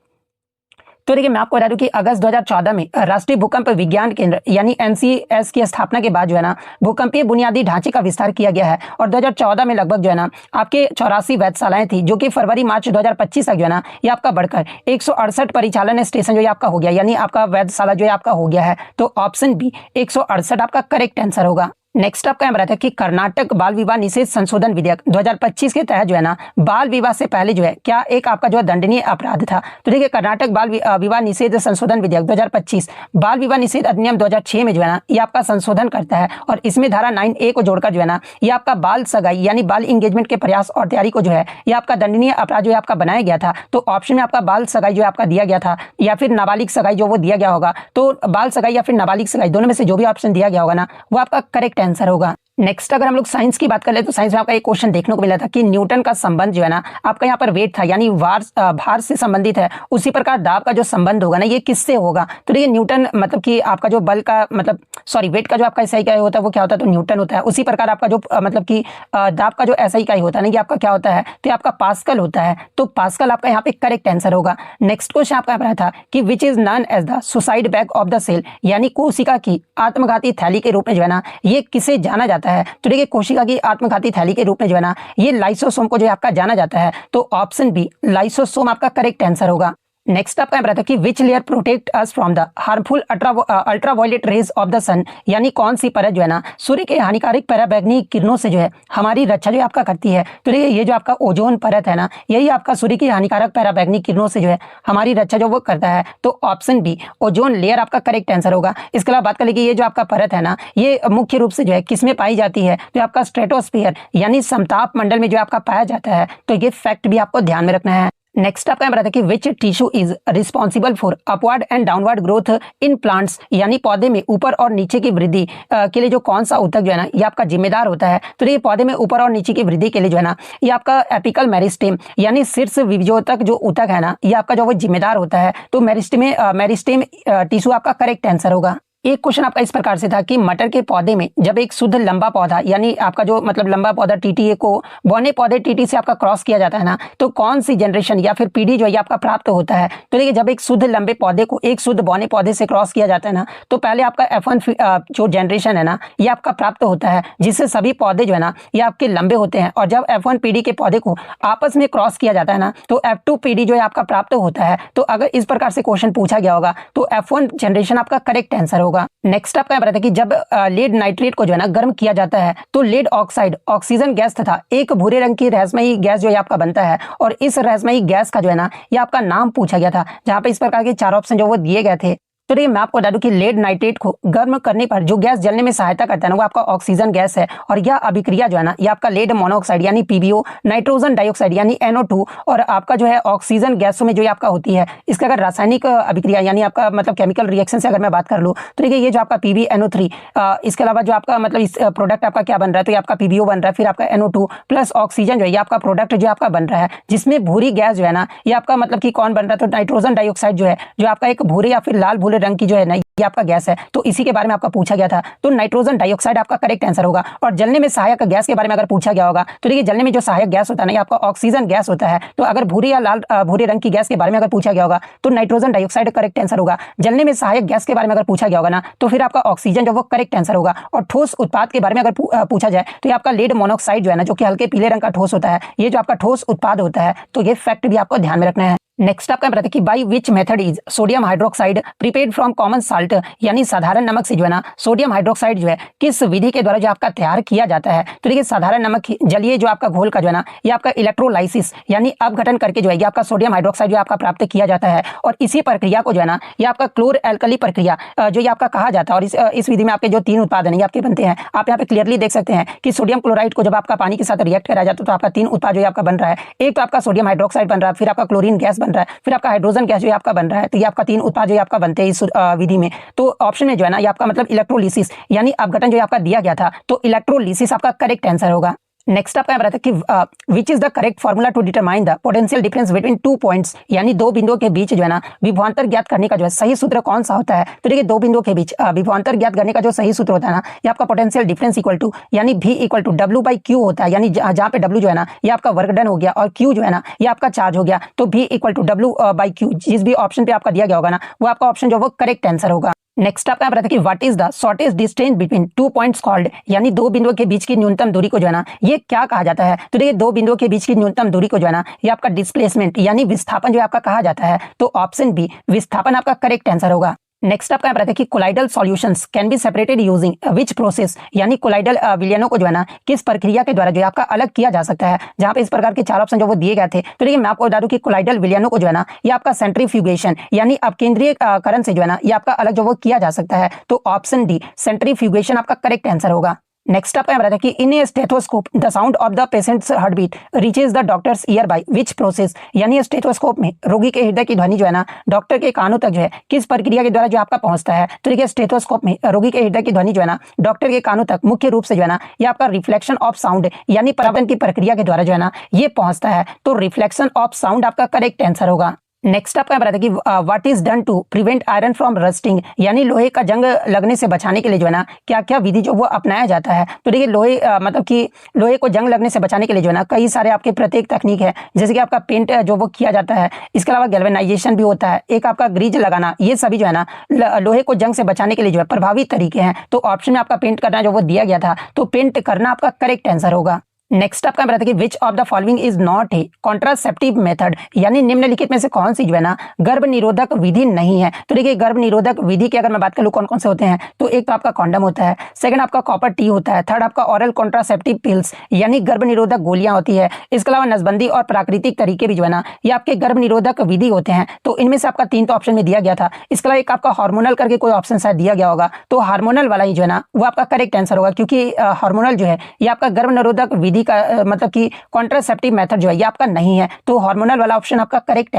तो देखिए मैं आपको बता दूं कि अगस्त 2014 में राष्ट्रीय भूकंप विज्ञान केंद्र यानी एनसीएस की स्थापना के बाद जो है ना भूकंपीय बुनियादी ढांचे का विस्तार किया गया है। और 2014 में लगभग जो है ना आपके 84 वेधशालाएं थी, जो कि फरवरी मार्च 2025 तक जो है ना ये आपका बढ़कर 168 परिचालन स्टेशन जो है आपका हो गया, यानी आपका वेधशाला जो है आपका हो गया है। तो ऑप्शन बी 168 आपका करेक्ट आंसर होगा। नेक्स्ट आपका यहाँ बताया था कि कर्नाटक बाल विवाह निषेध संशोधन विधेयक 2025 के तहत जो है ना बाल विवाह से पहले जो है क्या एक आपका जो है दंडनीय अपराध था। तो देखिए कर्नाटक बाल विवाह निषेध संशोधन विधेयक 2025 बाल विवाह निषेध अधिनियम 2006 में जो है ना ये आपका संशोधन करता है और इसमें धारा 9A को जोड़कर जो है ना ये आपका बाल सगाई यानी बाल इंगेजमेंट के प्रयास और तैयारी को जो है ये आपका दंडनीय अपराध जो है आपका बनाया गया था। तो ऑप्शन में आपका बाल सगाई जो आपका दिया गया था या फिर नाबालिग सगाई जो वो दिया गया होगा, तो बाल सगाई या फिर नाबालिग सगाई दोनों में से जो भी ऑप्शन दिया गया होगा ना वो आपका करेक्ट आंसर होगा। नेक्स्ट अगर हम लोग साइंस की बात कर ले तो साइंस में आपका एक क्वेश्चन देखने को मिला था कि न्यूटन का संबंध जो है ना आपका यहाँ पर वेट था यानी भार से संबंधित है, उसी प्रकार दाब का जो संबंध होगा ना ये किससे होगा। तो देखिए न्यूटन मतलब कि आपका जो बल का मतलब वेट का जो आपका एसआई इकाई होता है वो क्या होता है, तो न्यूटन होता है। उसी प्रकार आपका जो मतलब कि दाब का जो एसआई इकाई होता है ना ये आपका क्या होता है, तो आपका पास्कल होता है। तो पास्कल आपका यहाँ पे करेक्ट आंसर होगा। नेक्स्ट क्वेश्चन आपका रहा था कि which is known as the suicide bag of the cell यानी कोशिका की आत्मघाती थैली के रूप में जो है ना ये किसे जाना जाता है। तो देखिए कोशिका की आत्मघाती थैली के रूप में जो है ना ये लाइसोसोम को जो है आपका जाना जाता है। तो ऑप्शन बी लाइसोसोम आपका करेक्ट आंसर होगा। नेक्स्ट आपका यहाँ था कि which layer protect us from the harmful ultraviolet rays of the sun यानी कौन सी परत जो है ना सूर्य के हानिकारक पराबैंगनी किरणों से जो है हमारी रक्षा जो है आपका करती है। तो देखिए ये जो आपका ओजोन परत है ना यही आपका सूर्य की हानिकारक पराबैंगनी किरणों से जो है हमारी रक्षा जो वो करता है। तो ऑप्शन बी ओजोन लेयर आपका करेक्ट आंसर होगा। इसके अलावा बात कर लेंगे ये जो आपका परत है ना ये मुख्य रूप से जो है किसमें पाई जाती है, तो आपका स्ट्रेटोस्फीयर यानी समताप मंडल में जो आपका पाया जाता है। तो ये फैक्ट भी आपको ध्यान में रखना है। नेक्स्ट आपका बताया था कि which tissue is responsible for upward and downward growth in plants यानी पौधे में ऊपर और नीचे की वृद्धि के लिए जो कौन सा ऊतक जो है ना ये आपका जिम्मेदार होता है। तो ये पौधे में ऊपर और नीचे की वृद्धि के लिए जो है ना ये आपका एपिकल मेरिस्टेम यानी शीर्ष विभोजक जो ऊतक है ना ये आपका जो वो जिम्मेदार होता है। तो मेरिस्टेम टिश्यू आपका करेक्ट आंसर होगा। एक क्वेश्चन आपका इस प्रकार से था कि मटर के पौधे में जब एक शुद्ध लंबा पौधा यानी आपका जो मतलब लंबा पौधा टीटीए को बौने पौधे टीटी से आपका क्रॉस किया जाता है ना तो कौन सी जनरेशन या फिर पीढ़ी जो है आपका प्राप्त होता है। तो देखिए जब एक शुद्ध लंबे पौधे को एक शुद्ध बौने पौधे से क्रॉस किया जाता है ना तो पहले आपका F1 जो जनरेशन है ना ये आपका प्राप्त होता है जिससे सभी पौधे जो है ना ये आपके लंबे होते हैं। और जब F1 पीढ़ी के पौधे को आपस में क्रॉस किया जाता है ना तो F2 पीढ़ी जो है आपका प्राप्त होता है। तो अगर इस प्रकार से क्वेश्चन पूछा गया होगा तो F1 जनरेशन आपका करेक्ट आंसर होगा। नेक्स्ट आपका बताया था कि जब लेड नाइट्रेट को जो है ना गर्म किया जाता है तो लेड ऑक्साइड ऑक्सीजन गैस तथा एक भूरे रंग की रहस्यमयी गैस जो है आपका बनता है। और इस रहस्यमयी गैस का जो है ना ये आपका नाम पूछा गया था जहां पे इस प्रकार के 4 ऑप्शन जो वो दिए गए थे। तो देखिए मैं आपको बता दूं कि लेड नाइट्रेट को गर्म करने पर जो गैस जलने में सहायता करता है ना वो आपका ऑक्सीजन गैस है। और यह अभिक्रिया जो है ना ये आपका लेड मोनोऑक्साइड यानी पीबीओ, नाइट्रोजन डाइऑक्साइड यानी NO2 और आपका जो है ऑक्सीजन गैसों में जो आपका होती है इसका अगर रासायनिक अभिक्रिया यानी आपका मतलब केमिकल रिएक्शन से अगर मैं बात कर लूँ तो देखिए ये जो आपका PbNO3 इसके अलावा जो आपका मतलब इस प्रोडक्ट आपका क्या बन रहा है, तो ये आपका PbO बन रहा है, फिर आपका NO2 प्लस ऑक्सीजन जो है ये आपका प्रोडक्ट जो आपका बन रहा है जिसमें भूरी गैस जो है ना ये आपका मतलब कि कौन बन रहा है, तो नाइट्रोजन डाइऑक्साइड जो है जो आपका एक भूरे या फिर लाल भूरे रंग की जो है ना ये आपका गैस है। तो इसी के बारे में आपका पूछा गया था तो नाइट्रोजन डाइऑक्साइड आपका करेक्ट आंसर होगा। और जलने में सहायक गैस के बारे में अगर पूछा गया होगा तो देखिए जलने में जो सहायक गैस होता है ना ये आपका ऑक्सीजन गैस होता है। तो अगर भूरे या लाल भूरे रंग की गैस के बारे में अगर पूछा गया होगा तो नाइट्रोजन डाइऑक्साइड करेक्ट आंसर होगा। जलने में सहायक गैस के बारे में अगर पूछा गया होगा ना तो फिर आपका ऑक्सीजन जो वो करेक्ट आंसर होगा। और ठोस उत्पाद के बारे में अगर पूछा जाए तो ये आपका लेड मोनोऑक्साइड जो है ना जो कि हल्के पीले रंग का ठोस होता है, ये जो आपका ठोस उत्पाद होता है। तो ये फैक्ट भी आपको ध्यान में रखना है। नेक्स्ट आपका बताया कि by which method is sodium hydroxide prepared from common salt यानी साधारण नमक से जो है ना सोडियम हाइड्रोक्साइड जो है किस विधि के द्वारा जो आपका तैयार किया जाता है। तो देखिए साधारण नमक जलीय जो आपका घोल का जो है ना ये आपका इलेक्ट्रोलाइसिस यानी अपघटन करके जो है ये आपका सोडियम हाइड्रोक्साइड जो आपका प्राप्त किया जाता है। और इसी प्रक्रिया को जो है ना ये आपका क्लोर एल्कली प्रक्रिया जो ये आपका कहा जाता है। और इस विधि में आपके जो 3 उत्पाद ये आपके बनते हैं। आप यहाँ पे क्लियरली देख सकते हैं कि सोडियम क्लोराइड को जब आपका पानी के साथ रिएक्ट कराया जाता है तो आपका 3 उत्पाद जो आपका बन रहा है। एक तो आपका सोडियम हाइड्रोक्साइड बन रहा है, फिर आपका क्लोरीन गैस बन रहा है, फिर आपका हाइड्रोजन गैस जो आपका बन रहा है। तो ये आपका 3 उत्पाद जो आपका बनते हैं इस विधि में। तो ऑप्शन में जो है ना ये आपका मतलब इलेक्ट्रोलिसिस यानी अपघटन जो आपका दिया गया था। तो इलेक्ट्रोलिसिस आपका करेक्ट आंसर होगा। नेक्स्ट आपका बताया था कि which is the correct formula to determine the potential difference between 2 points यानी 2 बिंदुओं के बीच जो है ना विभवांतर ज्ञात करने का जो है सही सूत्र कौन सा होता है। तो देखिए 2 बिंदुओं के बीच विभवांतर ज्ञात करने का जो सही सूत्र होता है ना ये आपका पोटेंशियल डिफरेंस इक्वल टू यानी V इक्वल टू W/Q होता है। यानी जहाँ पे W जो है ना ये आपका वर्क डन हो गया और Q जो है ना ये आपका चार्ज हो गया। तो V इक्वल टू W/Q जिस भी ऑप्शन पे आपका दिया गया होगा ना वो आपका ऑप्शन जो वो करेक्ट आंसर होगा। नेक्स्ट आपका बताया था कि what is the shortest distance between 2 points called यानी 2 बिंदुओं के बीच की न्यूनतम दूरी को जो है ना ये क्या कहा जाता है। तो देखिए 2 बिंदुओं के बीच की न्यूनतम दूरी को जो है ना ये आपका डिस्प्लेसमेंट यानी विस्थापन जो आपका कहा जाता है। तो ऑप्शन बी विस्थापन आपका करेक्ट आंसर होगा। नेक्स्ट आपका यहाँ पर आता है कि colloidal solutions can be separated using which process, यानी कोलाइडल विलयनों को जो है ना किस प्रक्रिया के द्वारा जो है आपका अलग किया जा सकता है। जहां पे इस प्रकार के 4 ऑप्शन जो वो दिए गए थे, तो देखिए मैं आपको बता दूं कि कोलाइडल विलयनों को जो है ना ये आपका सेंट्रीफ्यूगेशन यानी अपकेंद्रीयकरण से जो है ना ये आपका अलग जो वो किया जा सकता है। तो ऑप्शन डी सेंट्रीफ्यूगेशन आपका करेक्ट आंसर होगा। नेक्स्ट आपका यहाँ कि in a stethoscope the sound of the patient's heart beat reaches the doctor's ear by which process, यानी स्टेथोस्कोप में रोगी के हृदय की ध्वनि जो है ना डॉक्टर के कानों तक जो है किस प्रक्रिया के द्वारा जो आपका पहुंचता है। तो देखिए स्टेथोस्कोप में रोगी के हृदय की ध्वनि जो है ना डॉक्टर के कानों तक मुख्य रूप से जो है ना ये आपका रिफ्लेक्शन ऑफ साउंड यानी परावर्तन की प्रक्रिया के द्वारा जो है ना ये पहुंचता है। तो रिफ्लेक्शन ऑफ साउंड आपका करेक्ट आंसर होगा। नेक्स्ट आपका बताया कि what is done to prevent iron from rusting, यानी लोहे का जंग लगने से बचाने के लिए जो है ना क्या क्या विधि जो वो अपनाया जाता है। तो देखिए लोहे मतलब कि लोहे को जंग लगने से बचाने के लिए जो है ना कई सारे आपके प्रत्येक तकनीक है, जैसे कि आपका पेंट जो वो किया जाता है, इसके अलावा गैल्वेनाइजेशन भी होता है, एक आपका ग्रीज लगाना, ये सभी जो है ना लोहे को जंग से बचाने के लिए जो है प्रभावी तरीके हैं। तो ऑप्शन में आपका पेंट करना जो वो दिया गया था, तो पेंट करना आपका करेक्ट आंसर होगा। नेक्स्ट आपका बताया कि which of the following is not a contraceptive method, यानी निम्नलिखित में से कौन सी जो है ना गर्भ निरोधक विधि नहीं है। तो देखिए गर्भ निरोधक विधि की अगर मैं बात करूं कौन कौन से होते हैं, तो एक तो आपका कॉन्डम होता है, सेकंड आपका कॉपर टी होता है, थर्ड आपका ऑरल कॉन्ट्रासेप्टिव पिल्स यानी गर्भ निरोधक गोलियां होती है, इसके अलावा नसबंदी और प्राकृतिक तरीके भी जो है ना ये आपके गर्भ निरोधक विधि होते हैं। तो इनमें से आपका 3 तो ऑप्शन में दिया गया था, इसके अलावा एक आपका हार्मोनल करके कोई ऑप्शन शायद दिया गया होगा, तो हार्मोनल वाला ही जो है ना वो आपका करेक्ट आंसर होगा, क्योंकि हार्मोनल जो है ये आपका गर्भ निरोधक विधि का मतलब कि कॉन्ट्रासेप्टिव मेथड जो है ये आपका नहीं है। तो हार्मोनल वाला ऑप्शन आपका करेक्ट है।